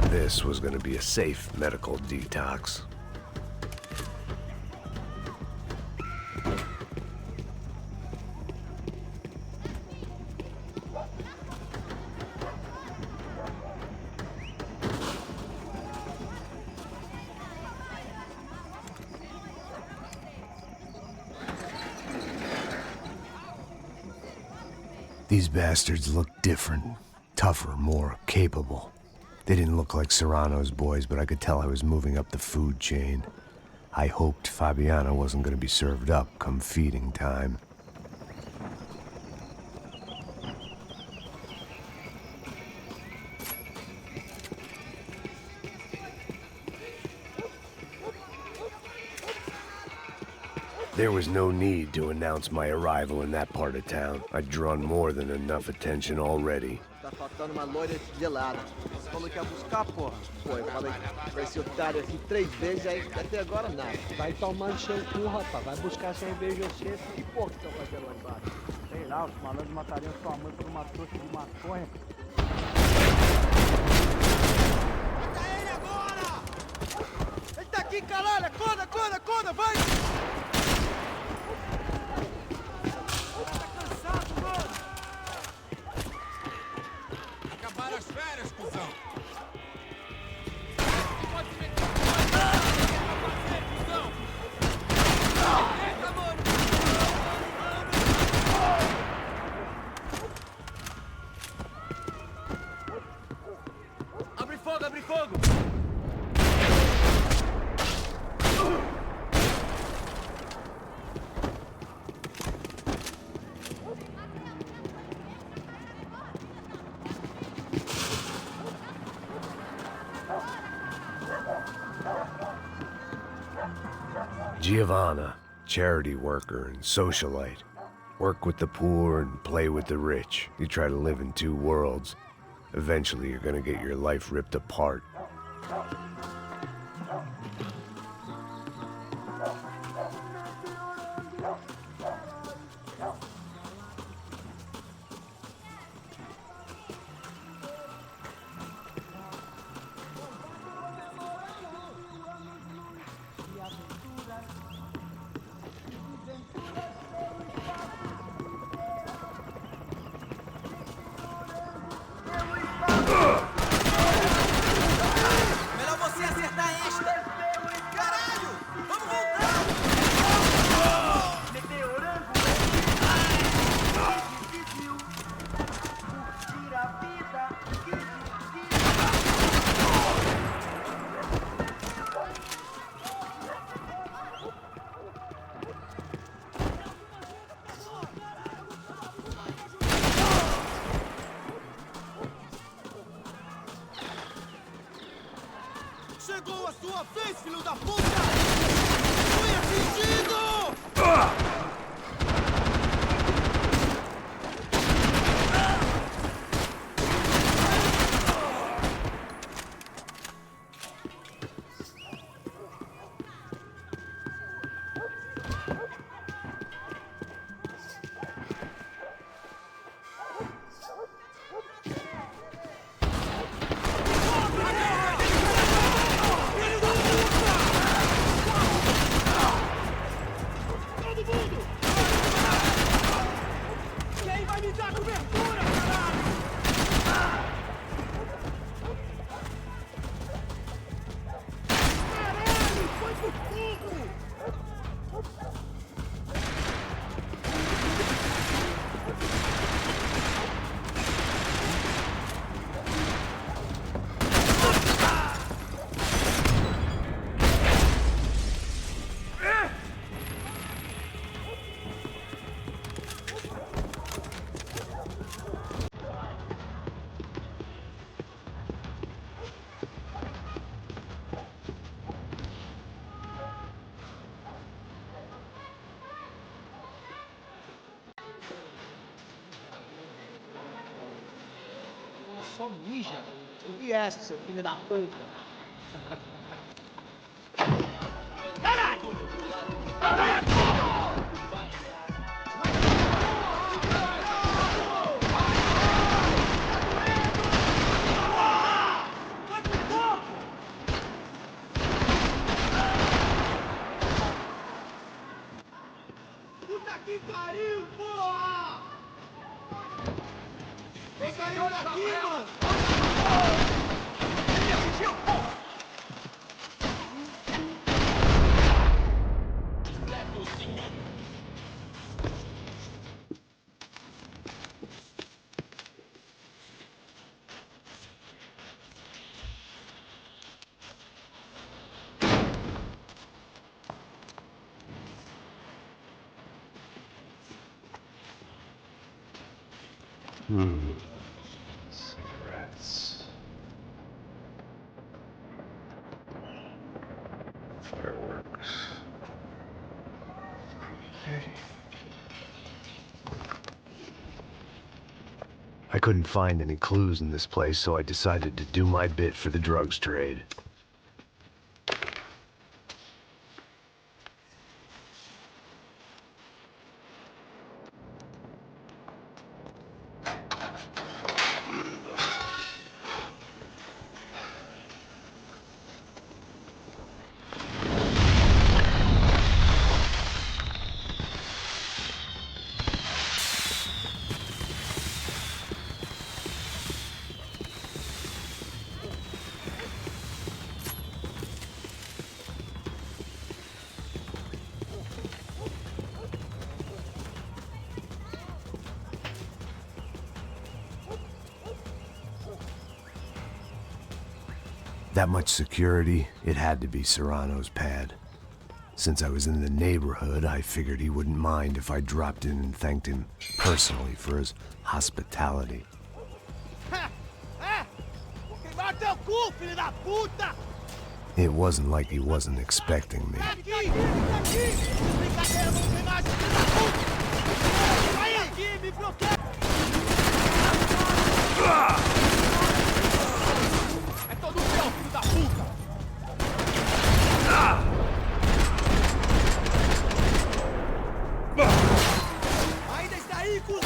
This was gonna be a safe medical detox. These bastards look different, tougher, more capable. They didn't look like Serrano's boys, but I could tell I was moving up the food chain. I hoped Fabiana wasn't going to be served up come feeding time. There was no need to announce my arrival in that part of town. I'd drawn more than enough attention already. Tá faltando uma loira gelada. Você falou que ia buscar, porra? Pô, eu falei com esse otário aqui 3 vezes, aí até agora nada. Vai tomar no seu cu, rapaz. Vai buscar cerveja você. Que porra que estão fazendo lá embaixo? Sei lá, os malandros matariam sua mãe por uma trouxa de maconha. Mata ele agora! Ele tá aqui, caralho! Acorda, acorda, acorda, vai! Acabaram as férias, cuzão! Abre fogo, abre fogo! Giovanna, charity worker and socialite. Work with the poor and play with the rich. You try to live in 2 worlds. Eventually, you're gonna get your life ripped apart. Melhor você acertar esta! Caralho! Vamos voltar! Meteorando! Difícil! Curtir a vida! Chegou a sua vez, filho da puta! Fui atingido! Quem vai me dar cobertura, caralho? Caralho, foi pro fogo! Só mija. Eu vi essa, seu filho da puta. Puta que pariu, porra! Tô saindo daqui, mano! Cigarettes. Fireworks. I couldn't find any clues in this place, so I decided to do my bit for the drugs trade. That much security, it had to be Serrano's pad. Since I was in the neighborhood, I figured he wouldn't mind if I dropped in and thanked him personally for his hospitality. It wasn't like he wasn't expecting me. Ainda está aí, cu...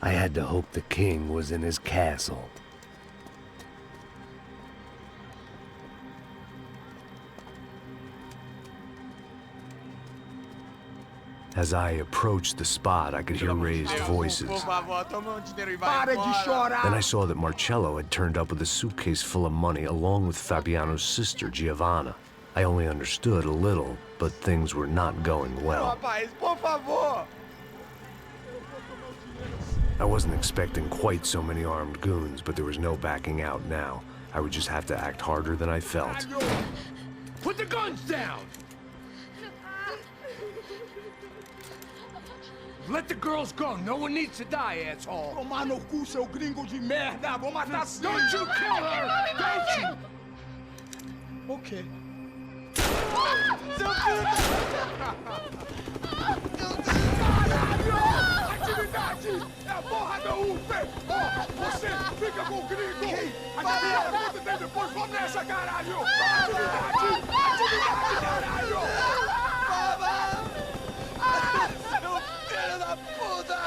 I had to hope the king was in his castle. As I approached the spot, I could hear raised voices. Then I saw that Marcello had turned up with a suitcase full of money along with Fabiano's sister, Giovanna. I only understood a little, but things were not going well. I wasn't expecting quite so many armed goons, but there was no backing out now. I would just have to act harder than I felt. Put the guns down! Let the girls go. No one needs to die, asshole. Tomar no cu, seu gringo de merda. Vou matar sim. Don't you kill her! Don't you! Ok. Caralho! Atividade! É a porra da UP! Ó, você fica com o gringo! A galera conta tem depois, vamos nessa, caralho! Atividade! Atividade, caralho! Seu filho da puta!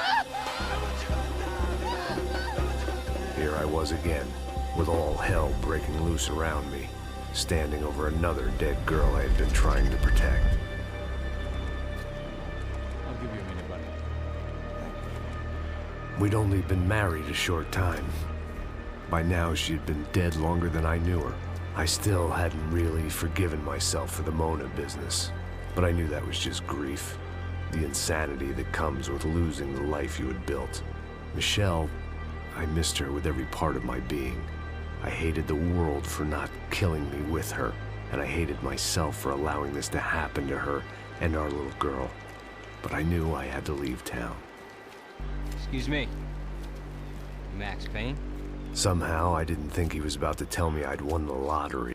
with all hell breaking loose around me, standing over another dead girl I had been trying to protect. I'll give you a minute, buddy. We'd only been married a short time. By now, she had been dead longer than I knew her. I still hadn't really forgiven myself for the Mona business, but I knew that was just grief. The insanity that comes with losing the life you had built. Michelle, I missed her with every part of my being. I hated the world for not killing me with her, and I hated myself for allowing this to happen to her and our little girl. But I knew I had to leave town. Excuse me. Max Payne? Somehow, I didn't think he was about to tell me I'd won the lottery.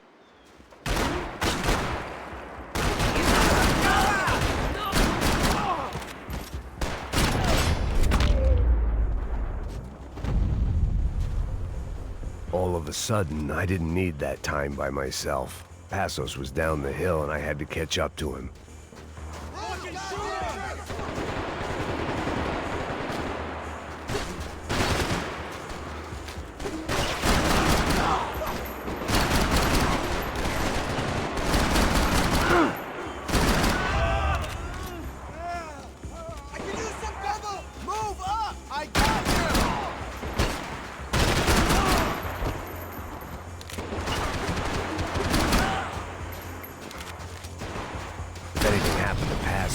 All of a sudden, I didn't need that time by myself. Passos was down the hill and I had to catch up to him.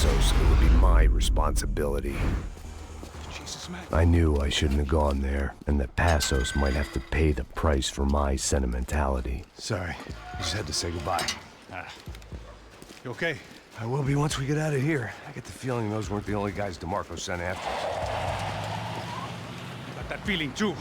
It would be my responsibility. Jesus, man. I knew I shouldn't have gone there, and that Passos might have to pay the price for my sentimentality. Sorry, I just had to say goodbye. You okay? I will be once we get out of here. I get the feeling those weren't the only guys DeMarco sent after. Got that feeling too.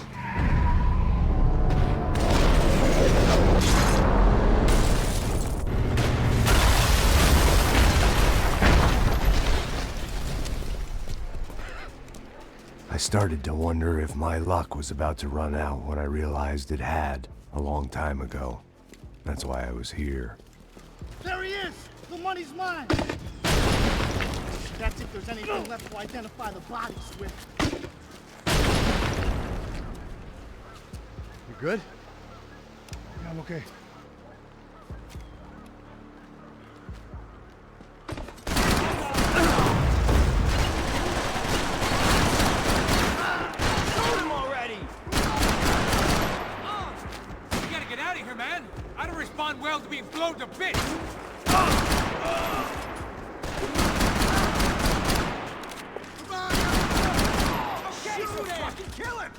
I started to wonder if my luck was about to run out when I realized it had, a long time ago. That's why I was here. There he is! The money's mine! That's if there's anything left to identify the bodies with. You good? Yeah, I'm okay. Well to being blown to bits! Okay, so fucking kill him!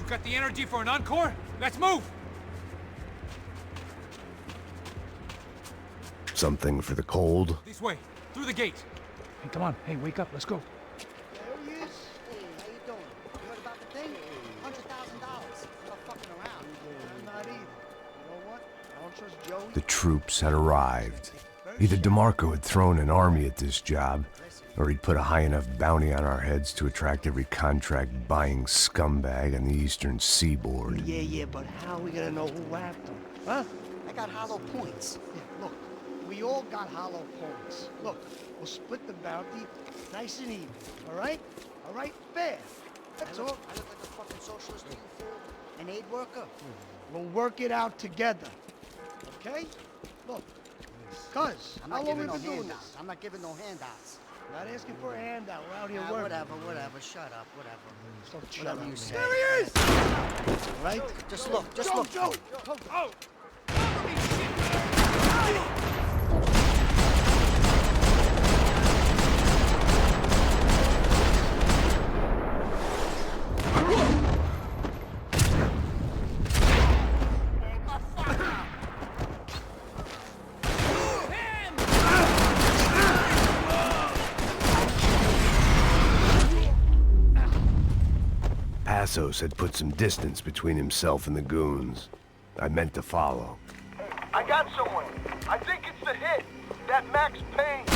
Got the energy for an encore? Let's move! Something for the cold? This way, through the gate. Hey, come on. Hey, wake up. Let's go. There he is. Hey, how you doing? You heard about the thing? $100,000. Not fucking around. I'm not either. You know what? I don't trust Joey. The troops had arrived. Either DeMarco had thrown an army at this job, or he'd put a high enough bounty on our heads to attract every contract-buying scumbag on the eastern seaboard. Yeah, but how are we gonna know who whacked him? Huh? I got hollow points. Yeah, look, we all got hollow points. Look, we'll split the bounty nice and even, all right? All right, fair. That's all. I look like a fucking socialist to you, fool. An aid worker. We'll work it out together, okay? Look, cuz, how long we been doing this? I'm not giving no handouts. Not asking for a handout. We're out here working. Whatever. Shut up. Whatever. Whatever you say. There he is! All right? Just look. Joe! Oh! Passos had put some distance between himself and the goons. I meant to follow. I got someone. I think it's the hit. That Max Payne. The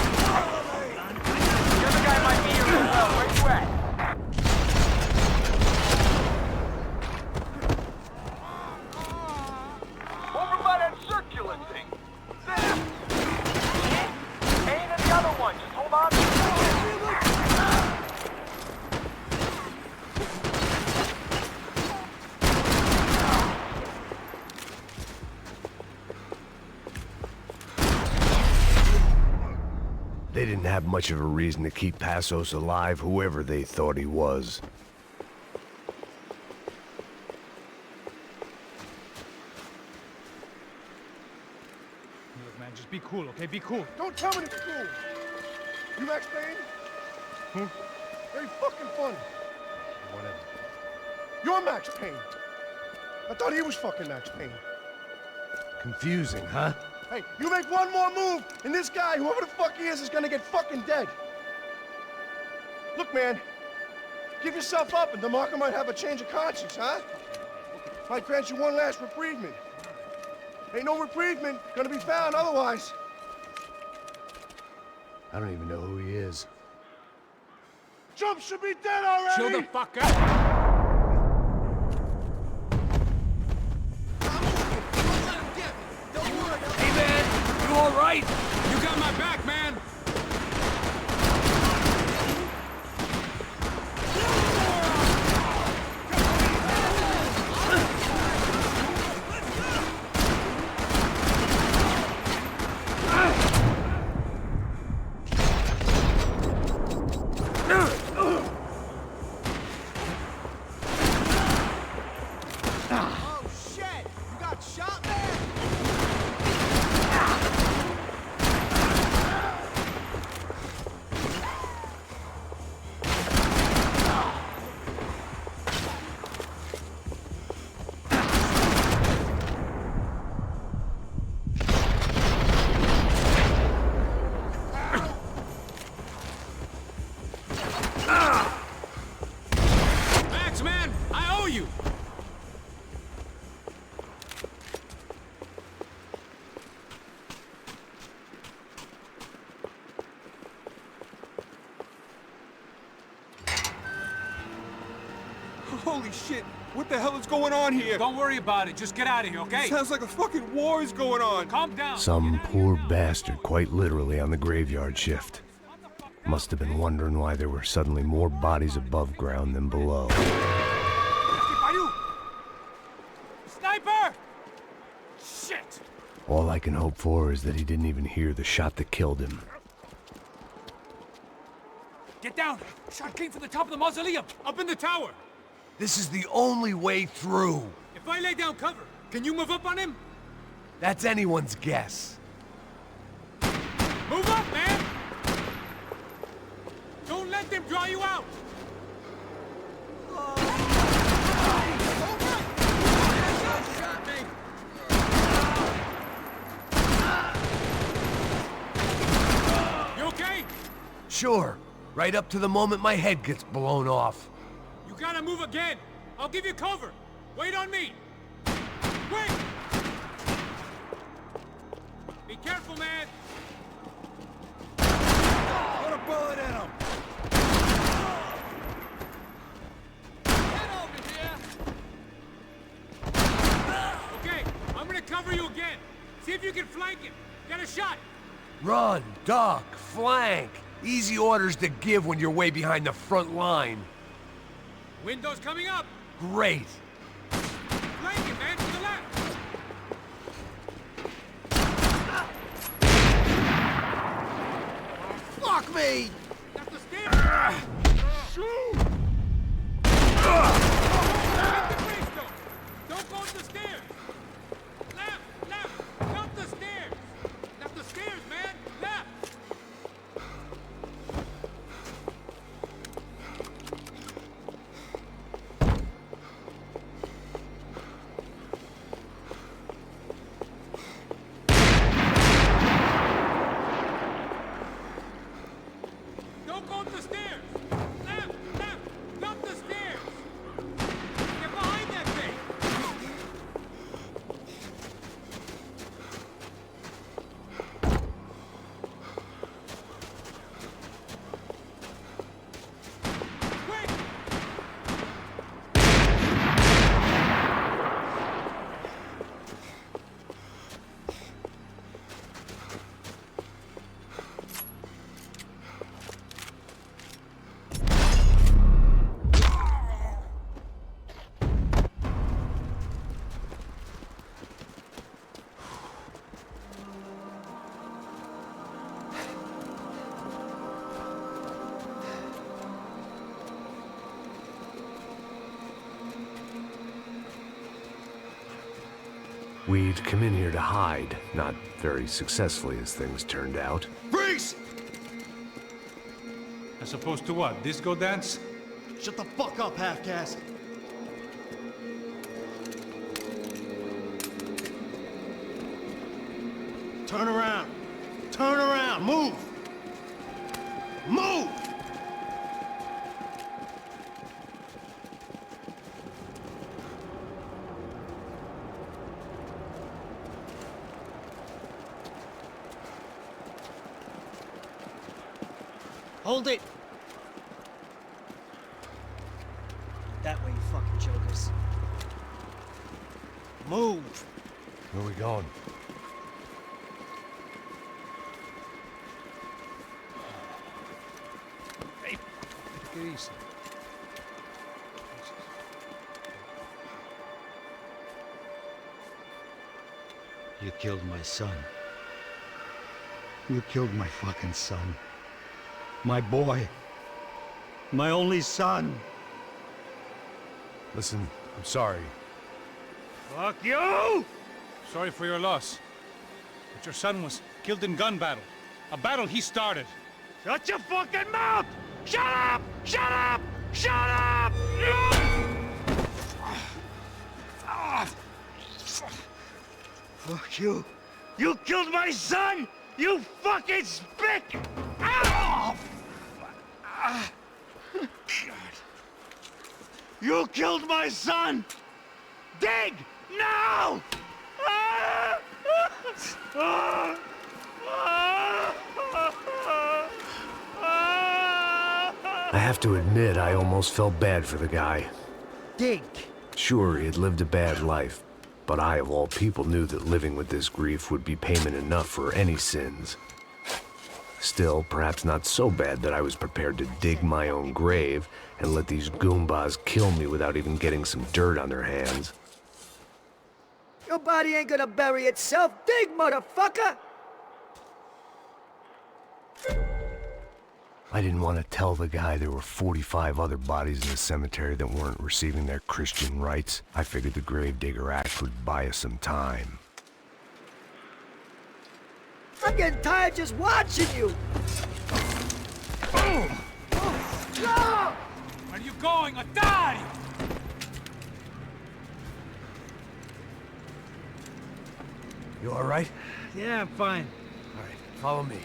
other guy might be here as well. Where you at? Over by that circular thing. There. Payne and the other one. Just hold on to it. They didn't have much of a reason to keep Passos alive, whoever they thought he was. Look, man, just be cool, okay? Be cool. Don't tell me to be cool. You Max Payne? Who? Very fucking funny. Whatever. You're Max Payne. I thought he was fucking Max Payne. Confusing, huh? Hey, you make one more move, and this guy, whoever the fuck he is gonna get fucking dead. Look, man, give yourself up, and DeMarco might have a change of conscience, huh? Might grant you one last reprievement. Ain't no reprievement gonna be found otherwise. I don't even know who he is. Jump should be dead already! Chill the fuck out! You all right? You got my back, man! Oh shit! You got shot, man? Max, man! I owe you! Holy shit! What the hell is going on here? Don't worry about it. Just get out of here, okay? Sounds like a fucking war is going on. Calm down. Some poor bastard, quite literally, on the graveyard shift. Must have been wondering why there were suddenly more bodies above ground than below. Sniper! Shit! All I can hope for is that he didn't even hear the shot that killed him. Get down! Shot came from the top of the mausoleum! Up in the tower! This is the only way through. If I lay down cover, can you move up on him? That's anyone's guess. Move up, man! Don't let them draw you out! You okay? Sure. Right up to the moment my head gets blown off. You gotta move again! I'll give you cover! Wait on me! Quick! Be careful, man! Put a bullet in him! Get over here! Okay, I'm gonna cover you again. See if you can flank him. Get a shot! Run, duck, flank. Easy orders to give when you're way behind the front line. Window's coming up! Great. Flank him, man, to the left! Fuck me! That's the stairs! Shoot! Hit the gravestone! Don't go up the stairs! Left! Left! Jump the stairs! That's the stairs, man! Left! We'd come in here to hide, not very successfully as things turned out. Freeze! As opposed to what? Disco dance? Shut the fuck up, half-caste. Turn around. Turn around. Move. Move! Hold it! That way, you fucking jokers. Move! Where are we going? Hey, take it easy. You killed my son. You killed my fucking son. My boy. My only son. Listen, I'm sorry. Fuck you! Sorry for your loss. But your son was killed in gun battle. A battle he started. Shut your fucking mouth! Shut up! Shut up! Shut up! Fuck you. You killed my son! You fucking spick! Ow! You killed my son! Dig! Now! I have to admit, I almost felt bad for the guy. Dig! Sure, he had lived a bad life, but I, of all people, knew that living with this grief would be payment enough for any sins. Still, perhaps not so bad that I was prepared to dig my own grave and let these goombas kill me without even getting some dirt on their hands. Your body ain't gonna bury itself. Dig, motherfucker! I didn't want to tell the guy there were 45 other bodies in the cemetery that weren't receiving their Christian rites. I figured the Gravedigger Act would buy us some time. I'm getting tired just watching you! Where are you going? Otario! You all right? Yeah, I'm fine. All right, follow me.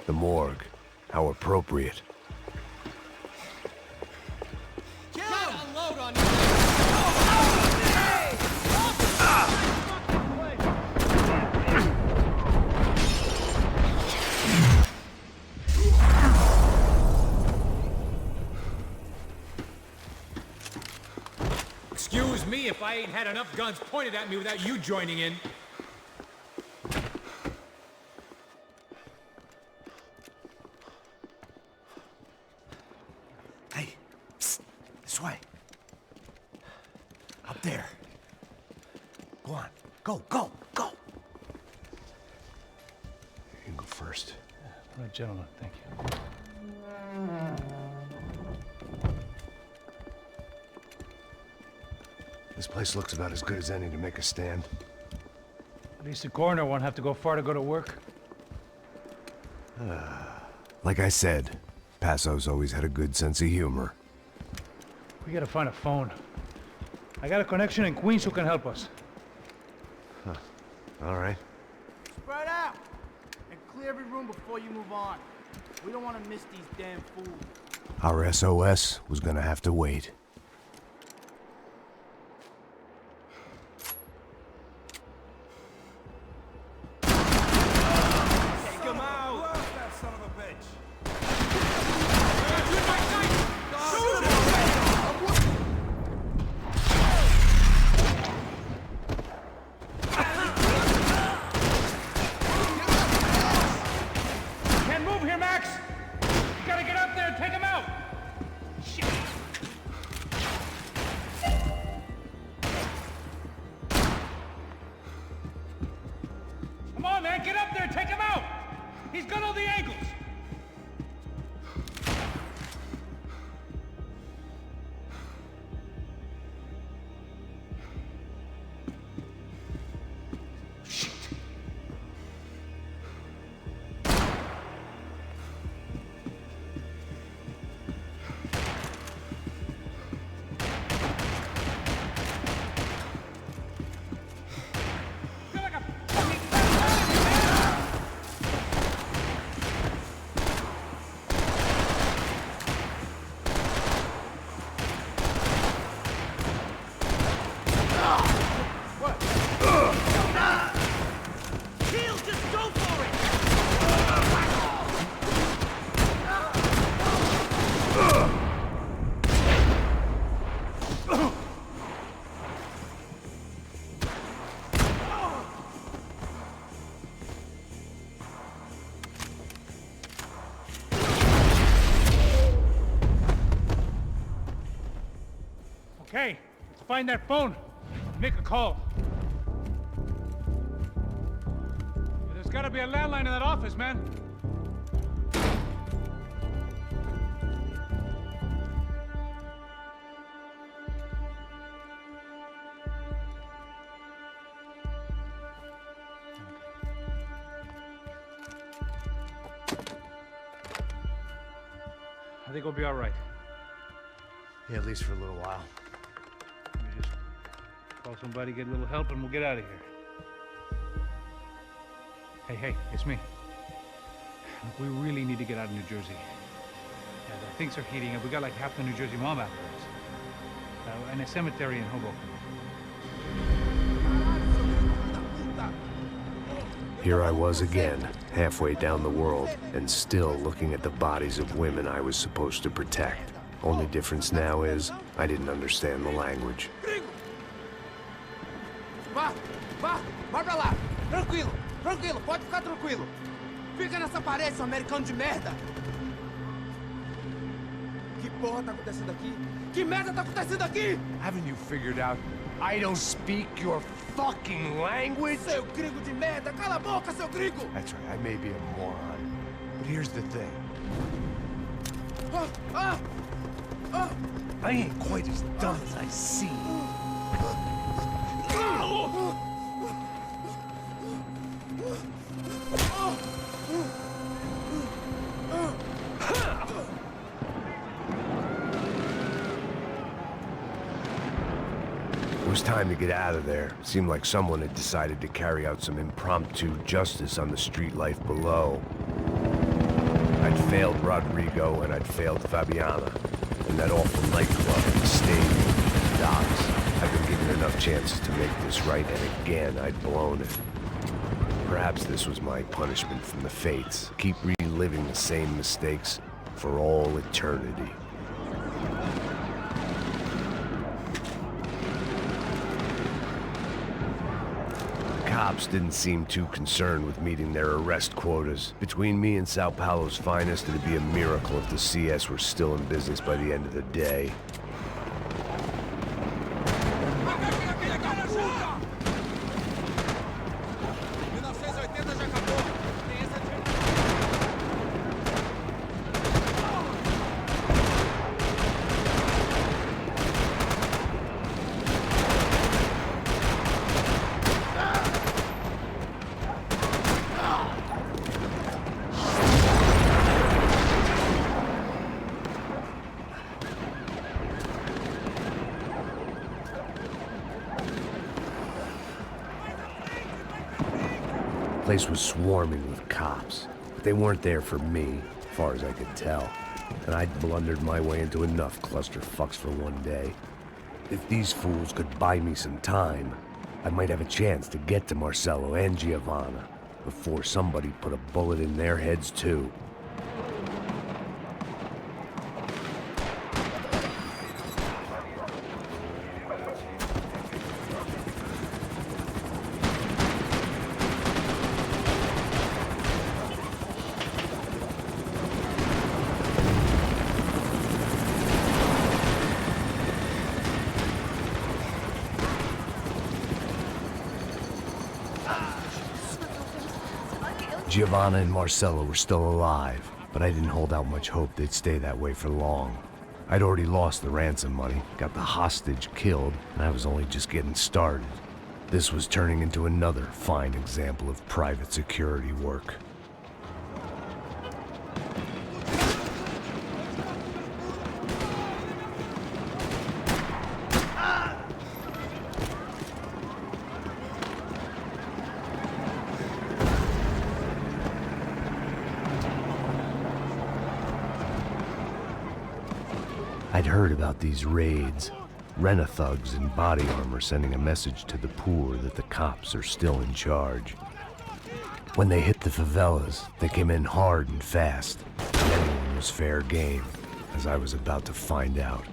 The morgue. How appropriate. Excuse me if I ain't had enough guns pointed at me without you joining in. Hey, psst, this way. Up there. Go on, go, go, go. You can go first. All right, gentlemen, thank you. This place looks about as good as any to make a stand. At least the coroner won't have to go far to go to work. Like I said, Passo's always had a good sense of humor. We gotta find a phone. I got a connection in Queens who can help us. Huh. All right. Spread out! And clear every room before you move on. We don't want to miss these damn fools. Our SOS was gonna have to wait. Take him out! That son of a bitch! Shoot him! Can't move here, Max! You gotta get up there and take him out! Shit! Come on, man, get up there and take him out! He's got all the angles! Kill, just go for it! Okay, let's find that phone. Make a call. There's gotta be a landline in that office, man. I think we'll be all right. Yeah, at least for a little while. We just call somebody, get a little help, and we'll get out of here. Hey, it's me. Look, we really need to get out of New Jersey. Yeah, things are heating up. We got like half the New Jersey mob after us. And a cemetery in Hoboken. Here I was again, halfway down the world, and still looking at the bodies of women I was supposed to protect. Only difference now is, I didn't understand the language. Vai pra lá. Tranquilo, pode ficar tranquilo. Fica nessa parede, seu americano de merda. Que porra tá acontecendo aqui? Que merda tá acontecendo aqui? Haven't you figured out I don't speak your fucking language? Seu gringo de merda, cala a boca, seu gringo! That's right, I may be a moron, but here's the thing. I ain't quite as dumb as I seem. It was time to get out of there. It seemed like someone had decided to carry out some impromptu justice on the street life below. I'd failed Rodrigo and I'd failed Fabiana. And that awful nightclub, the stadium, the docks. I'd been given enough chances to make this right, and again, I'd blown it. Perhaps this was my punishment from the fates. Keep reliving the same mistakes for all eternity. Cops didn't seem too concerned with meeting their arrest quotas. Between me and Sao Paulo's finest, it'd be a miracle if the CS were still in business by the end of the day. place was swarming with cops, but they weren't there for me, as far as I could tell. And I'd blundered my way into enough clusterfucks for one day. If these fools could buy me some time, I might have a chance to get to Marcello and Giovanna before somebody put a bullet in their heads too. Giovanna and Marcello were still alive, but I didn't hold out much hope they'd stay that way for long. I'd already lost the ransom money, got the hostage killed, and I was only just getting started. This was turning into another fine example of private security work. I'd heard about these raids. Rent-a-thugs in body armor sending a message to the poor that the cops are still in charge. When they hit the favelas, they came in hard and fast. And anyone was fair game, as I was about to find out.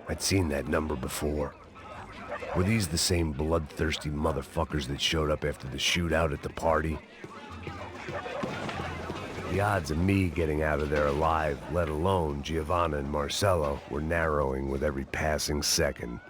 I'd seen that number before. Were these the same bloodthirsty motherfuckers that showed up after the shootout at the party? The odds of me getting out of there alive, let alone Giovanna and Marcello, were narrowing with every passing second.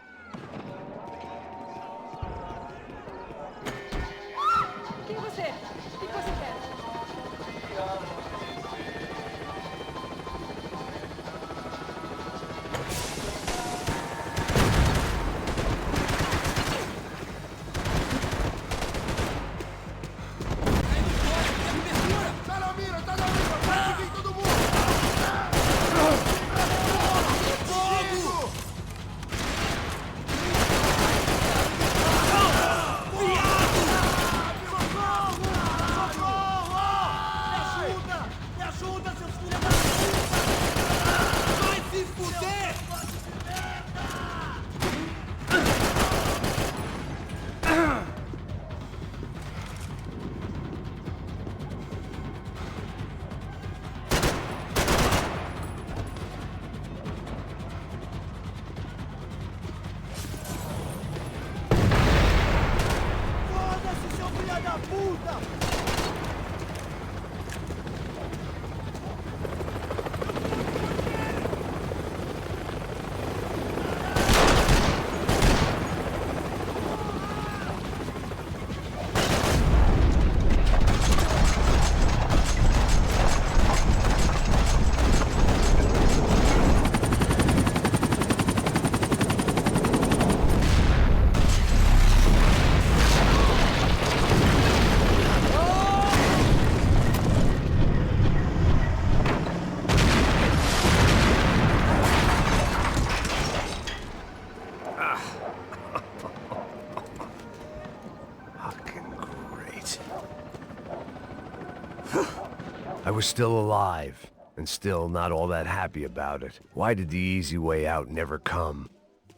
I was still alive, and still not all that happy about it. Why did the easy way out never come?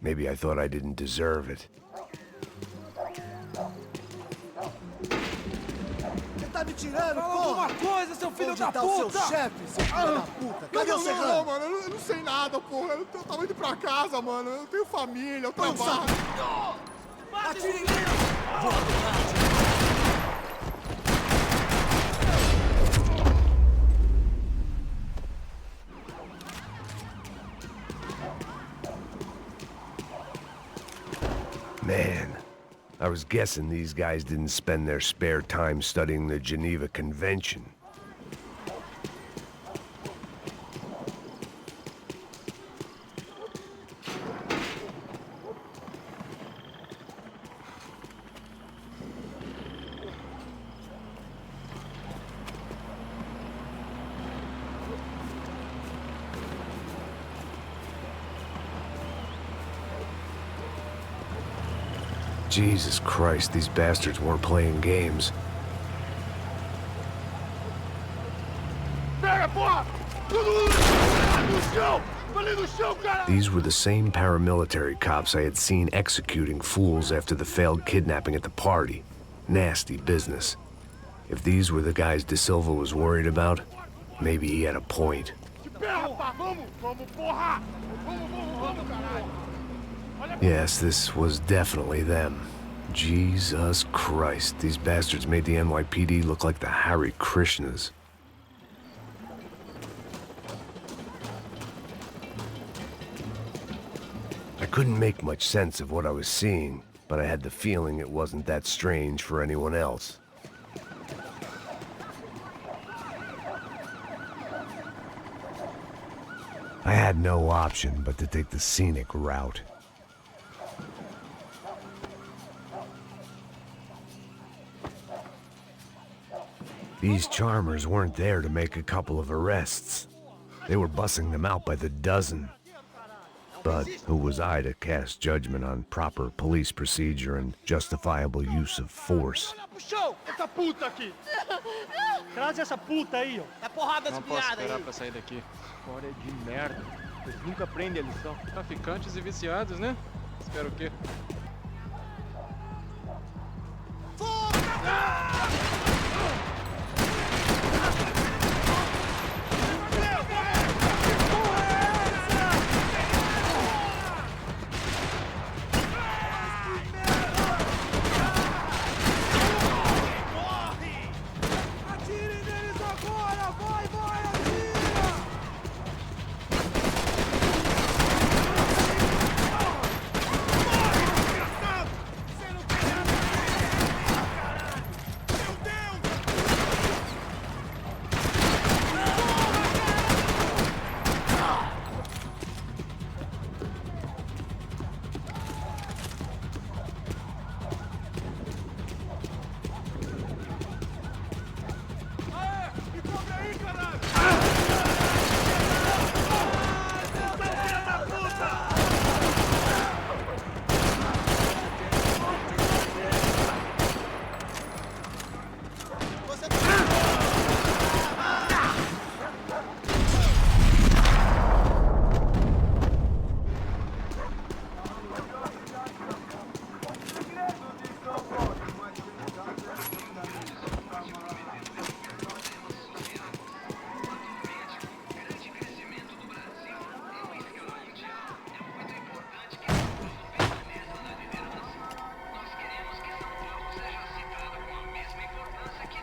Maybe I thought I didn't deserve it. Você tá me tirando, Fala porra? alguma coisa, seu filho Onde da tá puta! o seu chefe, seu filho da puta? Cadê o Serrano? Não, mano, eu não sei nada, porra. Eu tava indo pra casa, mano. Eu tenho família, eu trabalho. Atire em mim! Man, I was guessing these guys didn't spend their spare time studying the Geneva Convention. Jesus Christ, these bastards weren't playing games. These were the same paramilitary cops I had seen executing fools after the failed kidnapping at the party. Nasty business. If these were the guys De Silva was worried about, maybe he had a point. Yes, this was definitely them. Jesus Christ, these bastards made the NYPD look like the Hare Krishnas. I couldn't make much sense of what I was seeing, but I had the feeling it wasn't that strange for anyone else. I had no option but to take the scenic route. These charmers weren't there to make a couple of arrests. They were bussing them out by the dozen. But who was I to cast judgment on proper police procedure and justifiable use of force? Essa puta aqui! Traz essa puta aí, ó. É porrada Não posso esperar pra sair daqui. História de merda. Vocês nunca aprendem a lição. Traficantes e viciados, né? Espero o quê?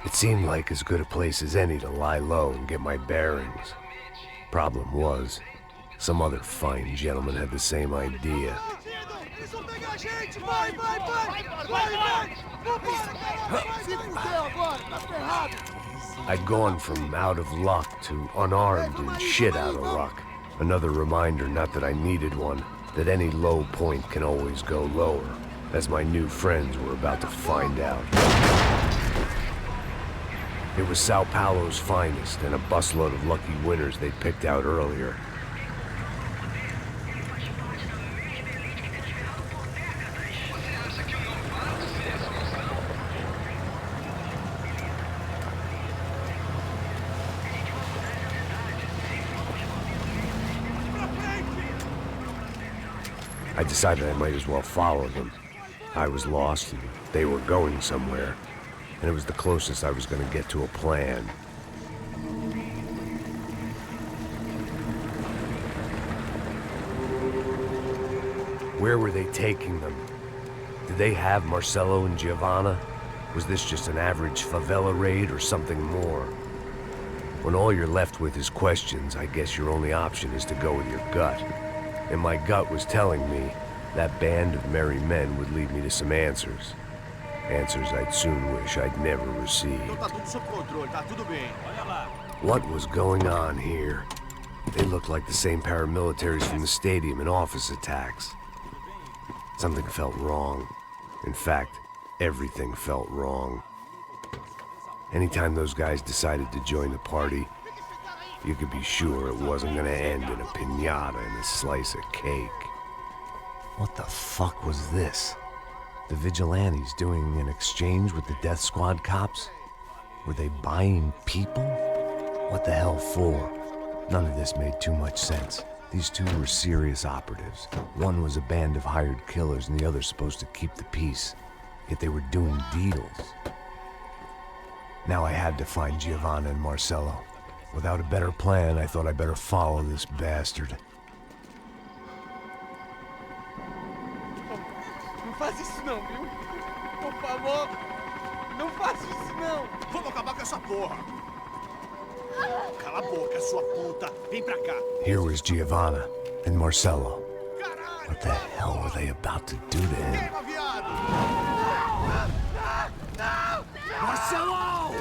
It seemed like as good a place as any to lie low and get my bearings. Problem was, some other fine gentleman had the same idea. I'd gone from out of luck to unarmed and shit out of luck. Another reminder, not that I needed one, that any low point can always go lower, as my new friends were about to find out. It was Sao Paulo's finest, and a busload of lucky winners they'd picked out earlier. I decided I might as well follow them. I was lost, and they were going somewhere, and it was the closest I was going to get to a plan. Where were they taking them? Did they have Marcelo and Giovanna? Was this just an average favela raid or something more? When all you're left with is questions, I guess your only option is to go with your gut. And my gut was telling me that band of merry men would lead me to some answers. Answers I'd soon wish I'd never received. What was going on here? They looked like the same paramilitaries from the stadium and office attacks. Something felt wrong. In fact, everything felt wrong. Anytime those guys decided to join the party, you could be sure it wasn't gonna end in a piñata and a slice of cake. What the fuck was this? The vigilantes doing an exchange with the death squad cops? Were they buying people? What the hell for? None of this made too much sense. These two were serious operatives. One was a band of hired killers and the other supposed to keep the peace. Yet they were doing deals. Now I had to find Giovanna and Marcelo. Without a better plan, I thought I'd better follow this bastard. Não faz isso não, viu? Por favor, não faça isso não. Vamos acabar com essa porra. Cala a boca, sua puta. Vem pra cá. Here was Giovanna and Marcelo. What the hell were they about to do to him? Marcelo!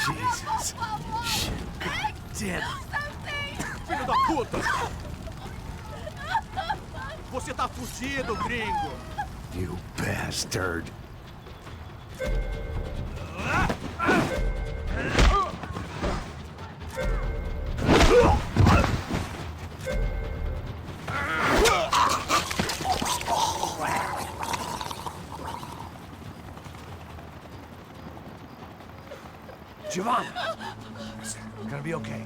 Jesus. Shit. God damn it. Filho da puta! Você tá fudido, gringo! You bastard. Giovanna! It's gonna be okay.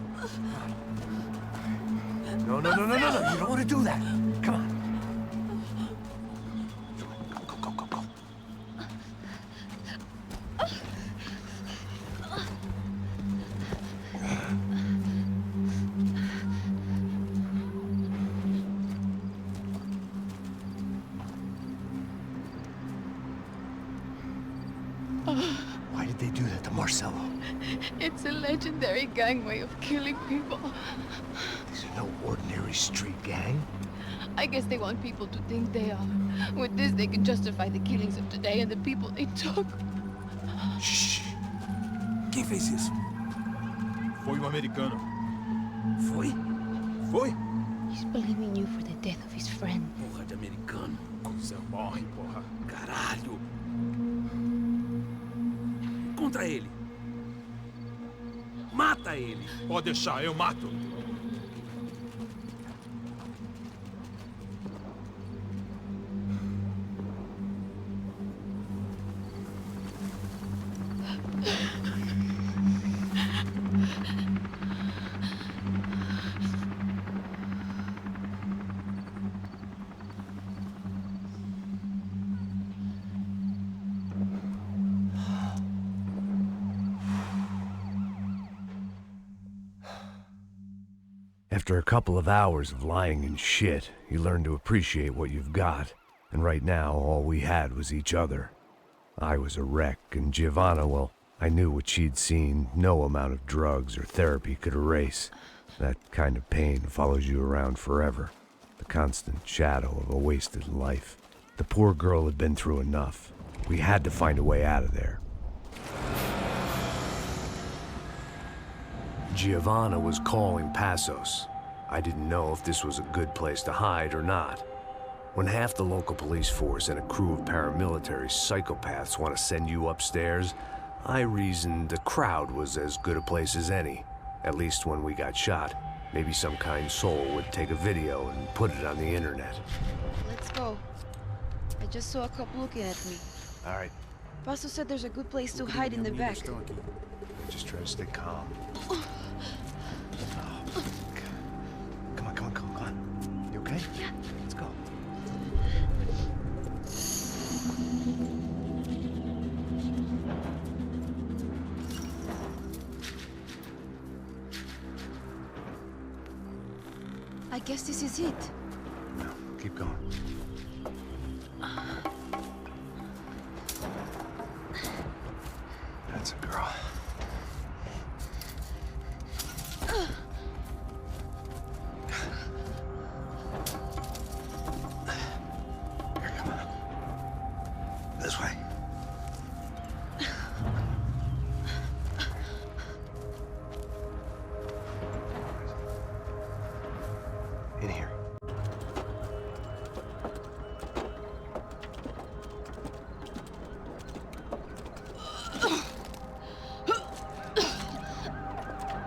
No. You don't want to do that. Come on. Go. Why did they do that to Marcelo? It's a legendary gang way of killing people. These are no ordinary street gang. I guess they want people to think they are. With this, they can justify the killings of today and the people they took. Shh. Quem fez isso? Foi um americano. Foi? Foi? He's blaming you for the death of his friend. Porra de americano. Você morre, porra. Caralho. Contra ele. Mata ele. Pode deixar, eu mato. After a couple of hours of lying in shit, you learn to appreciate what you've got. And right now, all we had was each other. I was a wreck, and Giovanna, well, I knew what she'd seen no amount of drugs or therapy could erase. That kind of pain follows you around forever. The constant shadow of a wasted life. The poor girl had been through enough. We had to find a way out of there. Giovanna was calling Passos. I didn't know if this was a good place to hide or not. When half the local police force and a crew of paramilitary psychopaths want to send you upstairs, I reasoned the crowd was as good a place as any. At least when we got shot, maybe some kind soul would take a video and put it on the internet. Let's go. I just saw a cop looking at me. All right. Pastor said there's a good place to hide in the back. Just try to stay calm. Oh, fuck. Come on, come on, come on, come on. You okay? Yeah. Let's go. I guess this is it. No, keep going. That's a girl. Here, come on. This way. In here.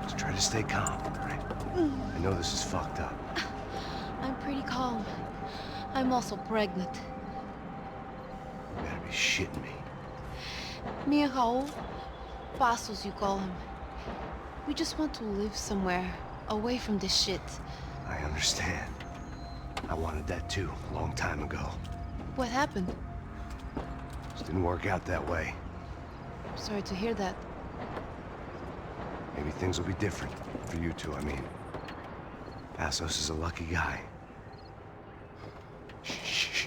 Just try to stay calm, all right? I know this is fucked up. I'm pretty calm. I'm also pregnant. You gotta be shitting me. Me and Raul, Passos you call him. We just want to live somewhere, away from this shit. I understand. I wanted that too, a long time ago. What happened? Just didn't work out that way. I'm sorry to hear that. Maybe things will be different. For you two, I mean. Passos is a lucky guy. Shh.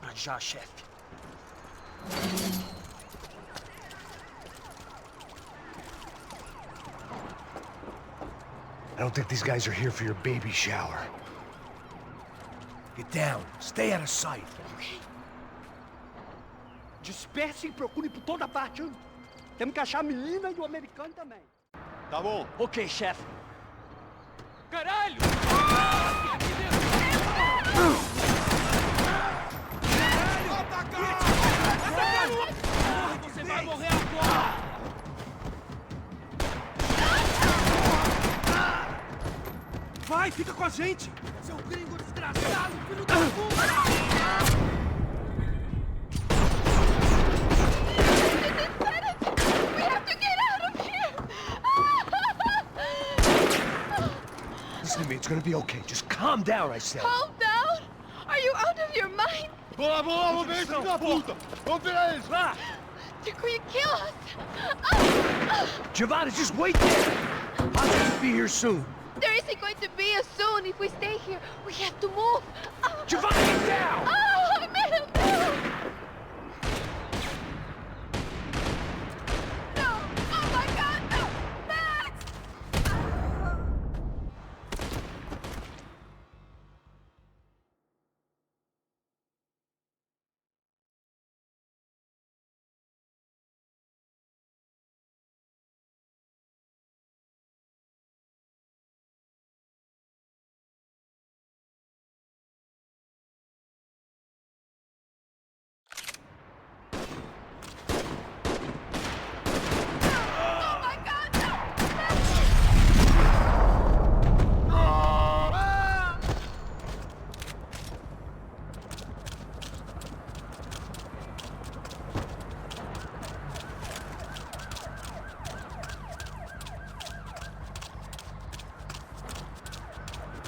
Pra já, chefe. I don't think these guys are here for your baby shower. Get down. Stay out of sight. Disperse e procure por toda parte. Hein? Temos que achar a menina e o americano também. Tá bom. Ok, chefe. Caralho! Você vai morrer agora! Vai, fica com a gente! Seu gringo desgraçado, filho da puta! We have to get out of here! Listen to me, it's gonna be okay. Just calm down, I said. Calm down? Are you out of your mind? Vamos lá, vamos ver, filho da puta! Vamos virar eles, lá! They're going to kill us! Giovanni, just wait there! I'll just be here soon. There isn't going to be a soon if we stay here. We have to move. Giovanni, get down! Oh, I made him move! No! Oh my God, no! Max!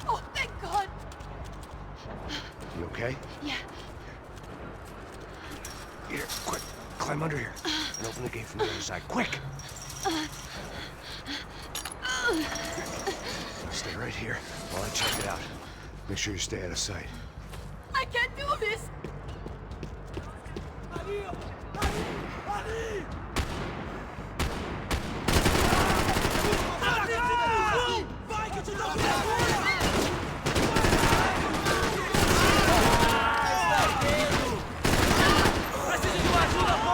Oh, thank God! You okay? Yeah. Here, quick. Climb under here. And open the gate from the other side. Quick! Stay right here while I check it out. Make sure you stay out of sight. I can't do this! Vai que te dou Preciso de uma ajuda, pô!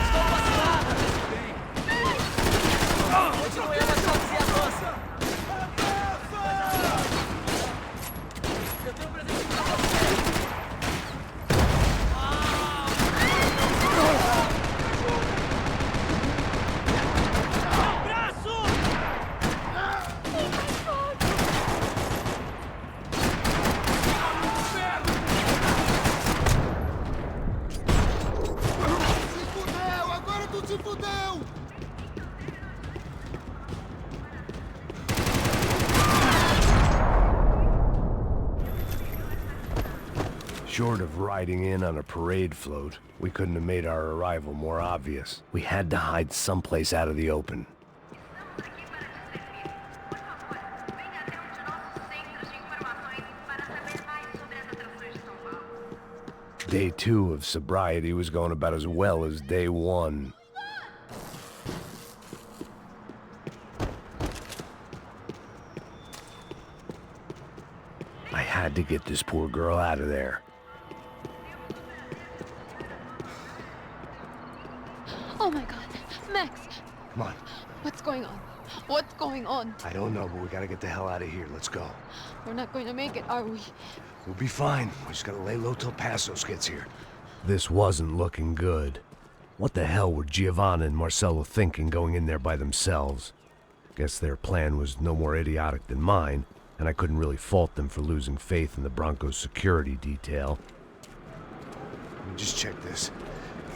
Estou vacinada! Continue a reduzir a nossa! Eu tenho um presente pra você! Short of riding in on a parade float, we couldn't have made our arrival more obvious. We had to hide someplace out of the open. Day 2 of sobriety was going about as well as day 1. I had to get this poor girl out of there. Oh my God, Max! Come on. What's going on? What's going on? I don't know, but we gotta get the hell out of here. Let's go. We're not going to make it, are we? We'll be fine. We just gotta lay low till Passos gets here. This wasn't looking good. What the hell were Giovanna and Marcello thinking going in there by themselves? Guess their plan was no more idiotic than mine, and I couldn't really fault them for losing faith in the Broncos security detail. Let me just check this.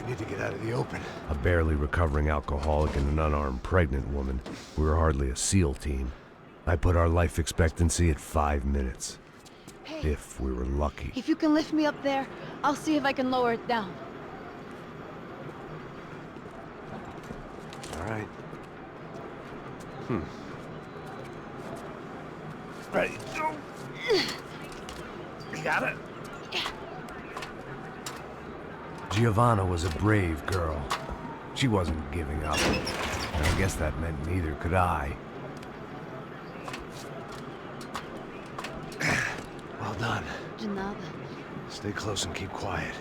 We need to get out of the open. A barely recovering alcoholic and an unarmed pregnant woman. We were hardly a SEAL team. I put our life expectancy at 5 minutes. Hey, if we were lucky. if you can lift me up there, I'll see if I can lower it down. All right. Ready? You got it? Giovanna was a brave girl. She wasn't giving up. And I guess that meant neither could I. Well done. De nada. Stay close and keep quiet.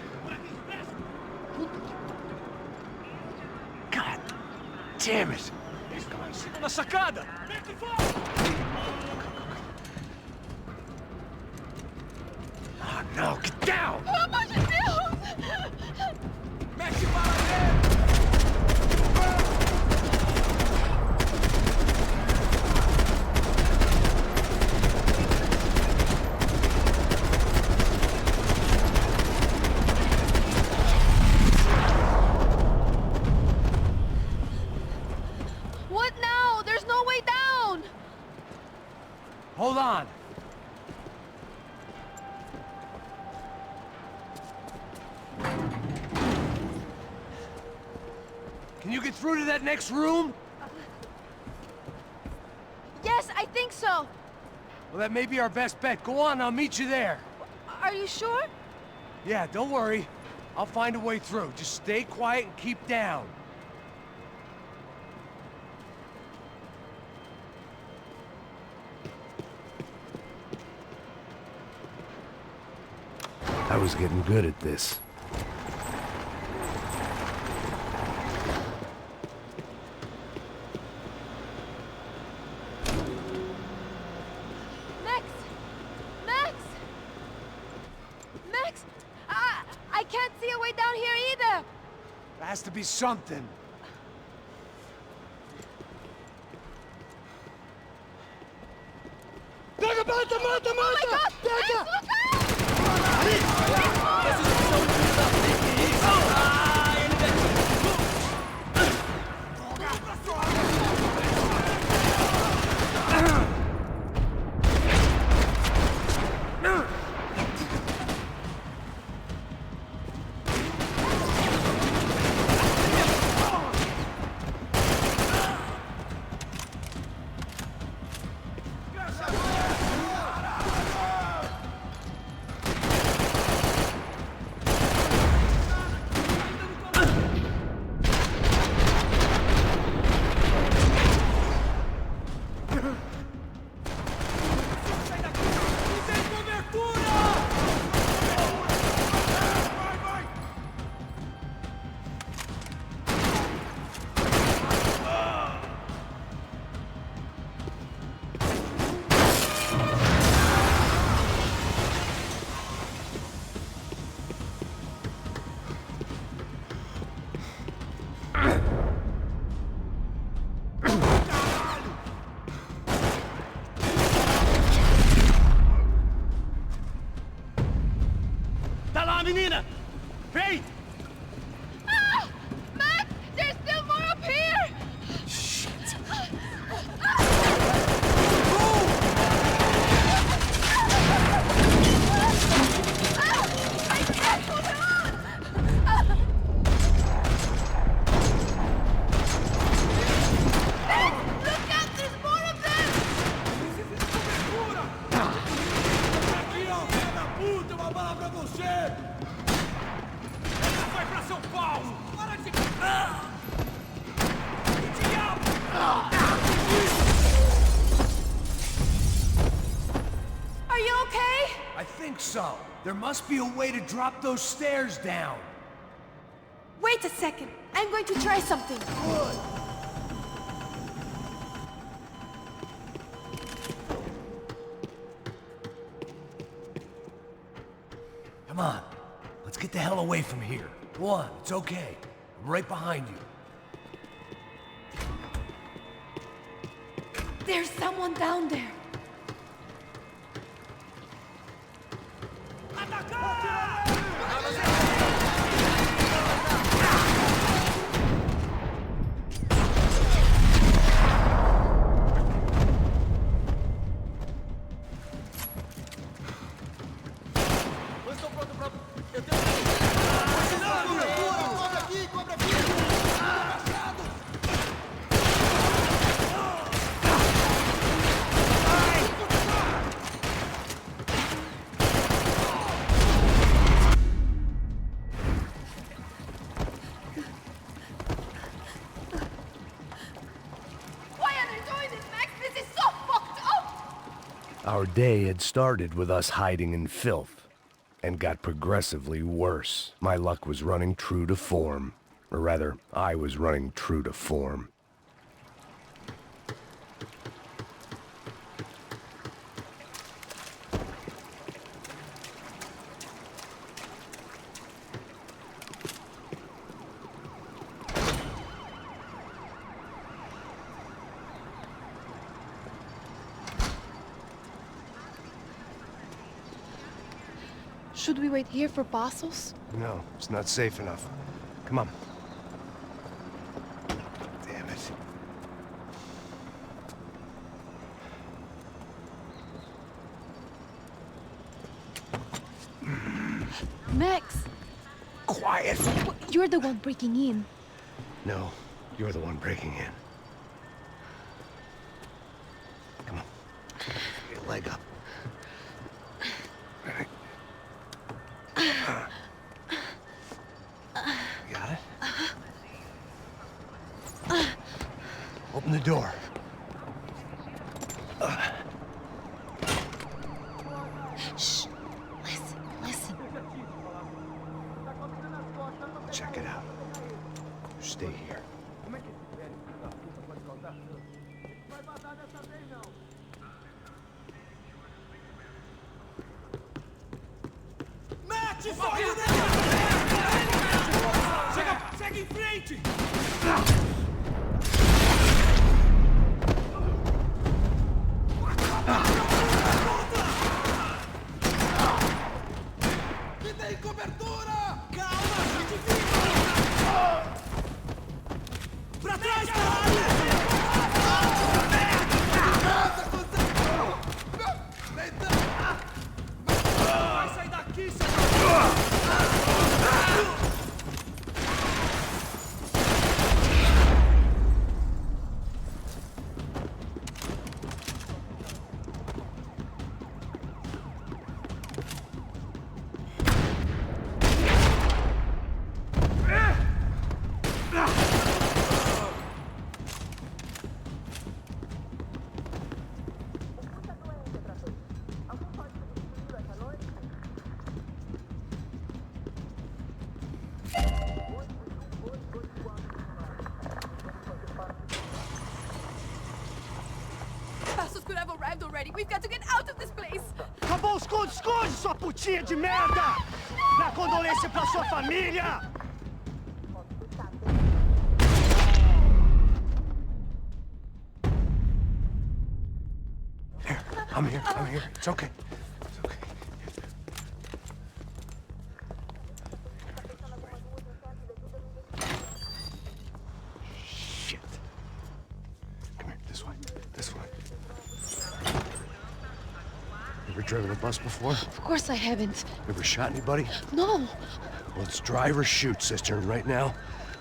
God damn it! Na sacada! Oh no, get down! Pelo amor de Deus! Mete bala nele! What now? There's no way down! Hold on! Can you get through to that next room? Yes, I think so. Well, that may be our best bet. Go on, I'll meet you there. Are you sure? Yeah, don't worry. I'll find a way through. Just stay quiet and keep down. I was getting good at this. Max! Max! Max! I can't see a way down here either! There has to be something. Oh my God! Max, look out! uma bala pra você! Essa vai pra São Paulo! Para de... Are you okay? I think so. There must be a way to drop those stairs down. Wait a second. I'm going to try something. Good. Come on. Let's get the hell away from here. Go on, it's okay. I'm right behind you. There's someone down there. Our day had started with us hiding in filth, and got progressively worse. My luck was running true to form. Or rather, I was running true to form. Should we wait here for Passos? No, it's not safe enough. Come on. Damn it. Max! Quiet! You're the one breaking in. No, you're the one breaking in. Come on. Get your leg up. All right. You got it? Open the door. Shh. Listen. Check it out. You stay here. Mete isso aí! Segue em frente! Me dê cobertura! Calma, a gente fica! Pra trás, caralho! Vai sair daqui, seu... Passos could have arrived already. We've got to get out of this place. Acabou, esconde, sua putinha de merda! Dá condolência pra sua família! Here, I'm here. It's okay. It's okay. Shit. Come here, this way. Ever driven a bus before? Of course I haven't. Ever shot anybody? No. Well, it's drive or shoot, sister. And right now,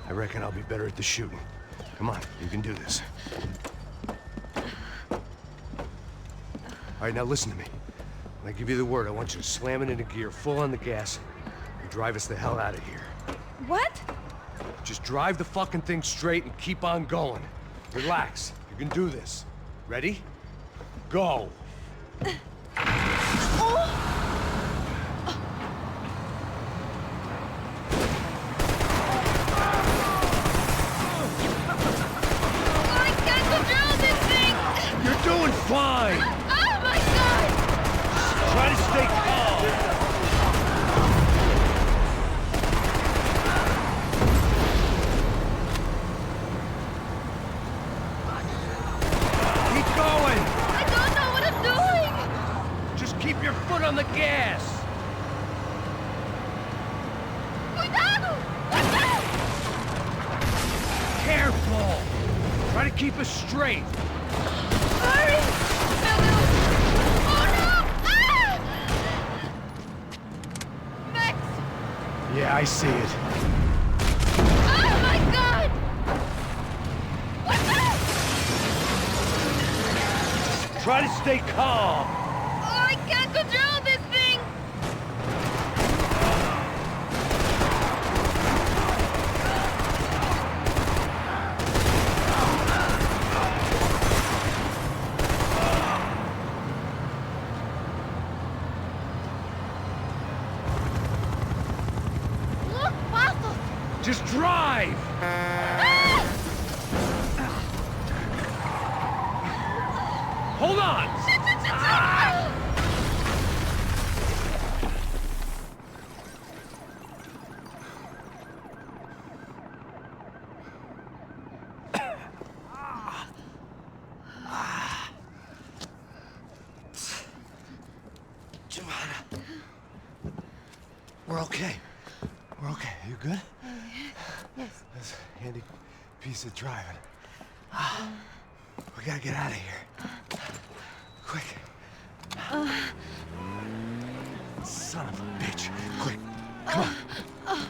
I reckon I'll be better at the shooting. Come on, you can do this. All right, now listen to me. When I give you the word, I want you to slam it into gear, full on the gas, and drive us the hell out of here. What? Just drive the fucking thing straight and keep on going. Relax. You can do this. Ready? Go. You're doing fine! Oh my god! Try to stay calm! Keep going! I don't know what I'm doing! Just keep your foot on the gas! Cuidado! Watch out! Careful! Try to keep us straight! Hurry! Oh no! Ah! Max! Yeah, I see it. Oh my god! What's up? Try to stay calm! Oh, I can't control this thing! Look, Pastos! Just drive! Hold on! We're okay. We're okay. You good? Yes. That's a handy piece of driving. We gotta get out of here. Quick. Son of a bitch. Quick. Come on.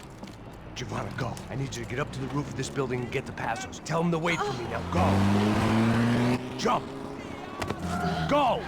Giovanna, go. I need you to get up to the roof of this building and get the Passos. Tell them to wait for me. Now go. Jump. Go!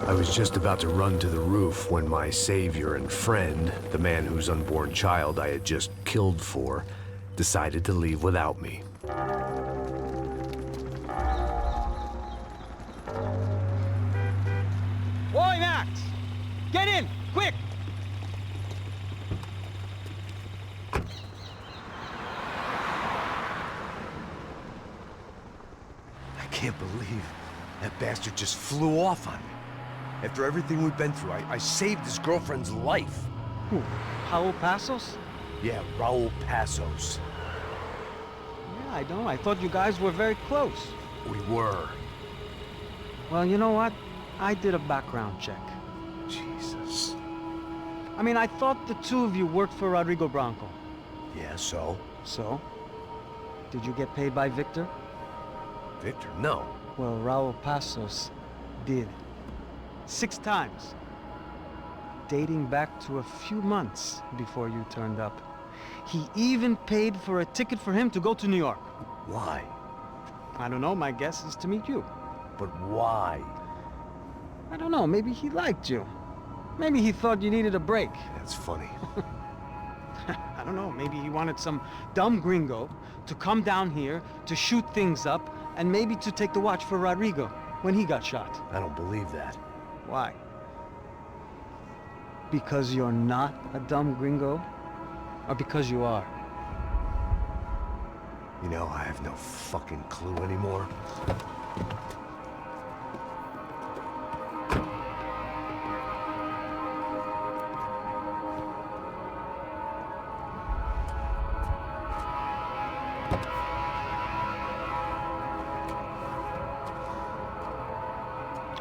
I was just about to run to the roof when my savior and friend, the man whose unborn child I had just killed for, decided to leave without me. Oi, Max! Get in, quick! I can't believe that bastard just flew off on me. After everything we've been through, I saved his girlfriend's life. Who? Raul Passos? Yeah, Raul Passos. Yeah, I know. I thought you guys were very close. We were. Well, you know what? I did a background check. Jesus. I mean, I thought the two of you worked for Rodrigo Branco. Yeah, so? So? Did you get paid by Victor? Victor? No. Well, Raul Passos did. 6 times. Dating back to a few months before you turned up. He even paid for a ticket for him to go to New York. Why? I don't know, my guess is to meet you. But why? I don't know, maybe he liked you. Maybe he thought you needed a break. That's funny. I don't know, maybe he wanted some dumb gringo to come down here to shoot things up and maybe to take the watch for Rodrigo when he got shot. I don't believe that. Why? Because you're not a dumb gringo? Or because you are? You know, I have no fucking clue anymore.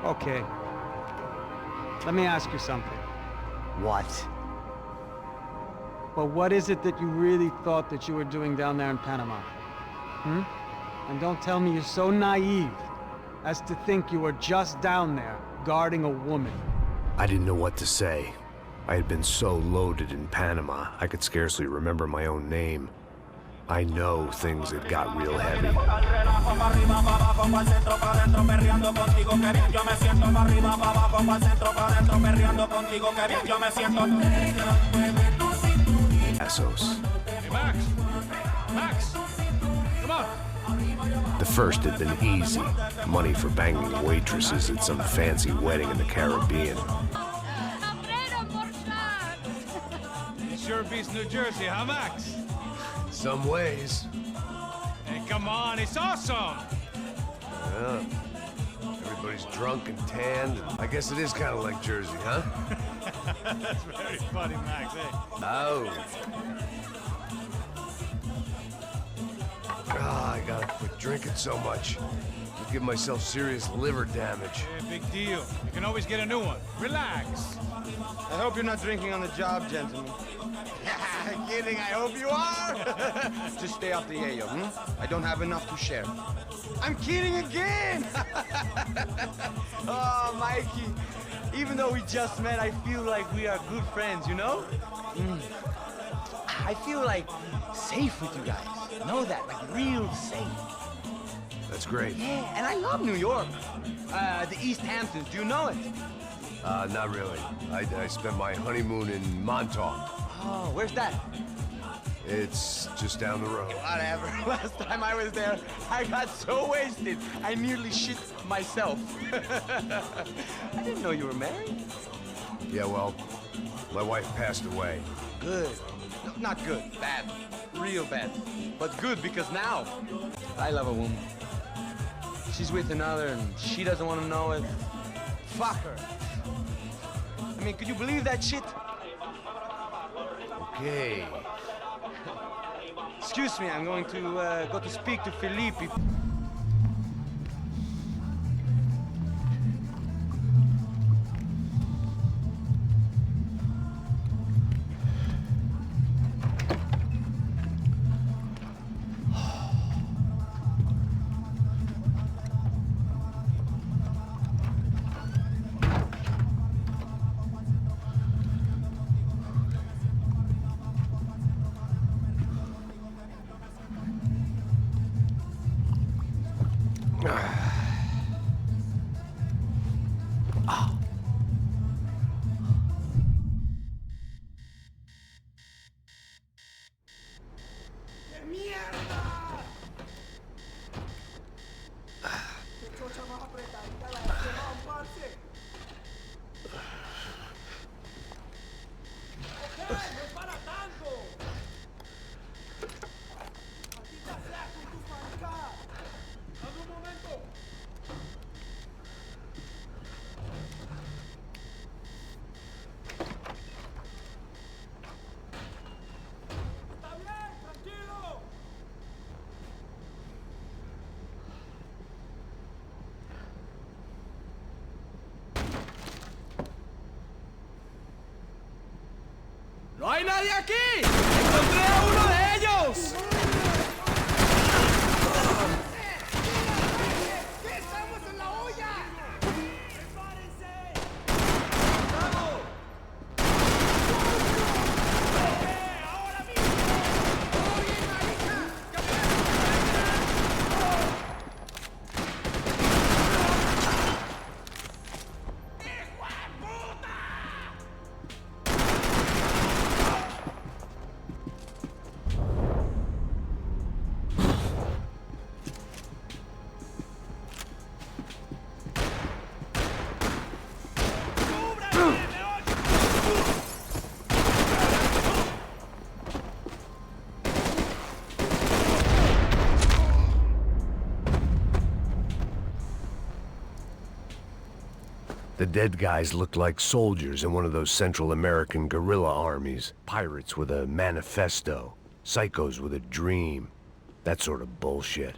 Okay. Let me ask you something. What? Well, what is it that you really thought that you were doing down there in Panama? Hmm? And don't tell me you're so naive as to think you were just down there guarding a woman. I didn't know what to say. I had been so loaded in Panama, I could scarcely remember my own name. I know things had got real heavy. Assos. Hey, Max! Max! Come on! The first had been easy. Money for banging waitresses at some fancy wedding in the Caribbean. It sure beats New Jersey, huh, Max? Some ways. Hey, come on, it's awesome! Yeah. Everybody's drunk and tanned, and I guess it is kind of like Jersey, huh? That's very funny, Max, hey? Oh. God, I gotta quit drinking so much. I give myself serious liver damage. Yeah, big deal. You can always get a new one. Relax. I hope you're not drinking on the job, gentlemen. Kidding, I hope you are! Just stay off the yayo, I don't have enough to share. I'm kidding again! Oh, Mikey, even though we just met, I feel like we are good friends, you know? I feel like safe with you guys. Know that, like real safe. That's great. Yeah, and I love New York. The East Hamptons, do you know it? Not really. I spent my honeymoon in Montauk. Oh, where's that? It's just down the road. Whatever. Last time I was there, I got so wasted, I nearly shit myself. I didn't know you were married. Yeah, well, my wife passed away. Good. No, not good. Bad. Real bad. But good because now I love a woman. She's with another and she doesn't want to know it. Fuck her. I mean, could you believe that shit? Okay. Excuse me, I'm going to go to speak to Felipe. ¡No hay nadie aquí! ¡Encontré a uno de ellos! ¡Estamos en la olla! The dead guys looked like soldiers in one of those Central American guerrilla armies. Pirates with a manifesto. Psychos with a dream. That sort of bullshit.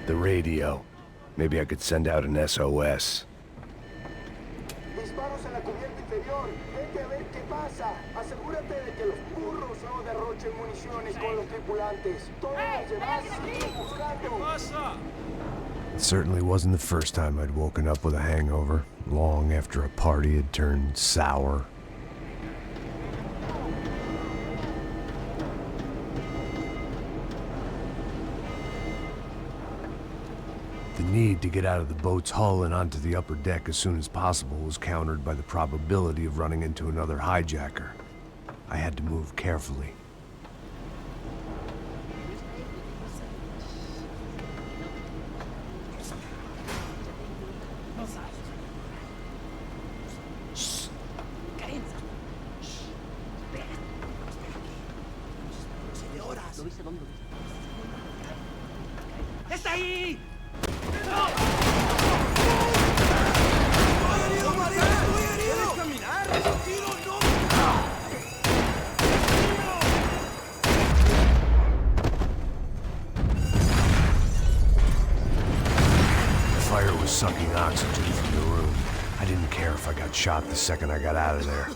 The radio. Maybe I could send out an SOS. Disparos en la cubierta inferior. Vete a ver qué pasa. Asegúrate de que los burros no derrochen municiones con los tripulantes. Todos los demás siguen buscando. It certainly wasn't the first time I'd woken up with a hangover, long after a party had turned sour. The need to get out of the boat's hull and onto the upper deck as soon as possible was countered by the probability of running into another hijacker. I had to move carefully. ¡Está ahí! Fire was sucking oxygen from the room. I didn't care if I got shot the second I got out of there.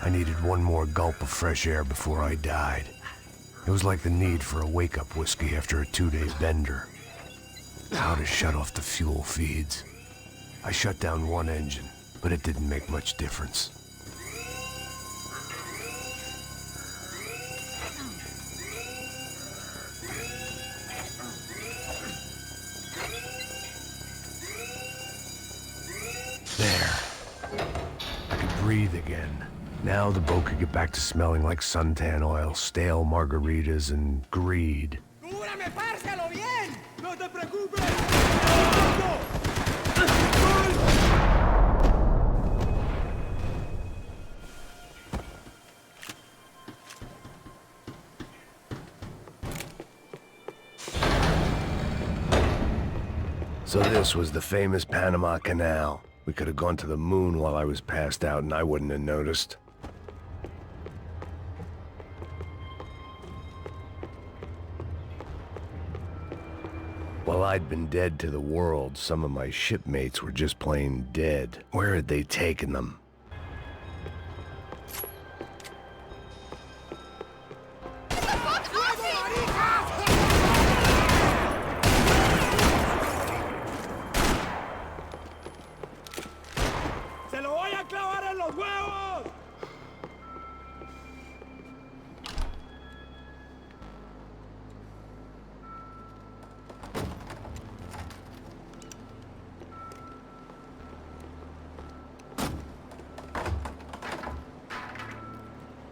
I needed one more gulp of fresh air before I died. It was like the need for a wake-up whiskey after a 2-day bender. How to shut off the fuel feeds. I shut down one engine, but it didn't make much difference. There. I could breathe again. Now the boat could get back to smelling like suntan oil, stale margaritas, and greed. ¡Cúbrame, párcalo bien! ¡No te preocupes! So this was the famous Panama Canal. We could have gone to the moon while I was passed out and I wouldn't have noticed. While I'd been dead to the world, some of my shipmates were just plain dead. Where had they taken them? ¡Se lo voy a clavar en los huevos!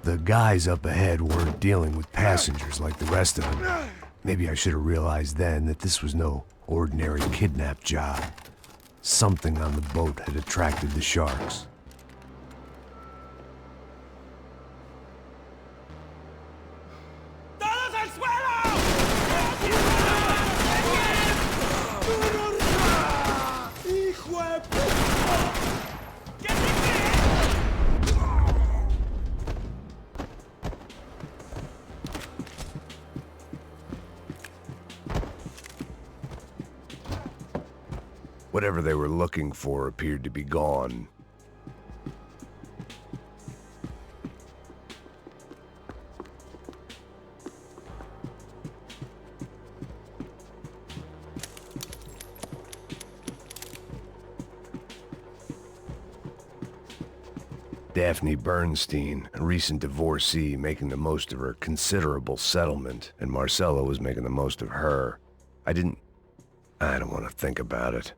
The guys up ahead weren't dealing with passengers like the rest of them. Maybe I should have realized then that this was no ordinary kidnap job. Something on the boat had attracted the sharks. ¡Todos al suelo! ¡Hijo de puta! ¿Qué te crees? Whatever they were looking for appeared to be gone. Daphne Bernstein, a recent divorcee making the most of her considerable settlement, and Marcella was making the most of her. I don't want to think about it.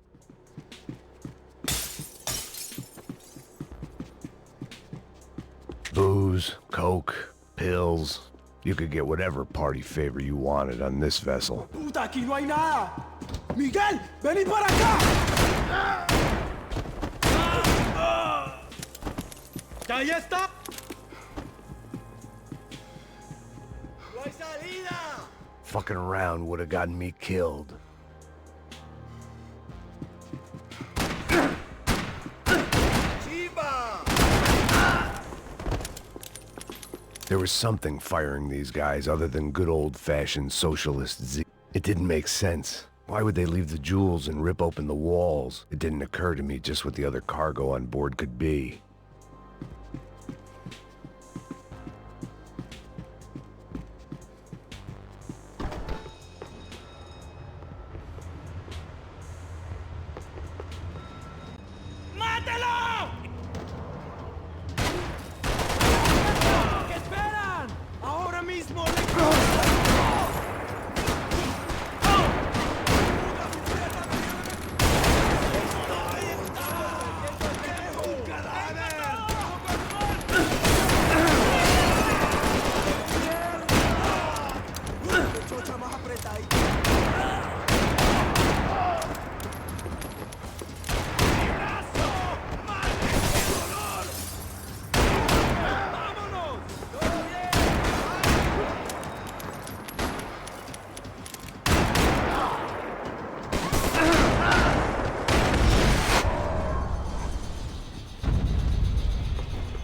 Booze, coke, pills. You could get whatever party favor you wanted on this vessel. ¡Puta, aquí no hay nada! Miguel, vení para acá. ¿Ya está? No hay salida. Fucking around would have gotten me killed. There was something firing these guys other than good old-fashioned socialist Z. It didn't make sense. Why would they leave the jewels and rip open the walls? It didn't occur to me just what the other cargo on board could be.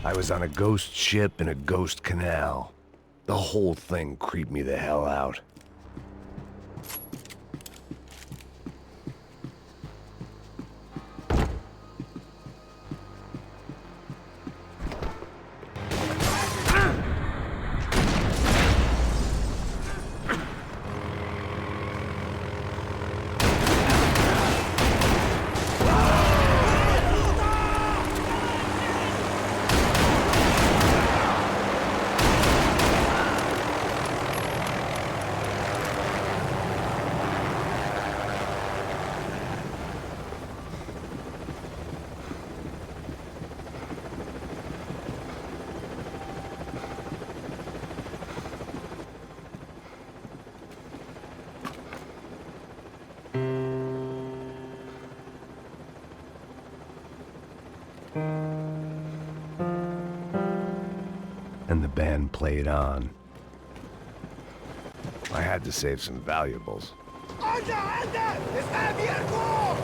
I was on a ghost ship in a ghost canal. The whole thing creeped me the hell out. And the band played on. I had to save some valuables. ¡Anda, anda! ¡Está abierto!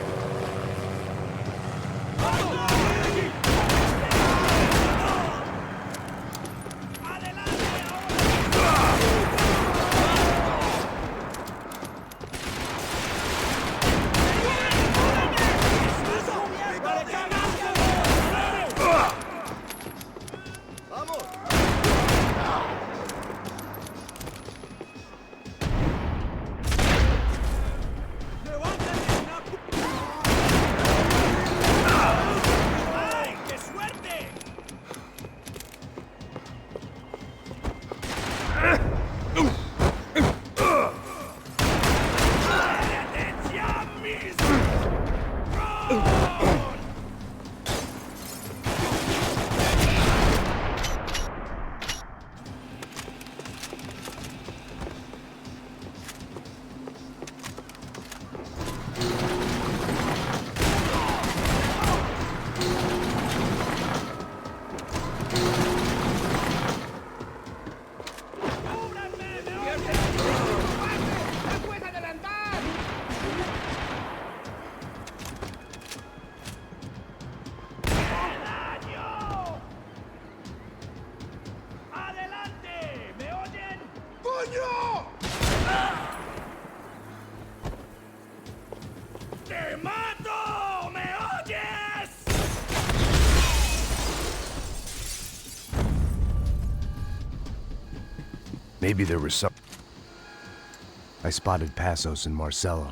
¡Te mato! ¿Me oyes? Maybe there was some... I spotted Passos and Marcelo.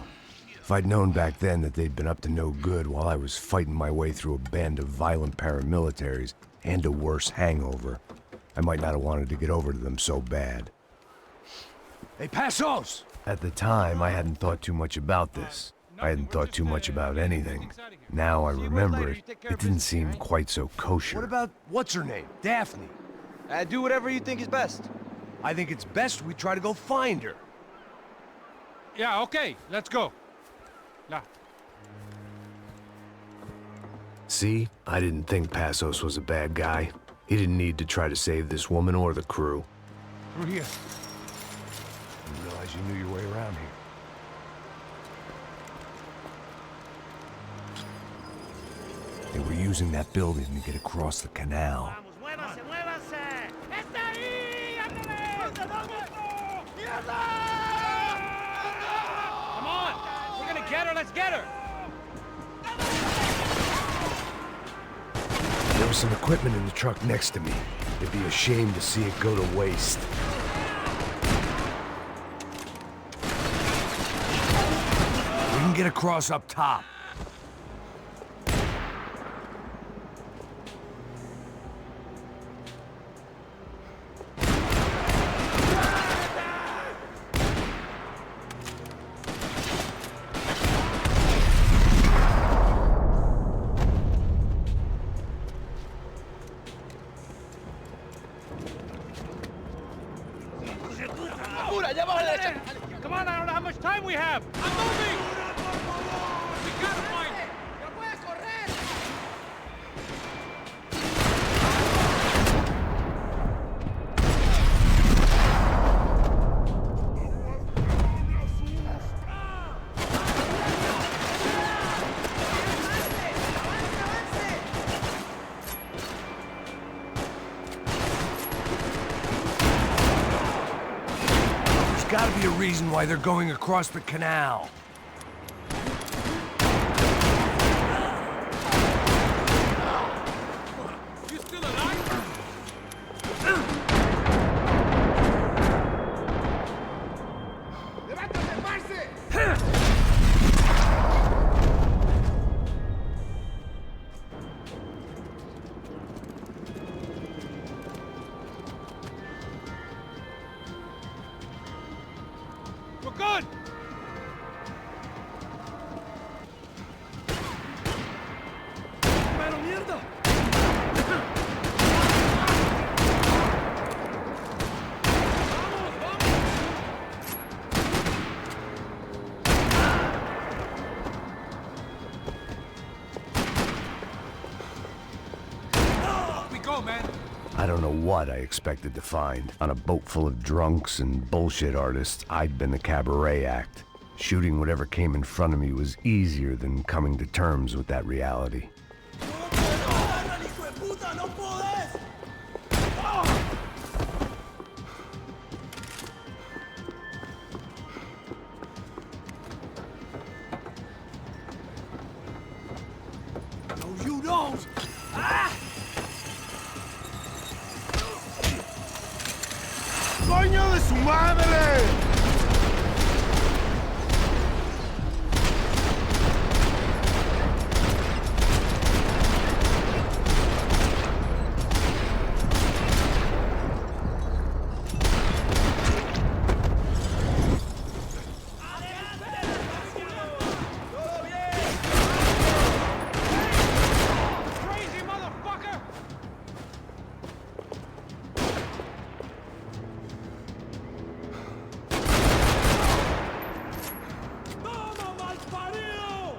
If I'd known back then that they'd been up to no good while I was fighting my way through a band of violent paramilitaries and a worse hangover, I might not have wanted to get over to them so bad. Hey, Passos! At the time, I hadn't thought too much about this. I hadn't thought too much about anything. Now I remember it, it didn't seem quite so kosher. What about what's-her-name? Daphne? Do whatever you think is best. I think it's best we try to go find her. Yeah, okay, let's go. See? I didn't think Passos was a bad guy. He didn't need to try to save this woman or the crew. Through here. Didn't realize you knew your way around here. They were using that building to get across the canal. ¡Muévase, muévase! ¡Está ahí! ¡Ándale! Come on! We're gonna get her, let's get her! There was some equipment in the truck next to me. It'd be a shame to see it go to waste. We can get across up top. Come on, I don't know how much time we have! I'm moving! We gotta find it! There's gotta be a reason why they're going across the canal. You still alive? We're good! ¡Pero mierda! We go, man! I don't know what I expected to find. On a boat full of drunks and bullshit artists, I'd been the cabaret act. Shooting whatever came in front of me was easier than coming to terms with that reality. No, you don't! Ah! ¡Coño de su madre! Crazy motherfucker! ¡Toma, malparido!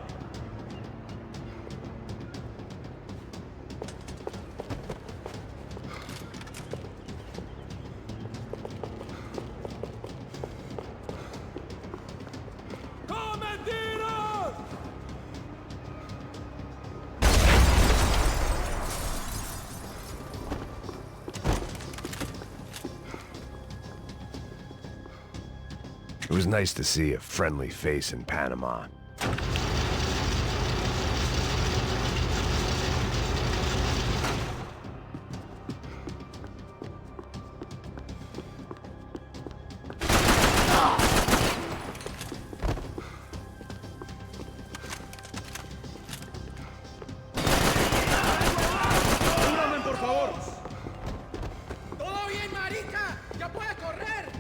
¡Come tiros! It was nice to see a friendly face in Panama. ¡Apúrame, por favor! ¡Todo bien, marica! ¡Ya puede correr!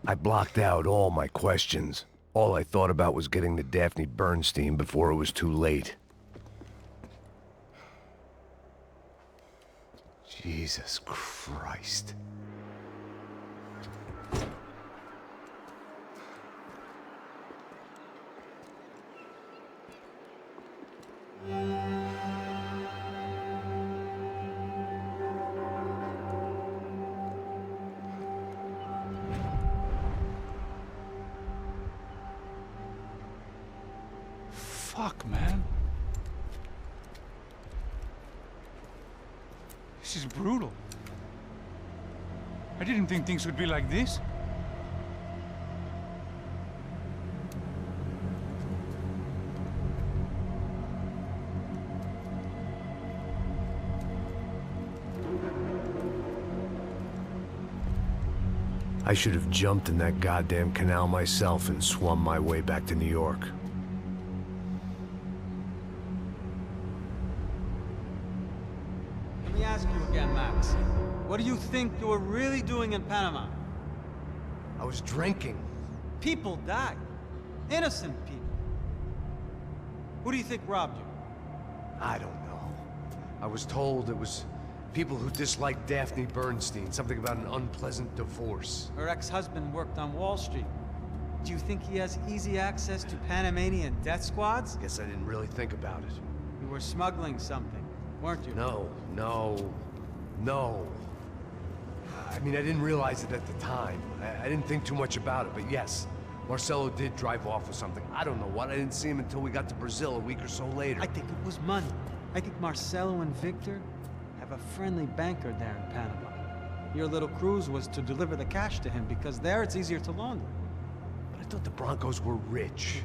I blocked out all my questions. All I thought about was getting to Daphne Bernstein before it was too late. Jesus Christ. Fuck, man. This is brutal. I didn't think things would be like this. I should have jumped in that goddamn canal myself and swum my way back to New York. Let me ask you again, Max. What do you think you were really doing in Panama? I was drinking. People died. Innocent people. Who do you think robbed you? I don't know. I was told it was people who disliked Daphne Bernstein, something about an unpleasant divorce. Her ex-husband worked on Wall Street. Do you think he has easy access to Panamanian death squads? Guess I didn't really think about it. You were smuggling something, weren't you? No. I mean, I didn't realize it at the time. I didn't think too much about it, but yes, Marcelo did drive off with something. I don't know what. I didn't see him until we got to Brazil a week or so later. I think it was money. I think Marcelo and Victor have a friendly banker there in Panama. Your little cruise was to deliver the cash to him because there it's easier to launder. But I thought the Broncos were rich.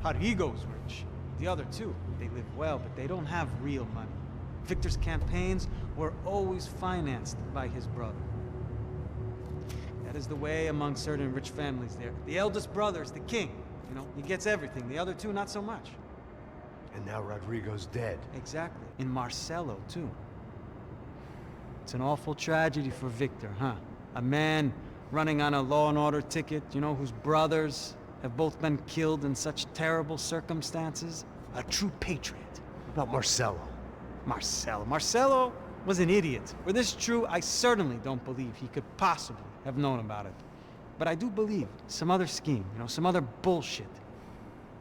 Rodrigo's rich. The other two, they live well, but they don't have real money. Victor's campaigns were always financed by his brother. That is the way among certain rich families there. The eldest brother is the king. You know, he gets everything. The other two, not so much. And now Rodrigo's dead. Exactly. And Marcelo, too. It's an awful tragedy for Victor, huh? A man running on a law and order ticket, you know, whose brothers have both been killed in such terrible circumstances. A true patriot. What about Marcelo? Marcelo was an idiot. Were this true, I certainly don't believe he could possibly have known about it. But I do believe some other scheme, you know, some other bullshit.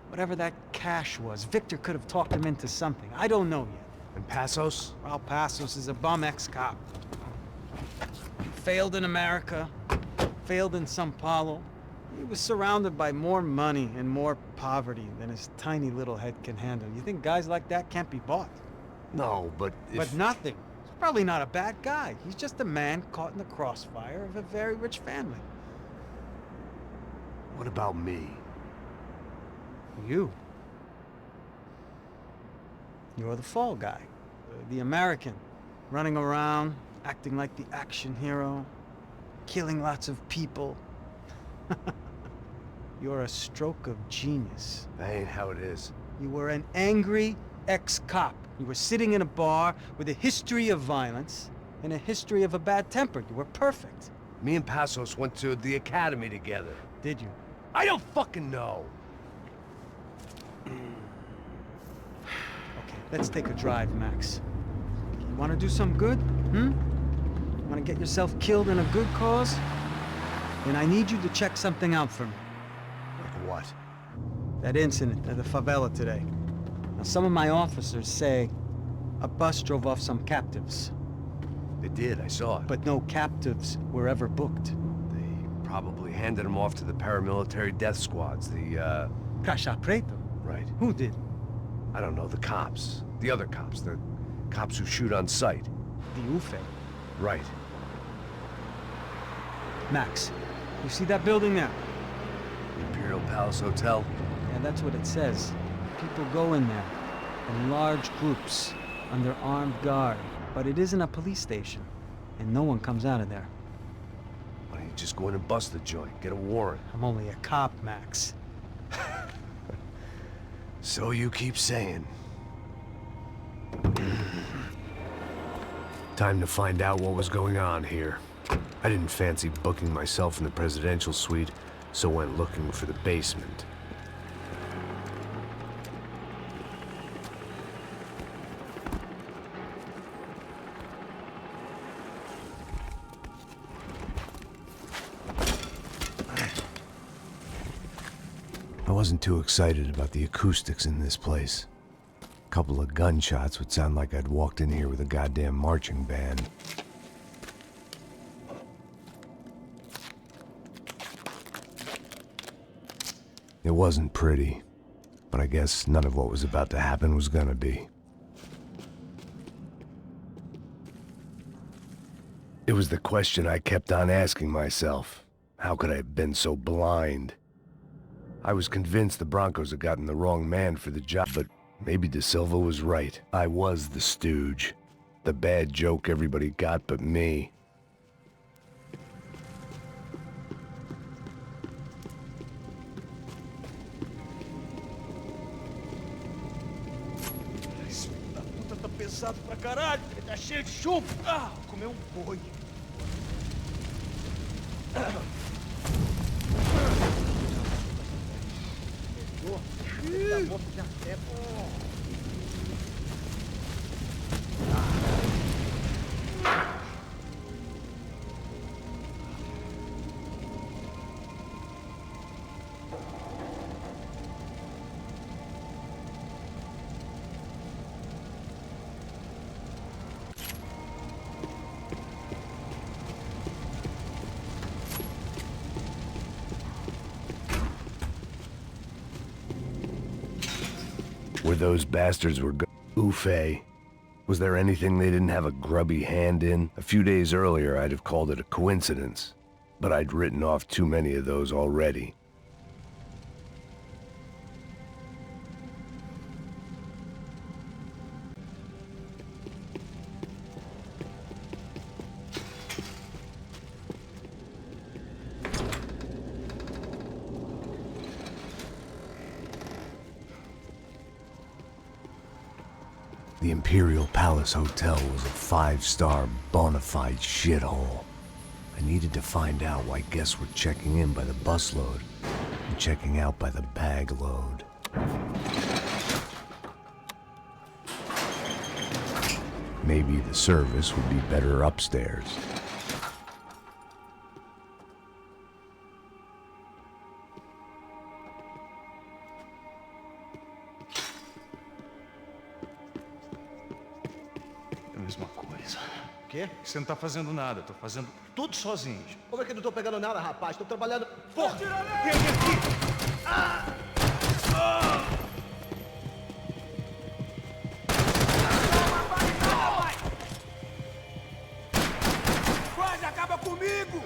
Whatever that cash was, Victor could have talked him into something. I don't know yet. And Passos? Well, Passos is a bum ex-cop. Failed in America, failed in Sao Paulo. He was surrounded by more money and more poverty than his tiny little head can handle. You think guys like that can't be bought? No, but But nothing. He's probably not a bad guy. He's just a man caught in the crossfire of a very rich family. What about me? You. You're the fall guy. The American. Running around, acting like the action hero. Killing lots of people. You're a stroke of genius. That ain't how it is. You were an angry ex-cop. You were sitting in a bar with a history of violence and a history of a bad temper. You were perfect. Me and Passos went to the academy together. Did you? I don't fucking know. Okay, let's take a drive, Max. You want to do some good? You want to get yourself killed in a good cause? Then I need you to check something out for me. Like what? That incident at the favela today. Now, some of my officers say a bus drove off some captives. They did, I saw it. But no captives were ever booked. They probably handed them off to the paramilitary death squads, the, Caixa Preto? Right. Who did? I don't know, the cops. The other cops, the cops who shoot on sight. The UFE. Right. Max, you see that building there? Imperial Palace Hotel? Yeah, that's what it says. People go in there, in large groups, under armed guard. But it isn't a police station, and no one comes out of there. Why don't you just go in and bust the joint, get a warrant? I'm only a cop, Max. So you keep saying. Time to find out what was going on here. I didn't fancy booking myself in the presidential suite, so went looking for the basement. I wasn't too excited about the acoustics in this place. A couple of gunshots would sound like I'd walked in here with a goddamn marching band. It wasn't pretty, but I guess none of what was about to happen was gonna be. It was the question I kept on asking myself. How could I have been so blind? I was convinced the Broncos had gotten the wrong man for the job, but maybe De Silva was right. I was the stooge. The bad joke everybody got but me. Esse filho da puta tá pesado pra caralho. Ele tá cheio de chumbo. Ah, comeu um boi. Tá morto já até, pô. Where those bastards were UHD. Was there anything they didn't have a grubby hand in? A few days earlier, I'd have called it a coincidence, but I'd written off too many of those already. The Imperial Palace Hotel was a five-star, bona fide shithole. I needed to find out why guests were checking in by the busload and checking out by the bag load. Maybe the service would be better upstairs. Mesma coisa. O quê? Você não tá fazendo nada, eu tô fazendo tudo sozinho. Como é que eu não tô pegando nada, rapaz? Tô trabalhando... Porra! Vem aqui! Ah! Ah! Quase acaba comigo!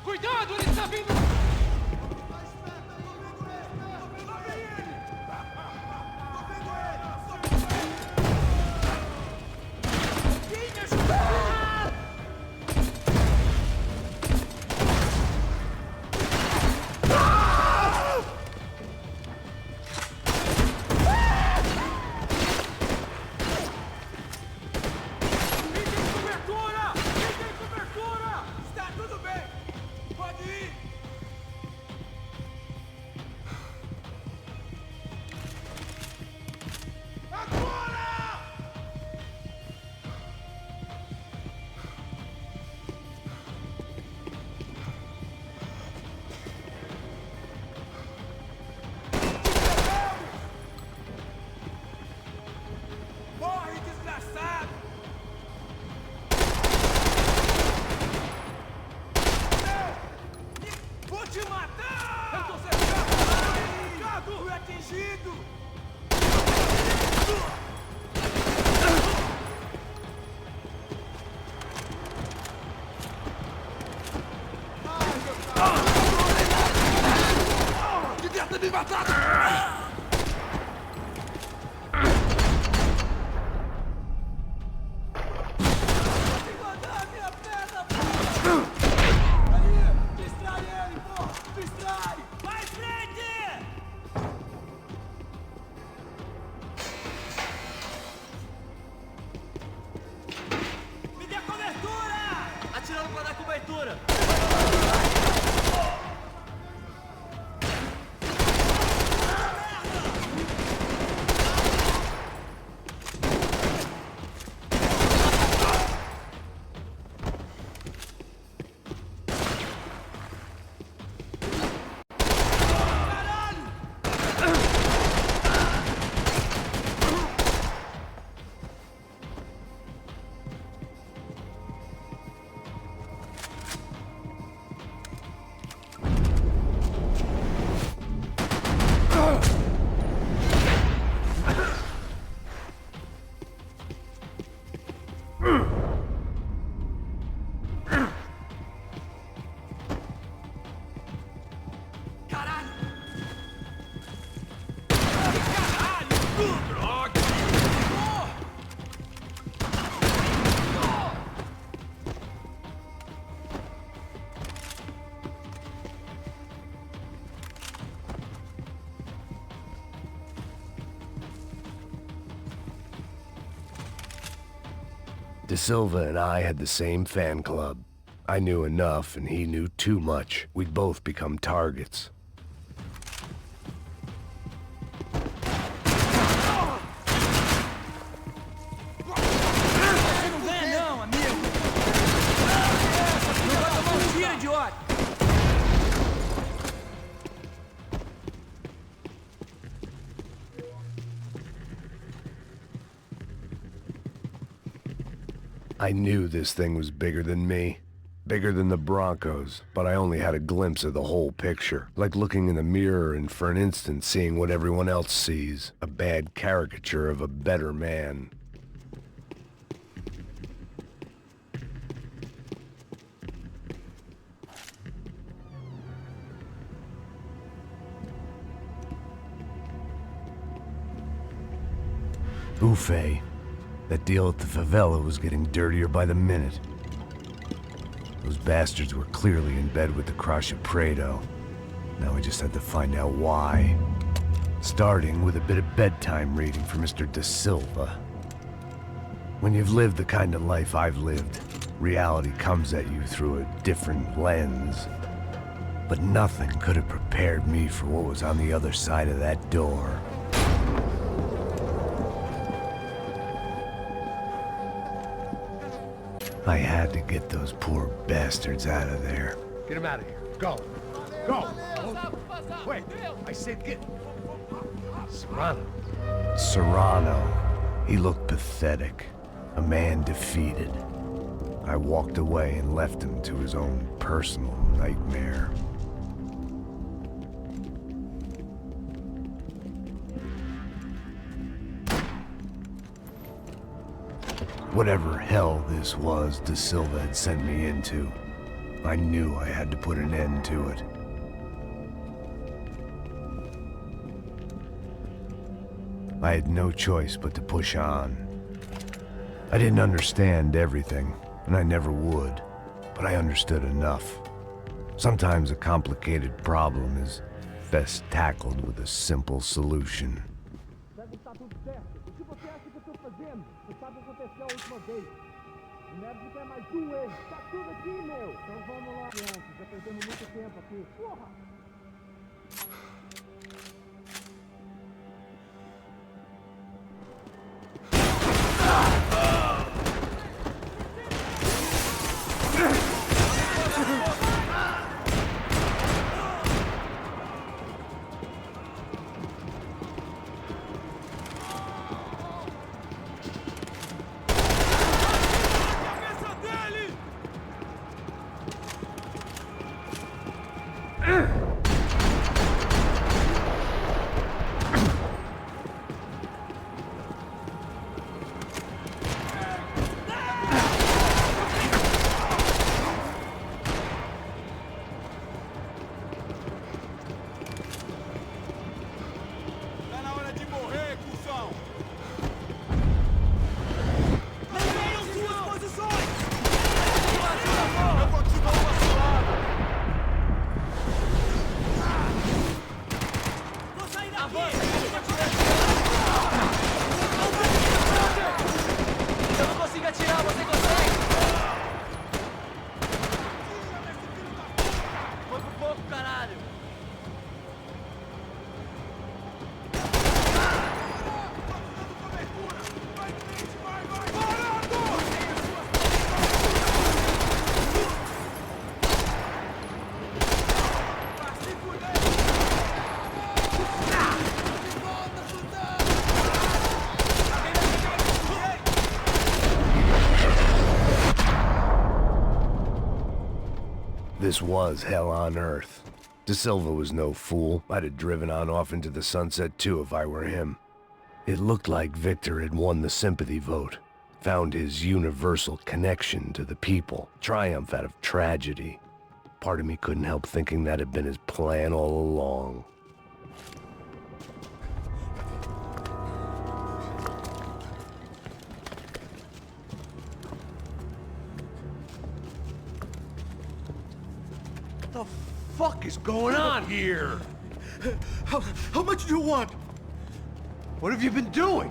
Cuidado, ele está vindo! cobertura! De Silva and I had the same fan club. I knew enough and he knew too much. We'd both become targets. I knew this thing was bigger than me, bigger than the Broncos, but I only had a glimpse of the whole picture, like looking in the mirror and for an instant seeing what everyone else sees, a bad caricature of a better man. Ufe. That deal at the favela was getting dirtier by the minute. Those bastards were clearly in bed with the Crusher Prado. Now we just had to find out why. Starting with a bit of bedtime reading for Mr. De Silva. When you've lived the kind of life I've lived, reality comes at you through a different lens. But nothing could have prepared me for what was on the other side of that door. I had to get those poor bastards out of there. Get him out of here. Go. Go. Wait, I said get... Serrano. Serrano. He looked pathetic. A man defeated. I walked away and left him to his own personal nightmare. Whatever hell this was De Silva had sent me into, I knew I had to put an end to it. I had no choice but to push on. I didn't understand everything, and I never would, but I understood enough. Sometimes a complicated problem is best tackled with a simple solution. A última vez. O médico quer mais um erro. Tá tudo aqui, meu. Então vamos lá, criança. Já perdemos muito tempo aqui. Porra! Cabeça dele! This was hell on earth. De Silva was no fool. I'd have driven on off into the sunset too if I were him. It looked like Victor had won the sympathy vote, found his universal connection to the people, triumph out of tragedy. Part of me couldn't help thinking that had been his plan all along. What the fuck is going on here? How much do you want? What have you been doing?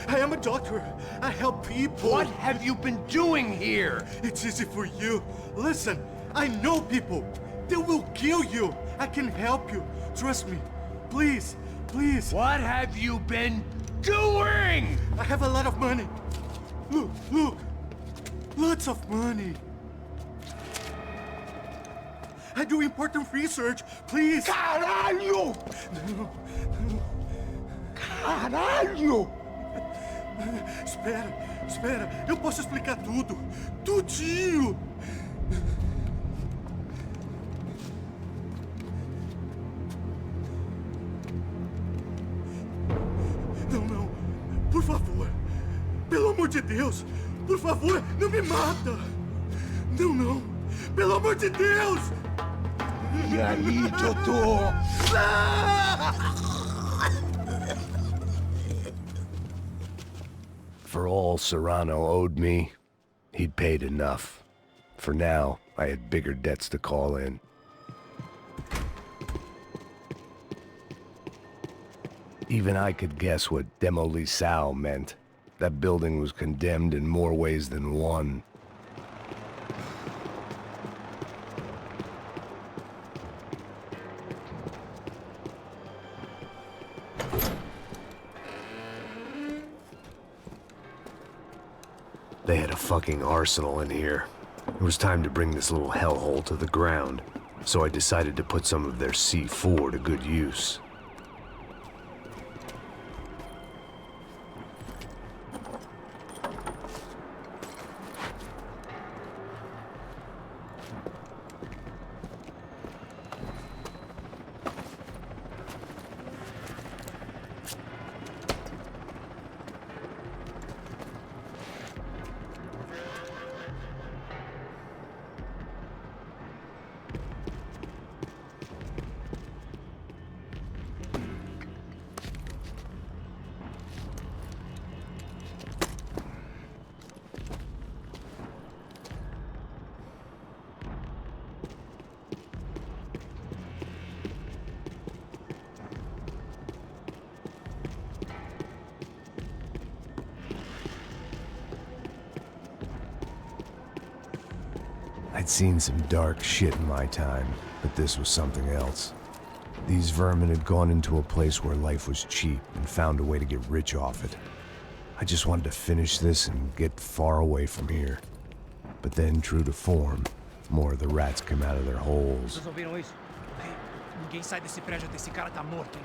I am a doctor. I help people. What have you been doing here? It's easy for you. Listen, I know people. They will kill you. I can help you. Trust me. Please, please. What have you been doing? I have a lot of money. Look, look. Lots of money. I do important research. Please. Caralho! No, no. Caralho! Espera. Eu posso explicar tudo. Tudinho. Não. Por favor. Pelo amor de Deus. Por favor, não me mata. Não. Pelo amor de Deus. E aí, doutor? For all Serrano owed me, he'd paid enough. For now, I had bigger debts to call in. Even I could guess what Demolisal meant. That building was condemned in more ways than one. They had a fucking arsenal in here. It was time to bring this little hellhole to the ground, so I decided to put some of their C4 to good use. I'd seen some dark shit in my time, but this was something else. These vermin had gone into a place where life was cheap and found a way to get rich off it. I just wanted to finish this and get far away from here. But then, true to form, more of the rats came out of their holes. Vocês ouviram isso? Ninguém sai desse prédio até esse cara tá morto, hein?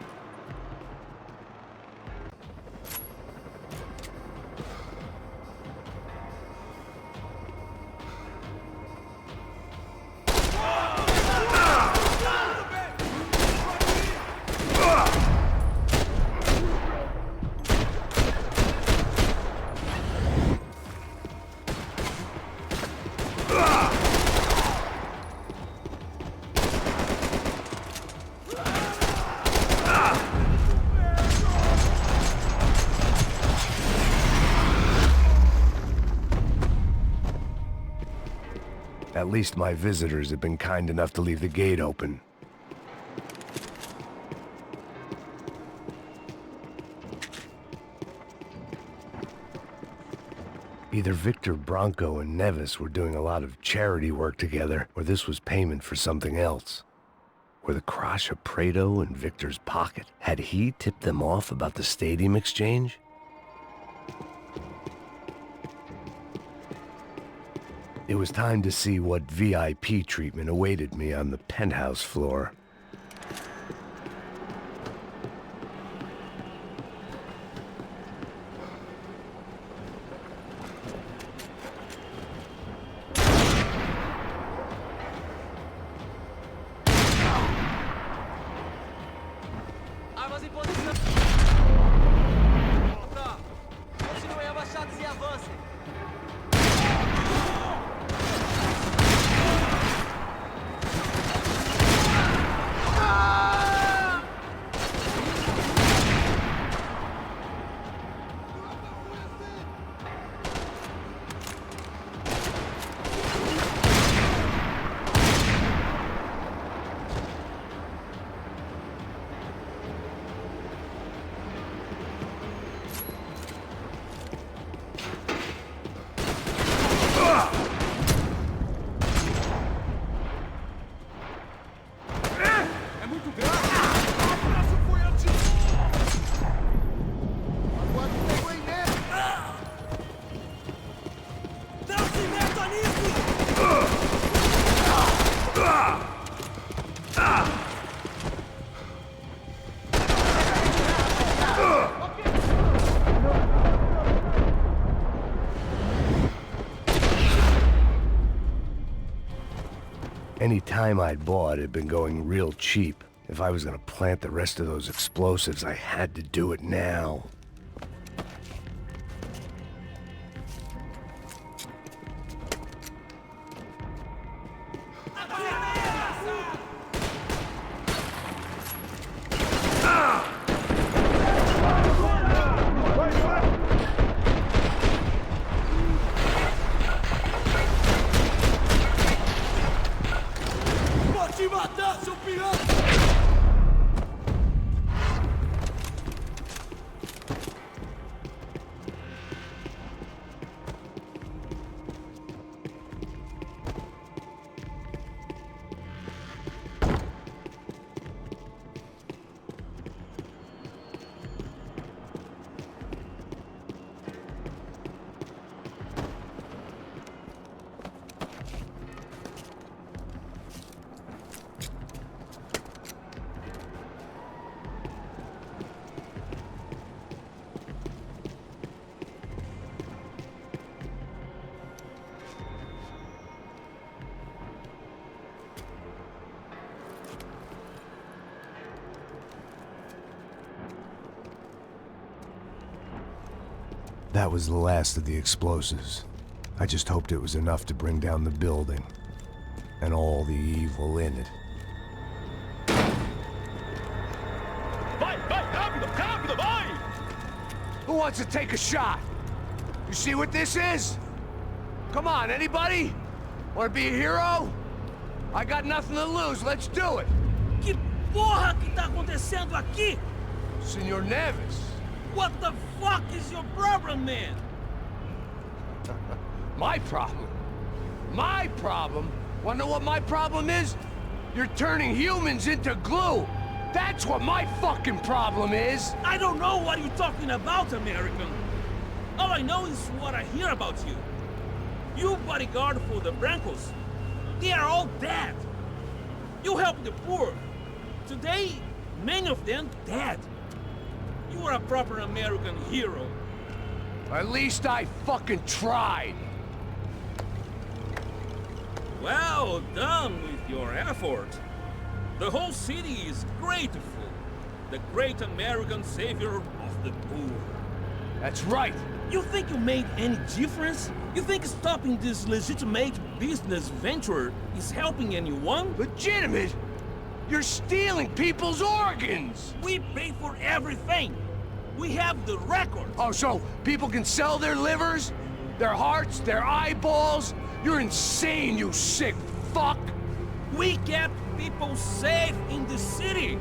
At least my visitors had been kind enough to leave the gate open. Either Victor Branco and Nevis were doing a lot of charity work together, or this was payment for something else. Were the Crasha Prado in Victor's pocket? Had he tipped them off about the stadium exchange? It was time to see what VIP treatment awaited me on the penthouse floor. Any time I'd bought had been going real cheap. If I was gonna plant the rest of those explosives, I had to do it now. That was the last of the explosives. I just hoped it was enough to bring down the building. And all the evil in it. Who wants to take a shot? You see what this is? Come on, anybody? Want to be a hero? I got nothing to lose, let's do it! Que porra que tá acontecendo aqui? Senor Neves. What the fuck is your problem, man? My problem? My problem? Wanna know what my problem is? You're turning humans into glue! That's what my fucking problem is! I don't know what you're talking about, American. All I know is what I hear about you. You bodyguard for the Brancos. They are all dead. You help the poor. Today, many of them dead. You are a proper American hero. At least I fucking tried. Well done with your effort. The whole city is grateful. The great American savior of the poor. That's right. You think you made any difference? You think stopping this legitimate business venture is helping anyone? Legitimate? You're stealing people's organs! We pay for everything! We have the record! Oh, so people can sell their livers? Their hearts? Their eyeballs? You're insane, you sick fuck! We kept people safe in the city!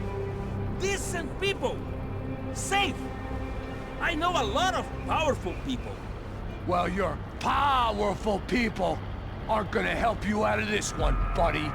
Decent people! Safe! I know a lot of powerful people. Well, your powerful people aren't gonna help you out of this one, buddy.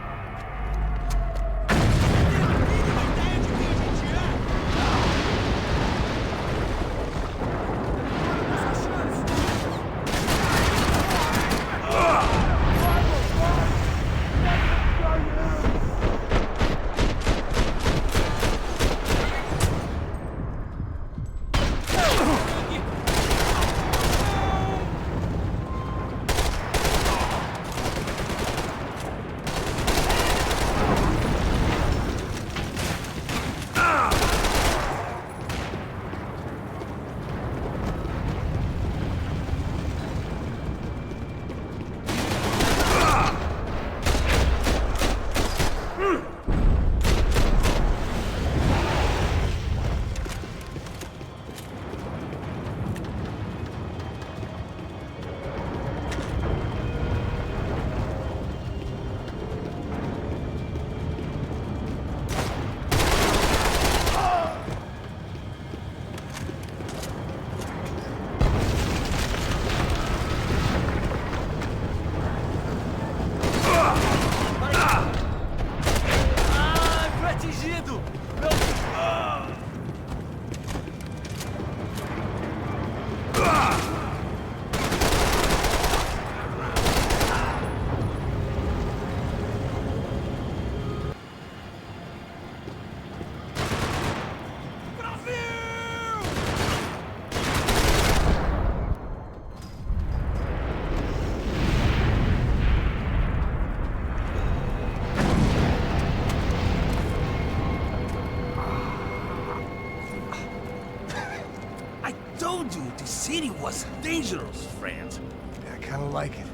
city was dangerous, friend. Yeah, I kind of like it.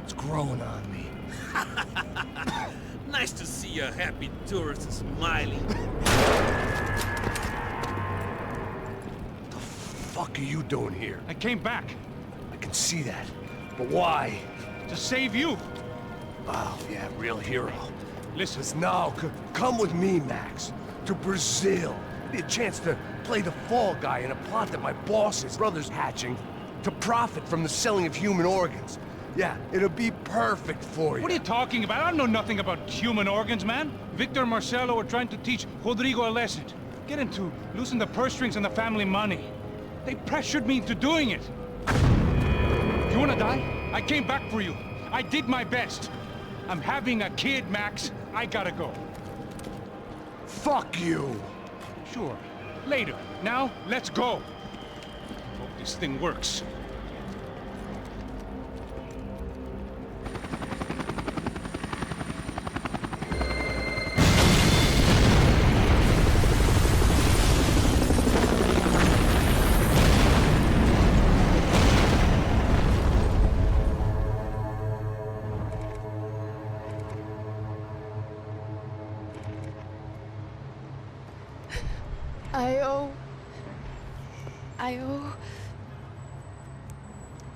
It's growing on me. Nice to see a happy tourist smiling. The fuck are you doing here? I came back. I can see that. But why? To save you. Oh, yeah, real hero. Listen. No, come with me, Max. To Brazil. Be a chance to play the fall guy in a plot that my boss's brother's hatching to profit from the selling of human organs. Yeah, it'll be perfect for you. What are you talking about? I know nothing about human organs, man. Victor and Marcelo are trying to teach Rodrigo a lesson. Get him to loosen the purse strings and the family money. They pressured me into doing it. You wanna die? I came back for you. I did my best. I'm having a kid, Max. I gotta go. Fuck you! Sure. Later. Now, let's go. Hope this thing works.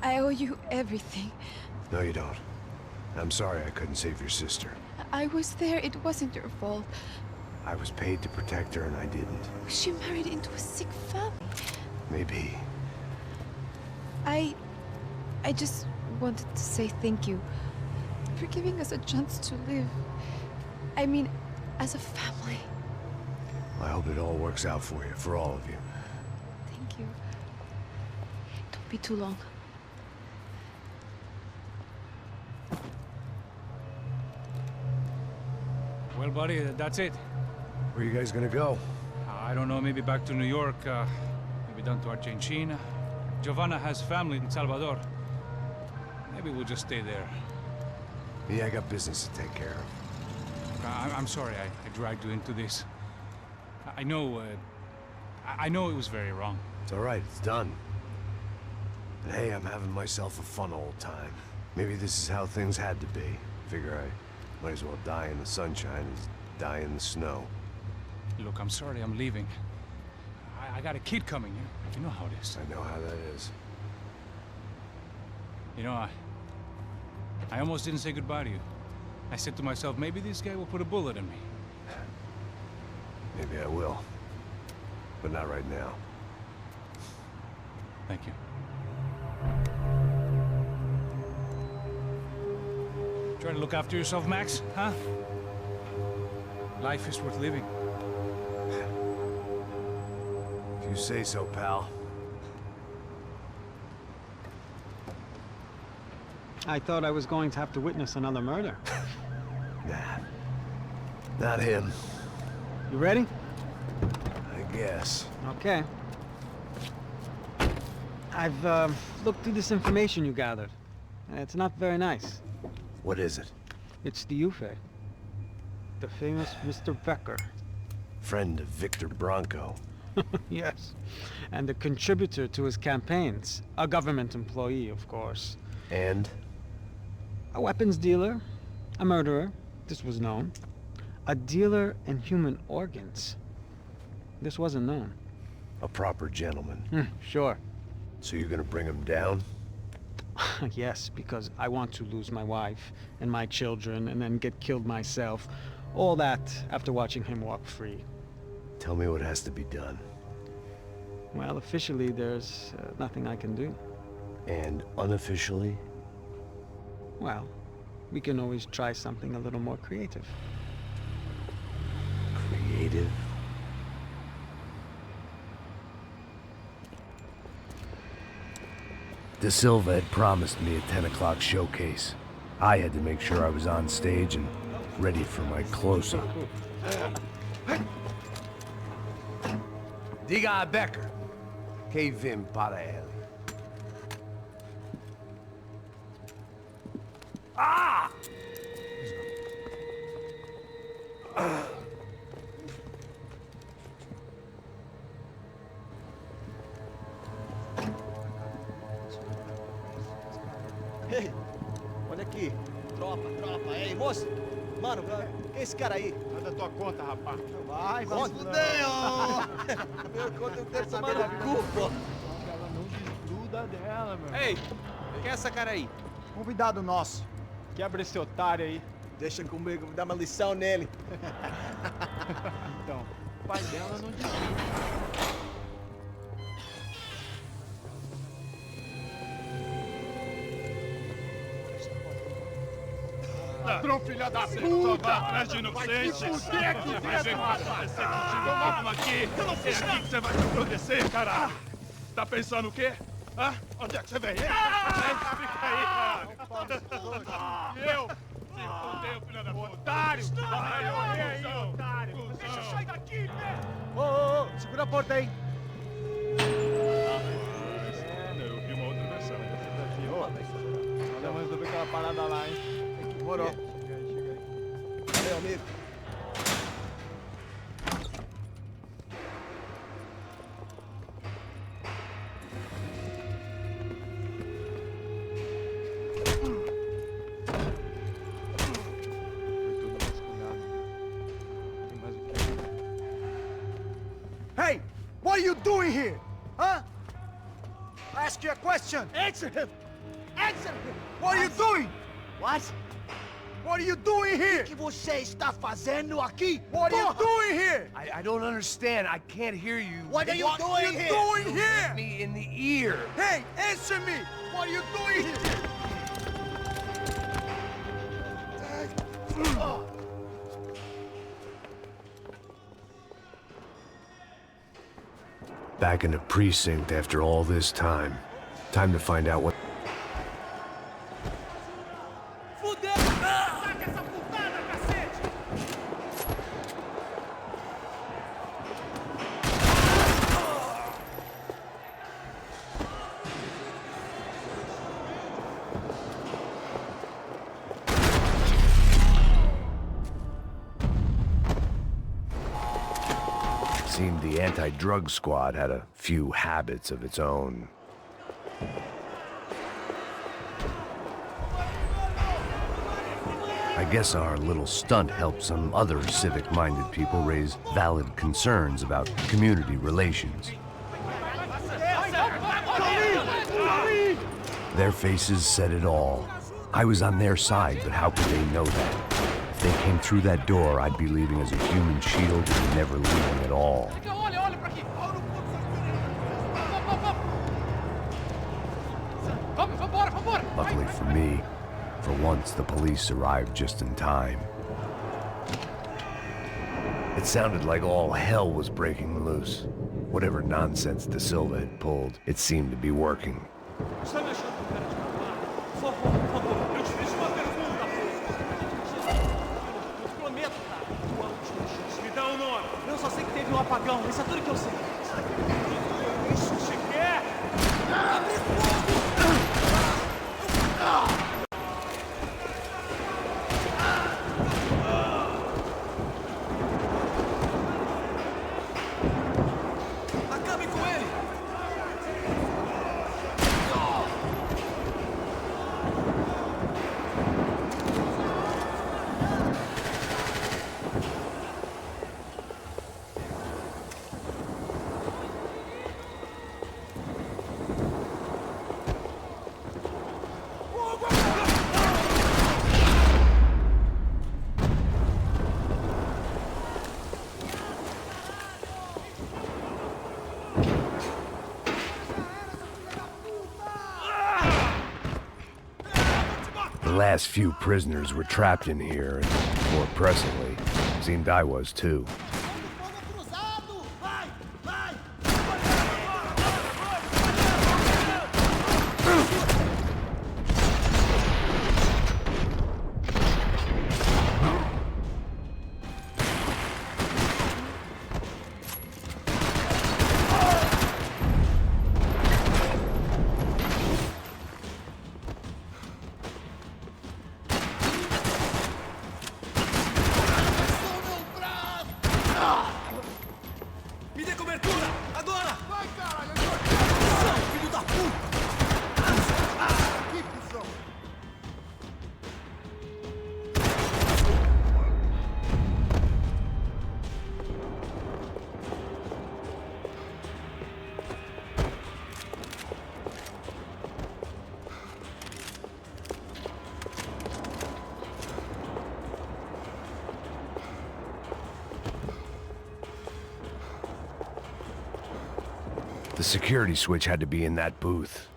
I owe you everything. No, you don't. I'm sorry I couldn't save your sister. I was there. It wasn't your fault. I was paid to protect her and I didn't. She married into a sick family. Maybe. I just wanted to say thank you for giving us a chance to live. I mean, as a family. I hope it all works out for you, for all of you. Thank you. Don't be too long. Well, buddy, that's it. Where are you guys gonna go? I don't know, maybe back to New York, maybe down to Argentina. Giovanna has family in Salvador. Maybe we'll just stay there. Yeah, I got business to take care of. I'm sorry I dragged you into this. I know it was very wrong. It's all right, it's done. But hey, I'm having myself a fun old time. Maybe this is how things had to be. Figure I might as well die in the sunshine as die in the snow. Look, I'm sorry I'm leaving. I got a kid coming, you know how it is. I know how that is. You know, I almost didn't say goodbye to you. I said to myself, maybe this guy will put a bullet in me. Maybe I will. But not right now. Thank you. Try to look after yourself, Max, huh? Life is worth living. If you say so, pal. I thought I was going to have to witness another murder. Nah. Not him. You ready? I guess. Okay. I've looked through this information you gathered. It's not very nice. What is it? It's the UFE. The famous Mr. Becker. Friend of Victor Bronco. Yes. And a contributor to his campaigns. A government employee, of course. And? A weapons dealer. A murderer. This was known. A dealer in human organs. This wasn't known. A proper gentleman. Sure. So you're gonna bring him down? Yes, because I want to lose my wife and my children and then get killed myself. All that after watching him walk free. Tell me what has to be done. Well, officially there's nothing I can do. And unofficially? Well, we can always try something a little more creative. Creative? De Silva had promised me a 10 o'clock showcase. I had to make sure I was on stage and ready for my close-up. Diga a Becker. Que vim para ele. Ah! Ei, olha aqui. Tropa. Ei, moço. Mano, quem é esse cara aí? Manda tua conta, rapaz. Vai, fudeu! Meu conta eu quero saber da culpa. Ela não desgruda dela, meu. Ei, quem é essa cara aí? Convidado nosso. Quebra esse otário aí. Deixa comigo, vou dar uma lição nele. Então, o pai dela não desgruda. Ladrão, filha da puta! Vai atrás de inocente! Vai ver o que vai acontecer contigo mesmo aqui! É aqui que você vai se proteger, caralho! Tá pensando o quê? Hã? Onde é que você vem? Fica aí, caralho! E eu? Se fodeu, filha da puta! Otário! Vai, morrer aí, otário! Deixa eu sair daqui, velho! Ô, segura a porta aí. Eu vi uma outra versão. Olha, mas resolver aquela parada lá, hein? Demorou. Chega aí. Valeu, amigo. Hey, what are you doing here? Huh? I ask you a question. Answer him. Answer him. What are you doing? What? What are you doing here? O que você está fazendo aqui? What are you doing here? I don't understand. I can't hear you. What are you doing here? Doing here? Me in the ear. Hey, answer me. What are you doing here? Back in the precinct after all this time. Time to find out what... Fudeu! Saca essa putada, cacete! Seemed the anti-drug squad had a few habits of its own. I guess our little stunt helped some other civic-minded people raise valid concerns about community relations. Their faces said it all. I was on their side, but how could they know that? If they came through that door, I'd be leaving as a human shield and never leaving at all. Luckily for me, for once the police arrived just in time. It sounded like all hell was breaking loose. Whatever nonsense De Silva had pulled, it seemed to be working. Eu só sei que teve um apagão, isso é tudo que eu sei. Isso se quer? Abre fogo! Acabe com ele! The last few prisoners were trapped in here, and more pressingly, seemed I was too. The security switch had to be in that booth.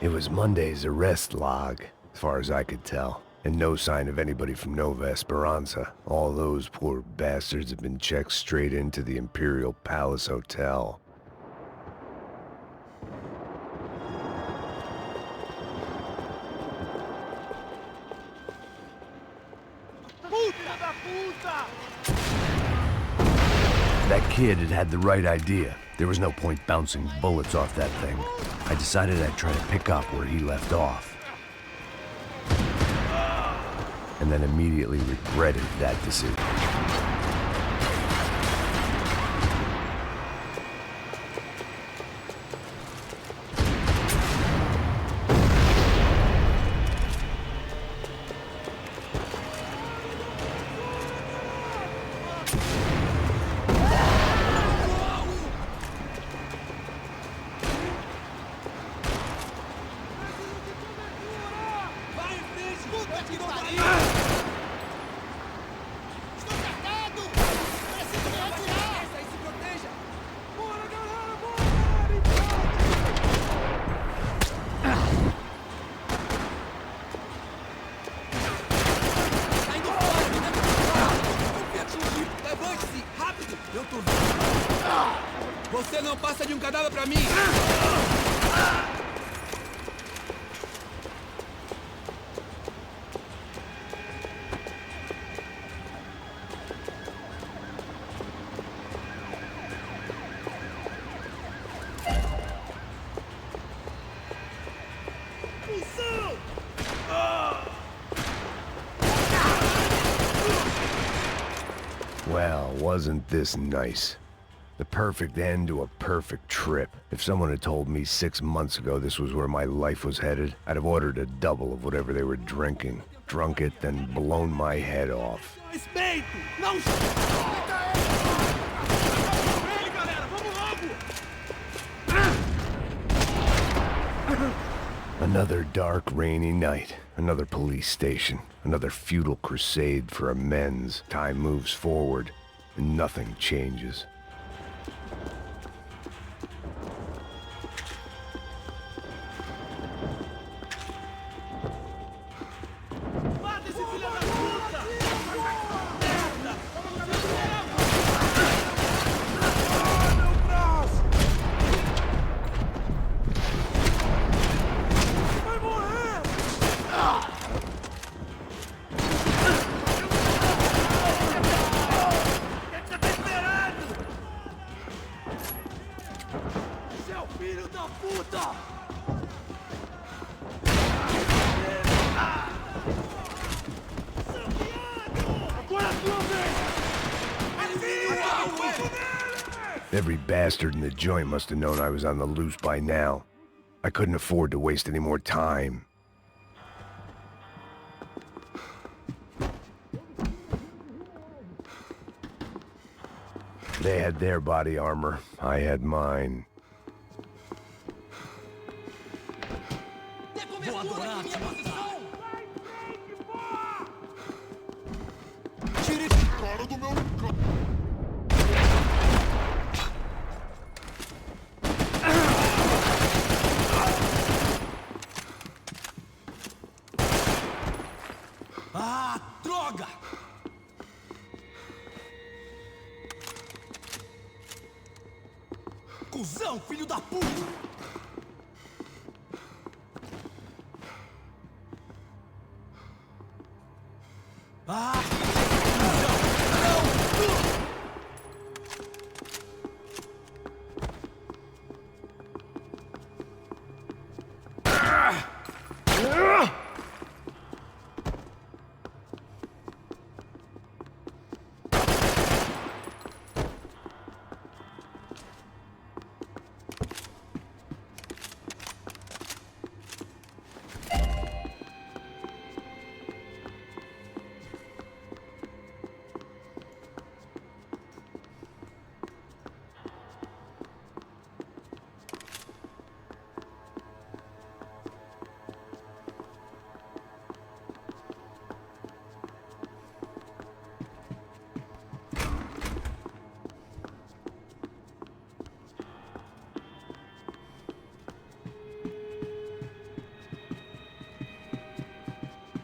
It was Monday's arrest log, as far as I could tell. And no sign of anybody from Nova Esperanza. All those poor bastards have been checked straight into the Imperial Palace Hotel. That kid had the right idea. There was no point bouncing bullets off that thing. I decided I'd try to pick up where he left off. And then immediately regretted that decision. Você não passa de cadáver pra mim! Well, wasn't this nice? The perfect end to a perfect trip. If someone had told me 6 months ago this was where my life was headed, I'd have ordered a double of whatever they were drinking, drunk it, then blown my head off. Respeito! Não... Another dark, rainy night. Another police station. Another futile crusade for amends. Time moves forward, and nothing changes. Every bastard in the joint must have known I was on the loose by now. I couldn't afford to waste any more time. They had their body armor. I had mine. Ah, droga! Cusão, filho da puta! Ah!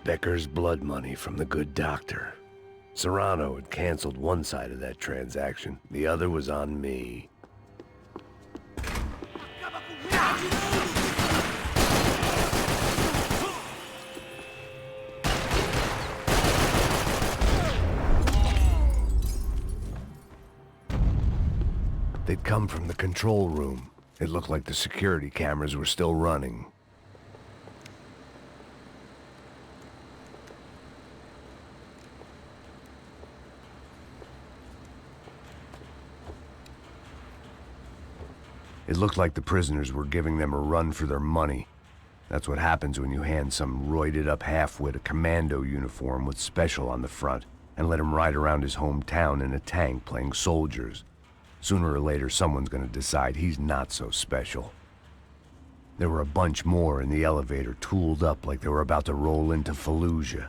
Becker's blood money from the good doctor. Serrano had canceled one side of that transaction. The other was on me. They'd come from the control room. It looked like the security cameras were still running. It looked like the prisoners were giving them a run for their money. That's what happens when you hand some roided-up halfwit a commando uniform with special on the front and let him ride around his hometown in a tank playing soldiers. Sooner or later, someone's gonna decide he's not so special. There were a bunch more in the elevator, tooled up like they were about to roll into Fallujah.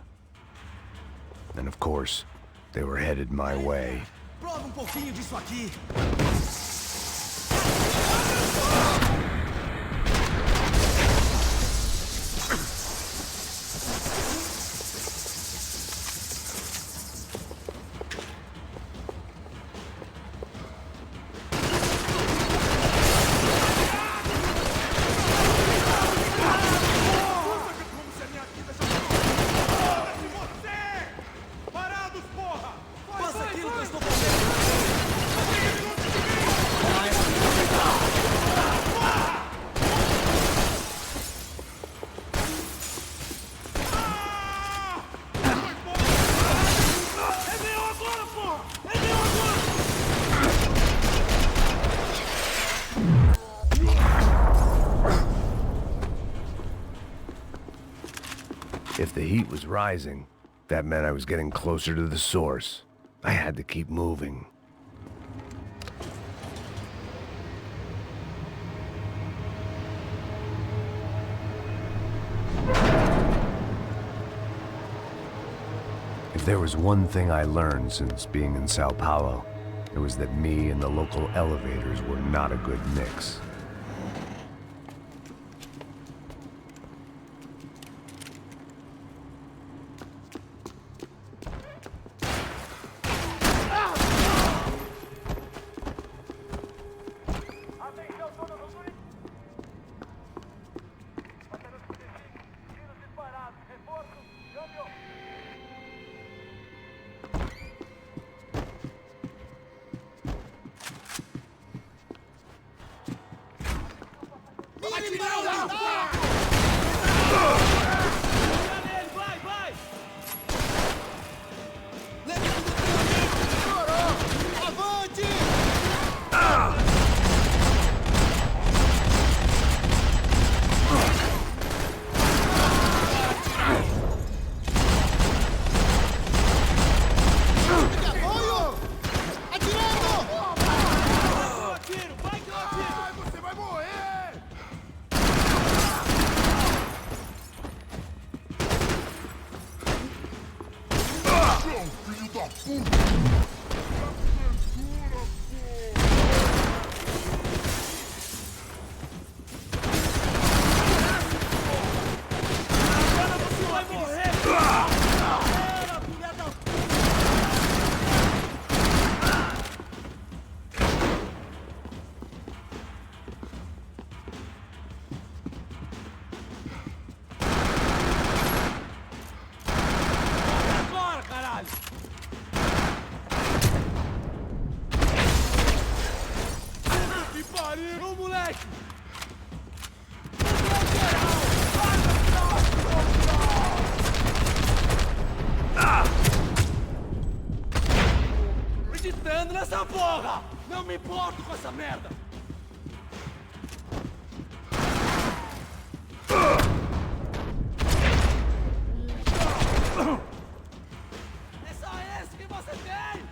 And of course, they were headed my way. Prova pouquinho disso aqui. If the heat was rising, that meant I was getting closer to the source. I had to keep moving. If there was one thing I learned since being in Sao Paulo, it was that me and the local elevators were not a good mix. Acreditando nessa porra! Não me importo com essa merda! É só esse que você tem!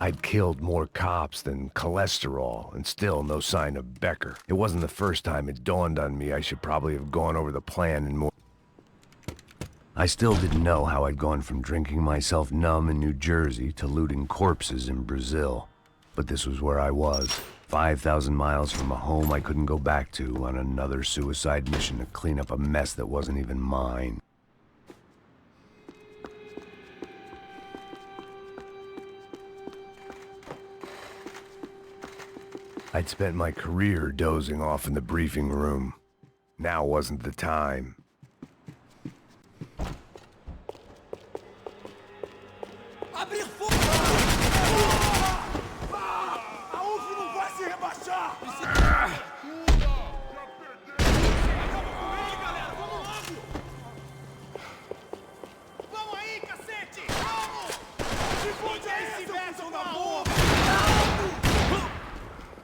I'd killed more cops than cholesterol, and still no sign of Becker. It wasn't the first time it dawned on me I should probably have gone over the plan in more... I still didn't know how I'd gone from drinking myself numb in New Jersey to looting corpses in Brazil. But this was where I was, 5,000 miles from a home I couldn't go back to, on another suicide mission to clean up a mess that wasn't even mine. I'd spent my career dozing off in the briefing room. Now wasn't the time. Abrir fogo! A UF não vai se rebaixar! Acaba com ele, galera! Vamos logo! Vamos aí, cacete! Vamos! Se fode aí, se versam da porra!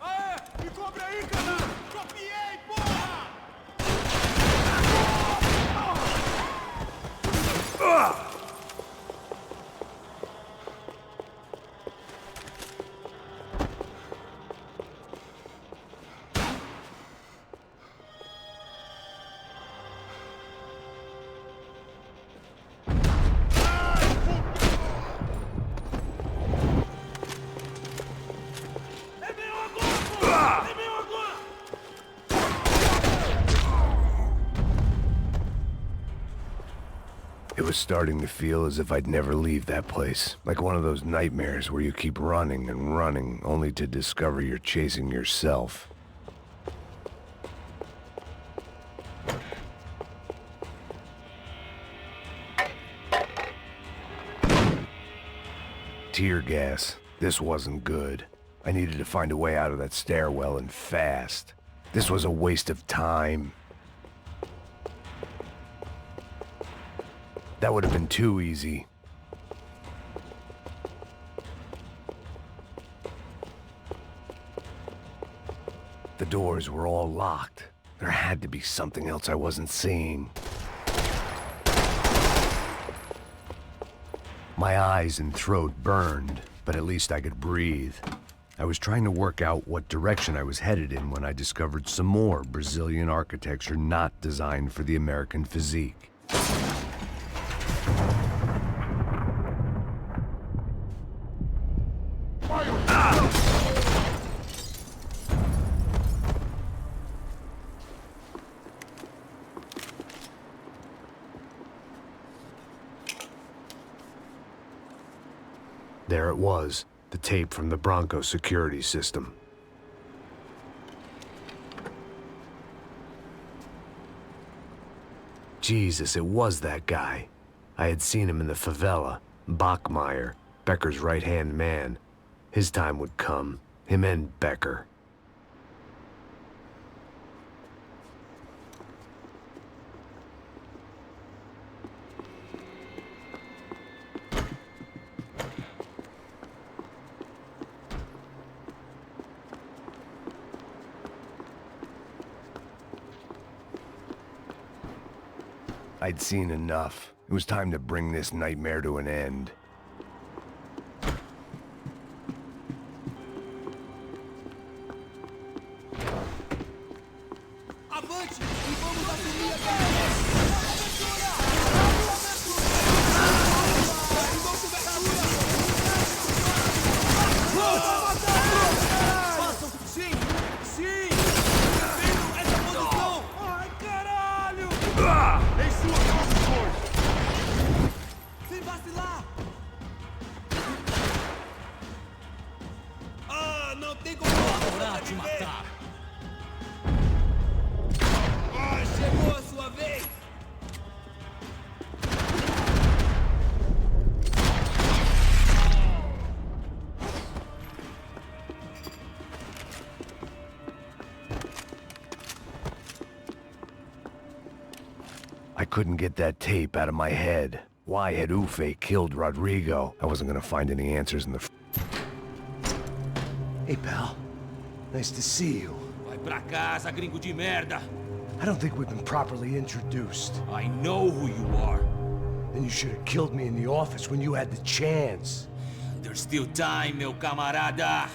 Aê! Me cobre aí, cara! Copiei, porra! It was starting to feel as if I'd never leave that place. Like one of those nightmares where you keep running and running, only to discover you're chasing yourself. Tear gas. This wasn't good. I needed to find a way out of that stairwell, and fast. This was a waste of time. That would have been too easy. The doors were all locked. There had to be something else I wasn't seeing. My eyes and throat burned, but at least I could breathe. I was trying to work out what direction I was headed in when I discovered some more Brazilian architecture not designed for the American physique. There it was, the tape from the Bronco security system. Jesus, it was that guy. I had seen him in the favela, Bachmeyer, Becker's right-hand man. His time would come, him and Becker. I'd seen enough. It was time to bring this nightmare to an end. Avante e vamos assumir a guerra! Façam! Sim! Sim! Defendam essa posição! Ai, caralho! Em suas posições! Sem vacilar! Ah, não tem como parar de matar! Ah, chegou a sua vez! I couldn't get that tape out of my head. Why had Ufe killed Rodrigo? I wasn't gonna find any answers in the... Hey, pal. Nice to see you. Vai pra casa, gringo de merda! I don't think we've been properly introduced. I know who you are. Then you should have killed me in the office when you had the chance. There's still time, meu camarada!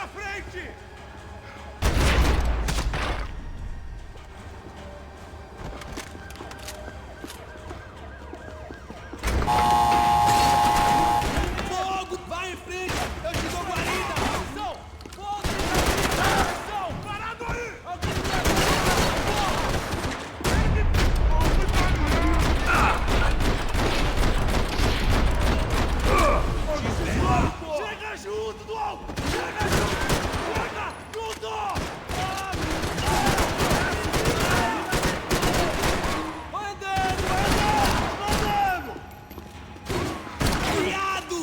pra frente! Fogo! Vai em frente! Eu te dou guarida! Ação! Fogo! Ação! Parado aí! Chega junto, do alto! Chega junto! Chega junto! Vai andando! Vai andando! Criado!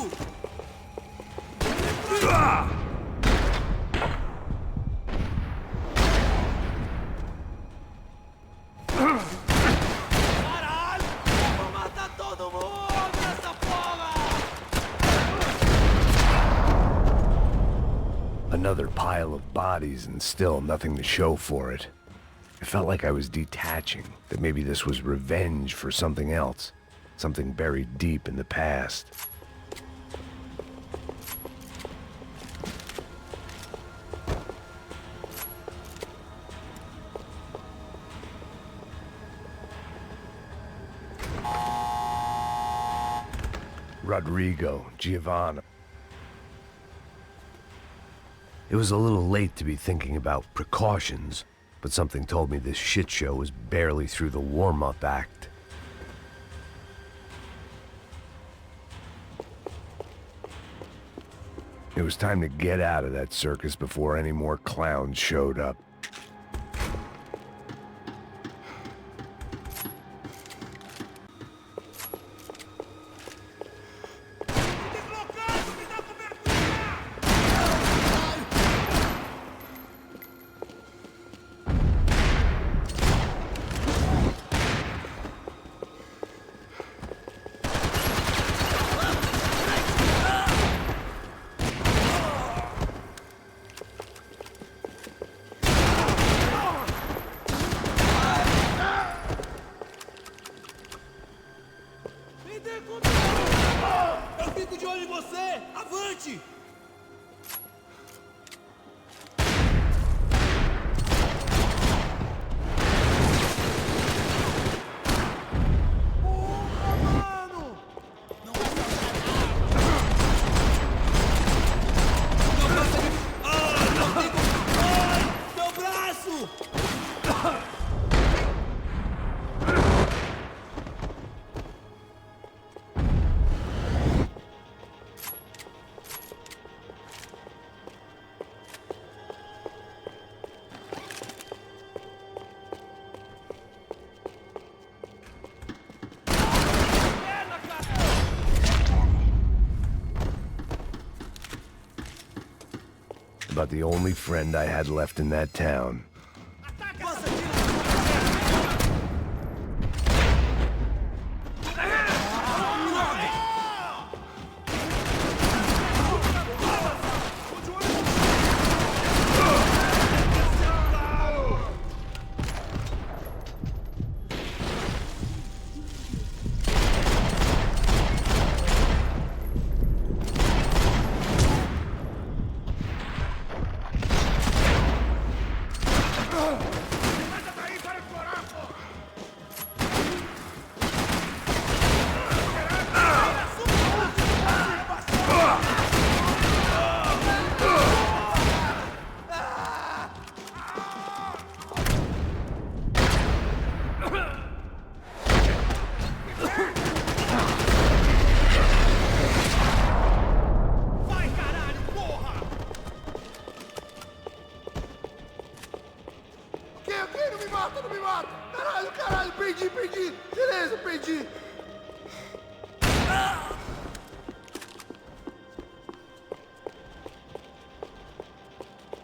Caralho! Vou matar todo mundo nessa porra! Another pile of bodies and still nothing to show for it. It felt like I was detaching, that maybe this was revenge for something else, something buried deep in the past. Rodrigo, Giovanna. It was a little late to be thinking about precautions, but something told me this shit show was barely through the warm-up act. It was time to get out of that circus before any more clowns showed up. Eu fico de olho em você! Avante! Meu braço! About the only friend I had left in that town. Não me mata! Caralho, perdi! Beleza, perdi!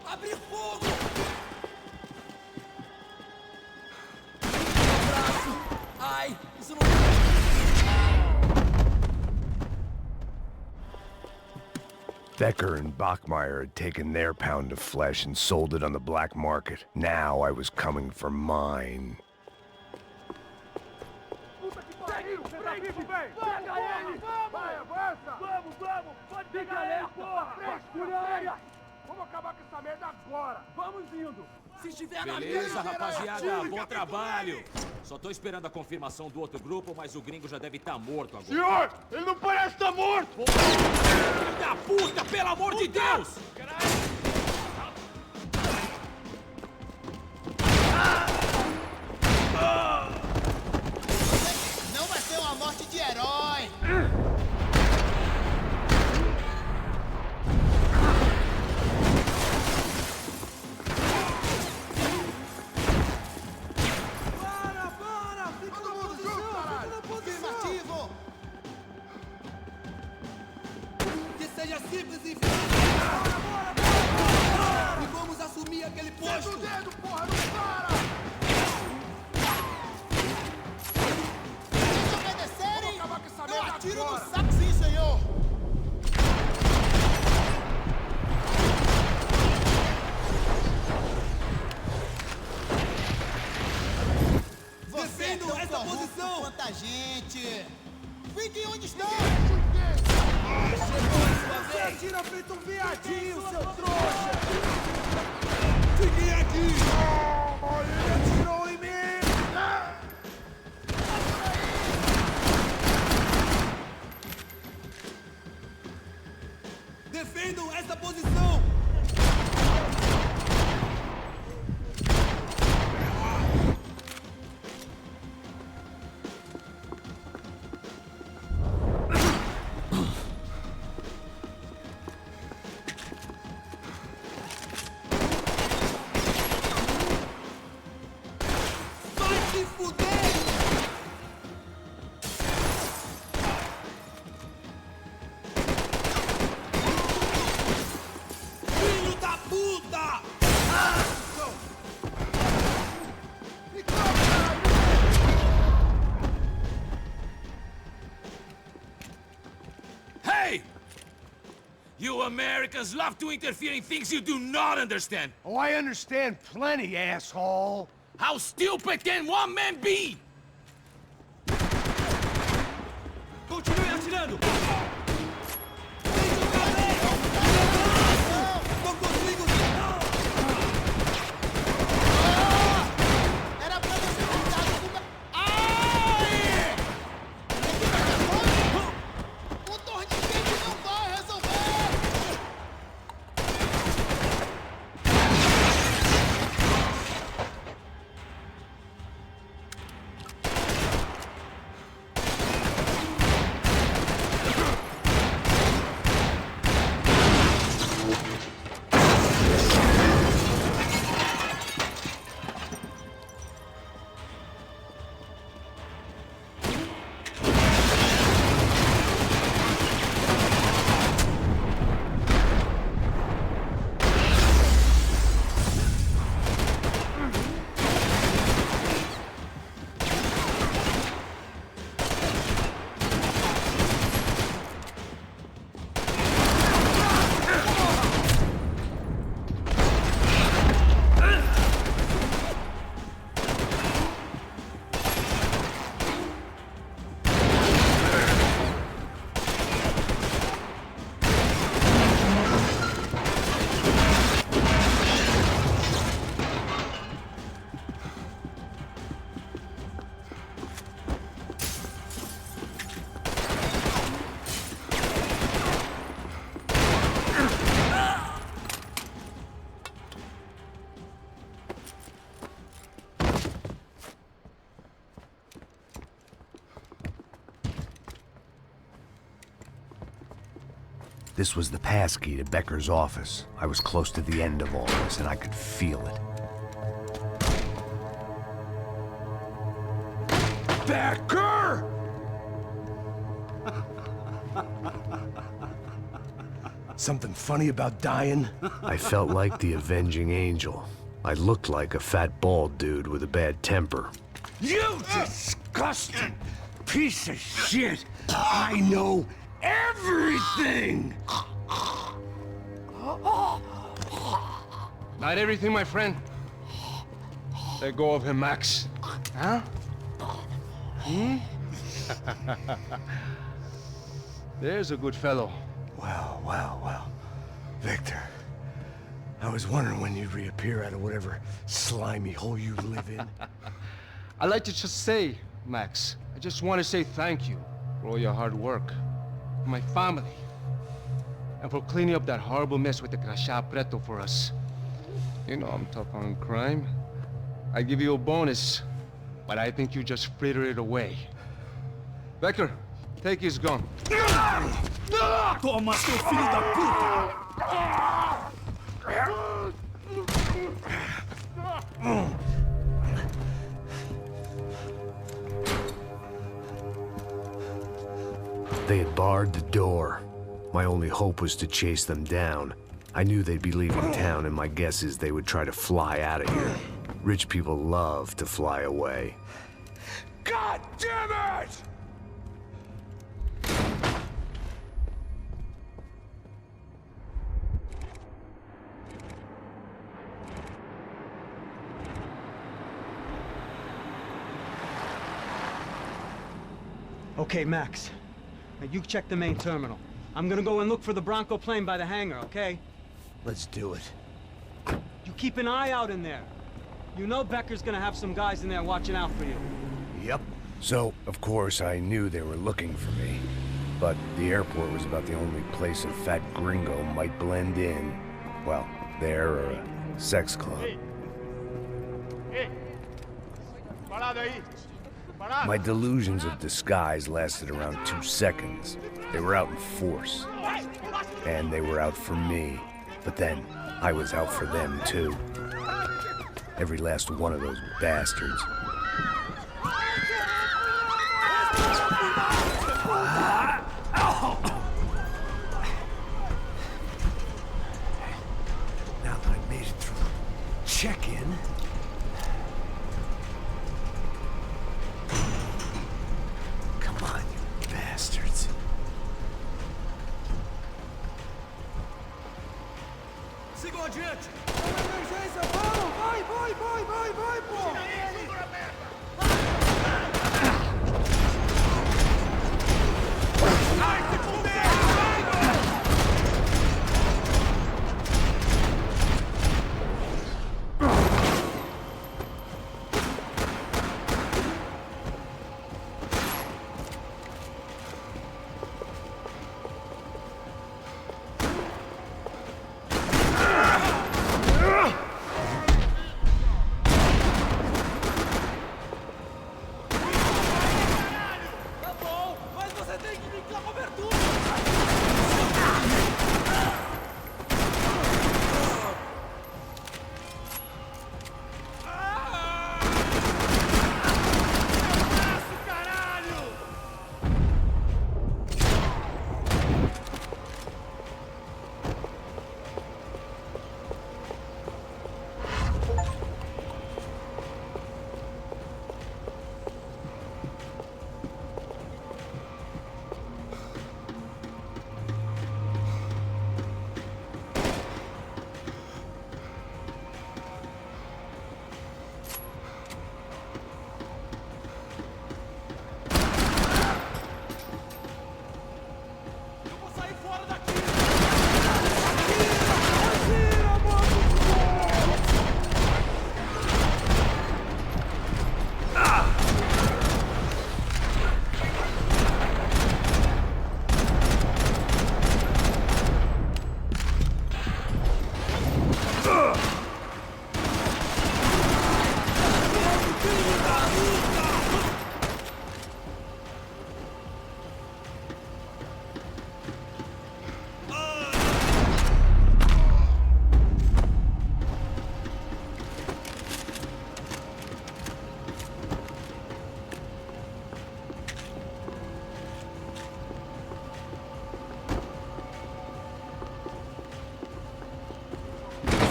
Abre fogo! Ai, isso não... Becker and Bachmeyer had taken their pound of flesh and sold it on the black market. Now I was coming for mine. Puta que pariu! Pega ele! Vamos! Pode pegar ele, porra! Muralha! Vamos acabar com essa merda agora! Vamos indo! Se estiver na mesa, rapaziada, bom trabalho! Só tô esperando a confirmação do outro grupo, mas o gringo já deve estar morto agora. Senhor, ele não parece estar morto! Filho da puta, pelo amor de Deus! Não vai ser uma morte de herói! Seja simples e e vamos assumir aquele posto! Senta o dedo, porra, não para! Se obedecerem, vamos acabar com essa eu merda atiro agora. no saco, sim, senhor! Defendam essa posição! Quanta gente! Fiquem onde estão! Você atira feito um viadinho, seu trouxa! Fiquem aqui! Ele atirou em mim! Defendam essa posição! Hey! You Americans love to interfere in things you do not understand! Oh, I understand plenty, asshole! How stupid can one man be? Continue atirando! Era pra você tentar com... Ai! O torniquete não vai resolver! This was the passkey to Becker's office. I was close to the end of all this, and I could feel it. Becker! Something funny about dying? I felt like the avenging angel. I looked like a fat bald dude with a bad temper. You disgusting piece of shit! I know everything! Not everything, my friend. Let go of him, Max. Huh? Hmm? There's a good fellow. Well. Victor, I was wondering when you'd reappear out of whatever slimy hole you live in. I'd like to just say, Max, I just want to say thank you for all your hard work, for my family, and for cleaning up that horrible mess with the Crachá Preto for us. You know I'm tough on crime. I give you a bonus, but I think you just frittered it away. Becker, take his gun. Toma, seu filho da puta! They had barred the door. My only hope was to chase them down. I knew they'd be leaving town, and my guess is they would try to fly out of here. Rich people love to fly away. God damn it! Okay, Max. Now you check the main terminal. I'm gonna go and look for the Bronco plane by the hangar, okay? Let's do it. You keep an eye out in there. You know Becker's gonna have some guys in there watching out for you. Yep. So, of course, I knew they were looking for me. But the airport was about the only place a fat gringo might blend in. Well, there or a sex club. My delusions of disguise lasted around 2 seconds. They were out in force. And they were out for me. But then, I was out for them, too. Every last one of those bastards. Now that I made it through check-in... Come on, you bastards. Sigam adiante! Emergência, vamos! Vai, pô! Ai, se fuder!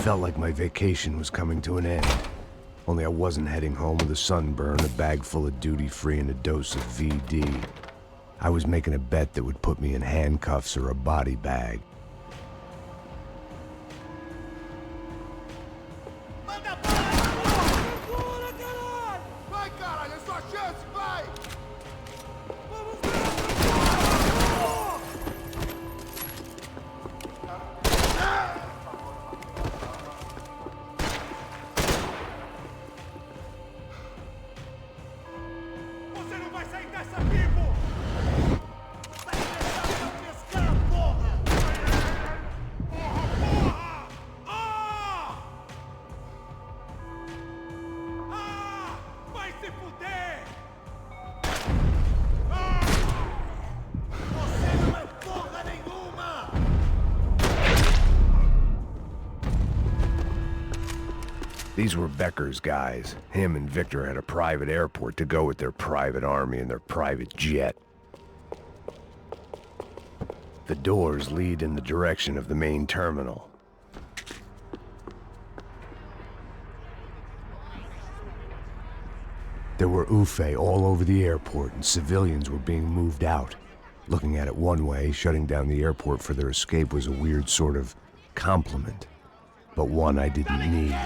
Felt like my vacation was coming to an end. Only I wasn't heading home with a sunburn, a bag full of duty-free, and a dose of VD. I was making a bet that would put me in handcuffs or a body bag. Vai, caralho, é sua chance, vai! These were Becker's guys. Him and Victor had a private airport to go with their private army and their private jet. The doors lead in the direction of the main terminal. There were UFE all over the airport, and civilians were being moved out. Looking at it one way, shutting down the airport for their escape was a weird sort of compliment, but one I didn't need.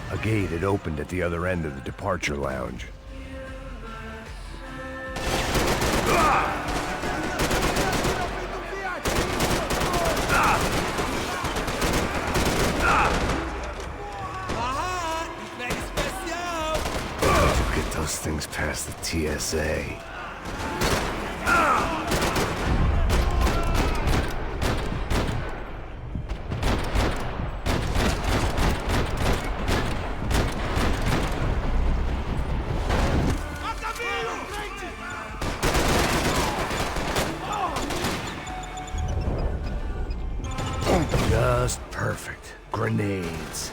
A gate had opened at the other end of the departure lounge. Get those things past the TSA. Just perfect. Grenades.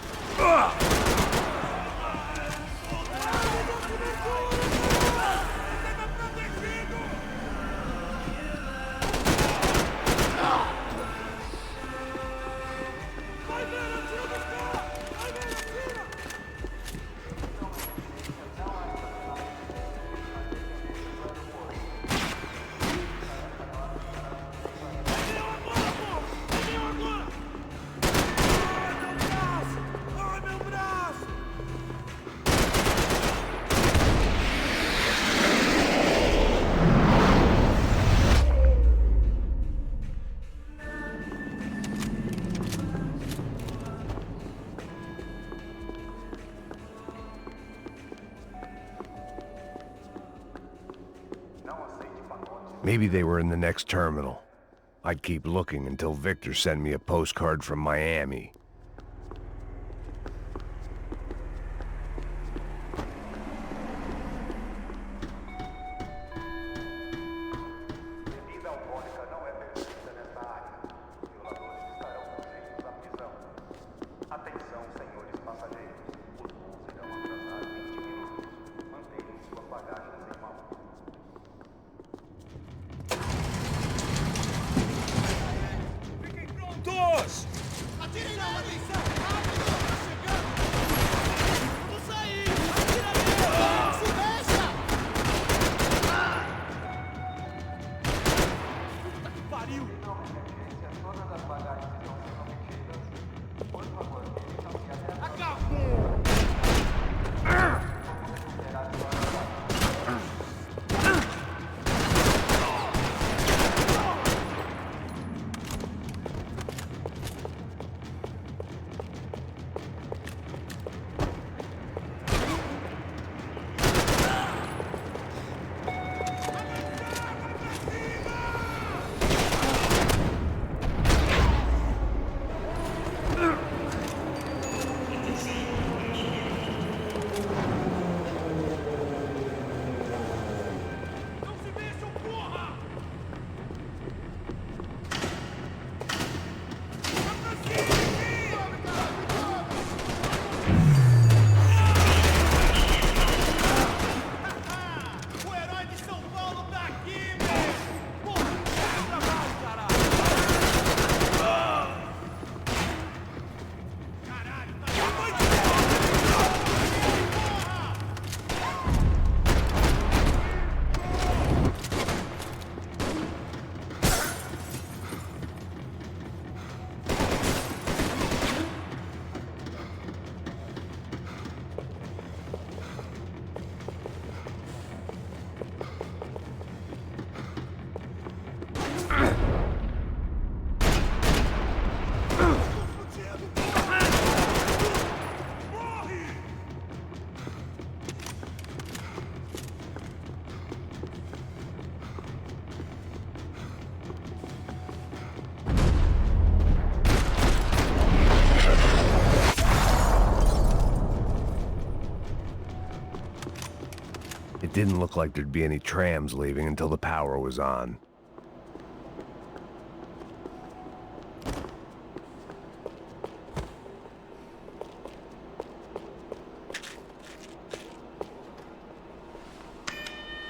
Maybe they were in the next terminal. I'd keep looking until Victor sent me a postcard from Miami. didn't look like there'd be any trams leaving until the power was on.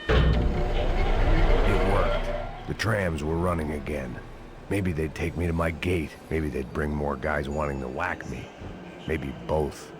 It worked. The trams were running again. Maybe they'd take me to my gate. Maybe they'd bring more guys wanting to whack me. Maybe both.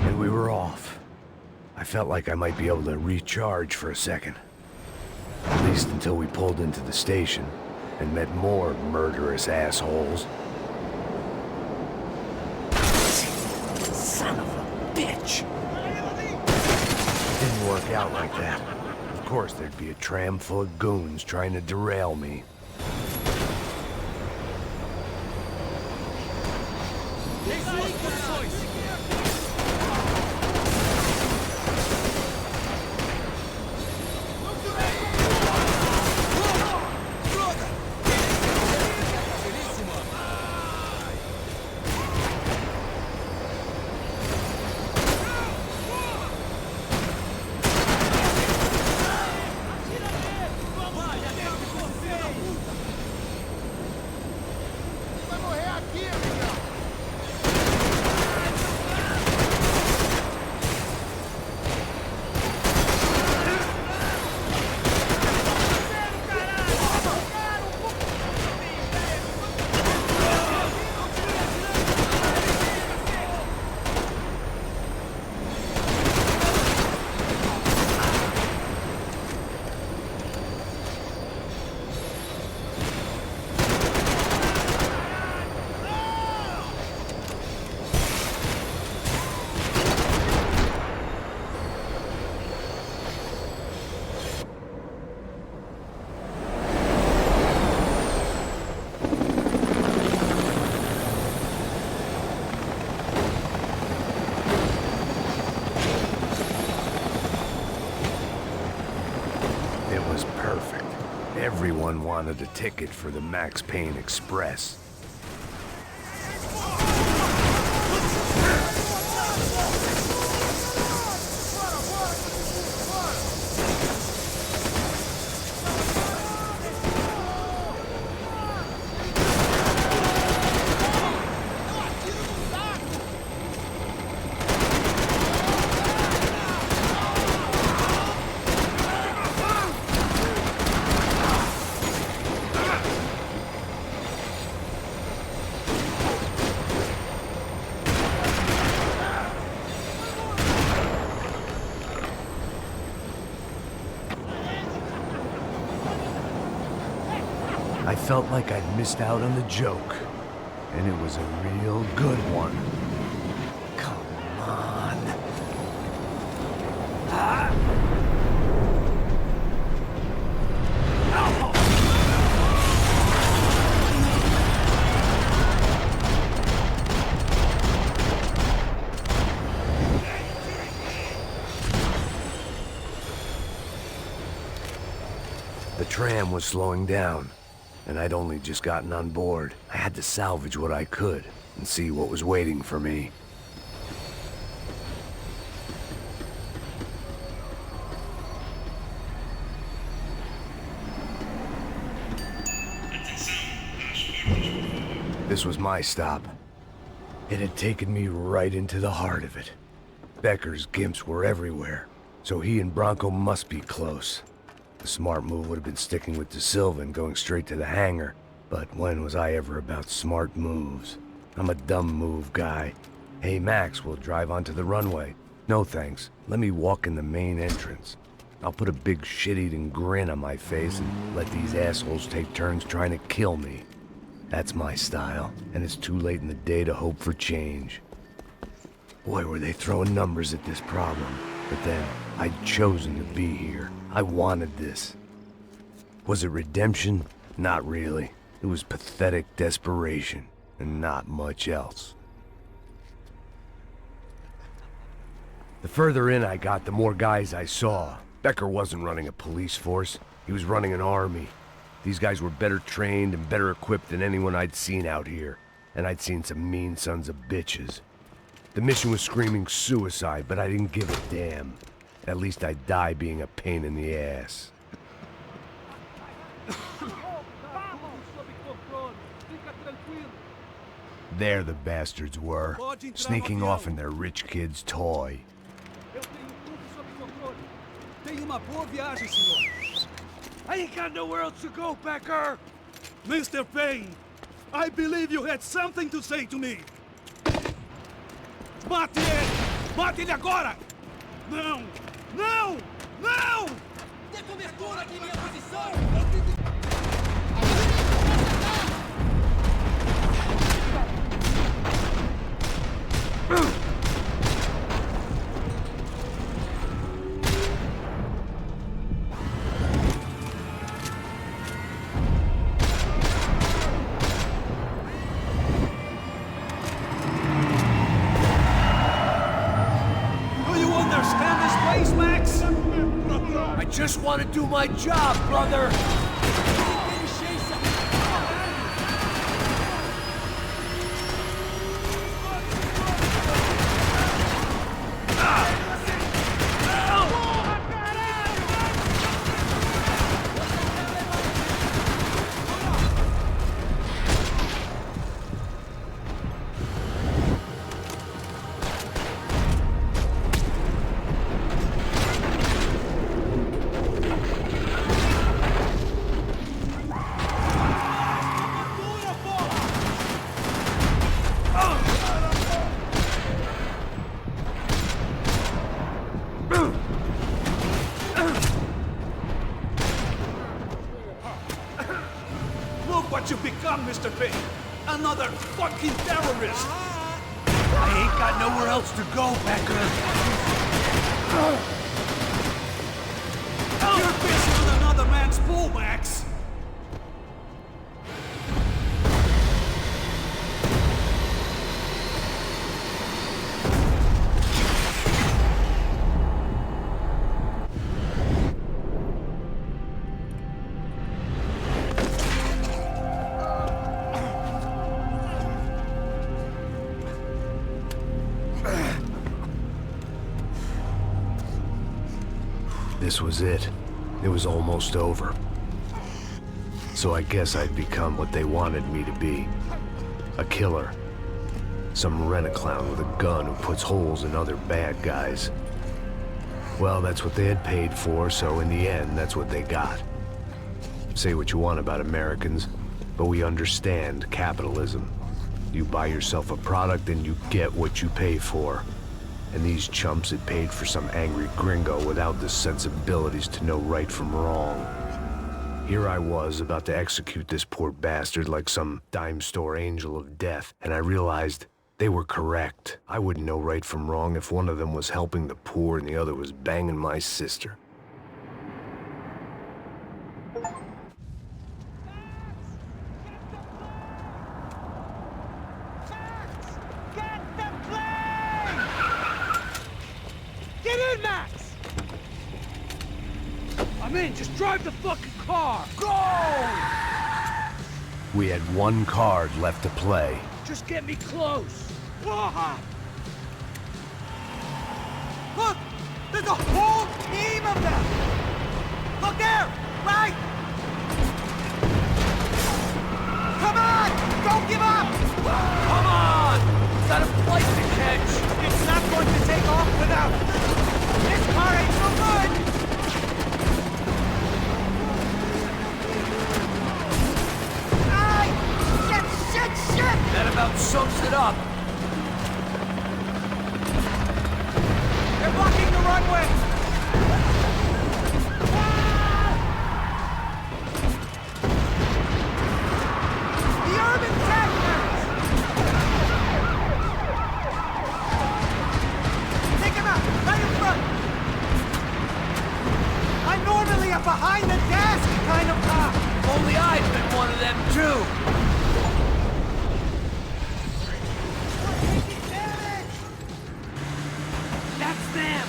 And we were off. I felt like I might be able to recharge for a second. At least until we pulled into the station and met more murderous assholes. Son of a bitch! It didn't work out like that. Of course there'd be a tram full of goons trying to derail me. Everyone wanted a ticket for the Max Payne Express. I felt like I'd missed out on the joke, and it was a real good one. Come on. Ah! The tram was slowing down, and I'd only just gotten on board. I had to salvage what I could and see what was waiting for me. This was my stop. It had taken me right into the heart of it. Becker's gimps were everywhere, so he and Bronco must be close. The smart move would have been sticking with De Silva and going straight to the hangar, but when was I ever about smart moves? I'm a dumb move guy. Hey Max, we'll drive onto the runway. No thanks, let me walk in the main entrance. I'll put a big shit-eating grin on my face and let these assholes take turns trying to kill me. That's my style, and it's too late in the day to hope for change. Boy, were they throwing numbers at this problem. But then, I'd chosen to be here. I wanted this. Was it redemption? Not really. It was pathetic desperation, and not much else. The further in I got, the more guys I saw. Becker wasn't running a police force. He was running an army. These guys were better trained and better equipped than anyone I'd seen out here. And I'd seen some mean sons of bitches. The mission was screaming suicide, but I didn't give a damn. At least I'd die being a pain in the ass. There the bastards were, sneaking off in their rich kid's toy. Tenha uma boa viagem, senhor. I ain't got nowhere else to go, Becker! Mr. Payne, I believe you had something to say to me. Mate ele! Mate ele agora! Não! Não! Não! Dê cobertura aqui em minha posição! I just want to do my job, brother! What you become, Mr. Payne? Another fucking terrorist! I ain't got nowhere else to go, Becker! You're busy with another man's pool, Max! This was it. It was almost over. So I guess I'd become what they wanted me to be. A killer. Some rent-a-clown with a gun who puts holes in other bad guys. Well, that's what they had paid for, so in the end, that's what they got. Say what you want about Americans, but we understand capitalism. You buy yourself a product and you get what you pay for. And these chumps had paid for some angry gringo without the sensibilities to know right from wrong. Here I was, about to execute this poor bastard like some dime store angel of death, and I realized they were correct. I wouldn't know right from wrong if one of them was helping the poor and the other was banging my sister. Get in, Max! I'm in, just drive the fucking car! Go! We had one card left to play. Just get me close! Look! There's a whole team of them! Look there! Right! Come on! Don't give up! far ain't so good! Shit! That about sums it up. They're blocking the runway! The urban tactics! Take him out, right in front! I'm normally a behind-the-desk kind of cop! Only I've been one of them, too. That's them!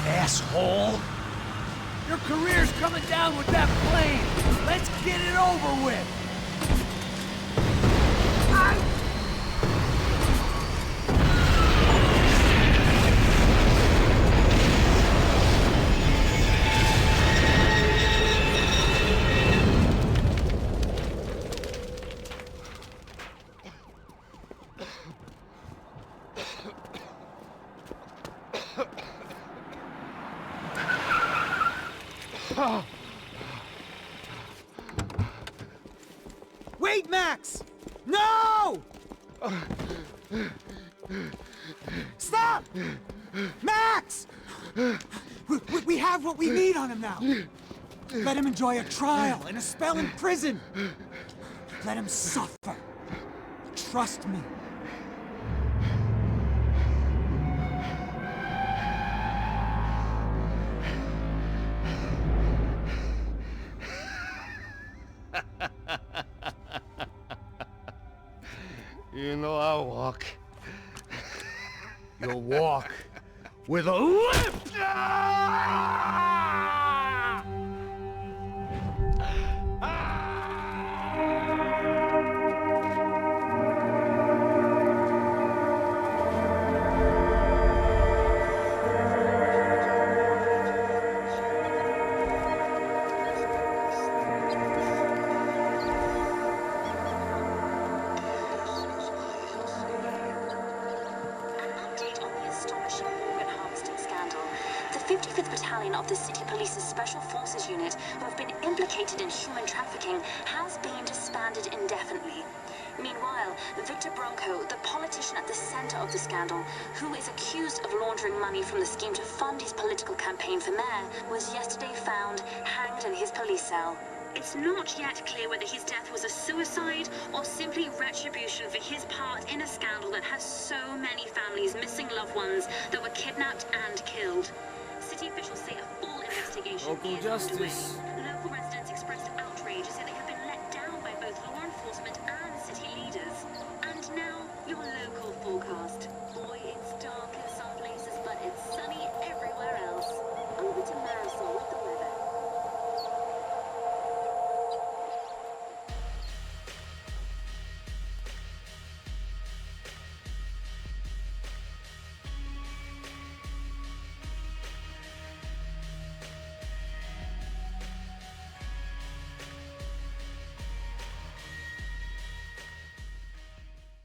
Asshole! Your career's coming down with that plane! Let's get it over with! Wait, Max! No! Stop! Max! We have what we need on him now. Let him enjoy a trial and a spell in prison. Let him suffer. Trust me. You know I'll walk. You'll walk with a limp! The 55th Battalion of the City Police's Special Forces Unit, who have been implicated in human trafficking, has been disbanded indefinitely. Meanwhile, Victor Bronco, the politician at the center of the scandal, who is accused of laundering money from the scheme to fund his political campaign for mayor, was yesterday found hanged in his police cell. It's not yet clear whether his death was a suicide or simply retribution for his part in a scandal that has so many families missing loved ones that were kidnapped and killed. City officials say a full investigation Local is justice. underway.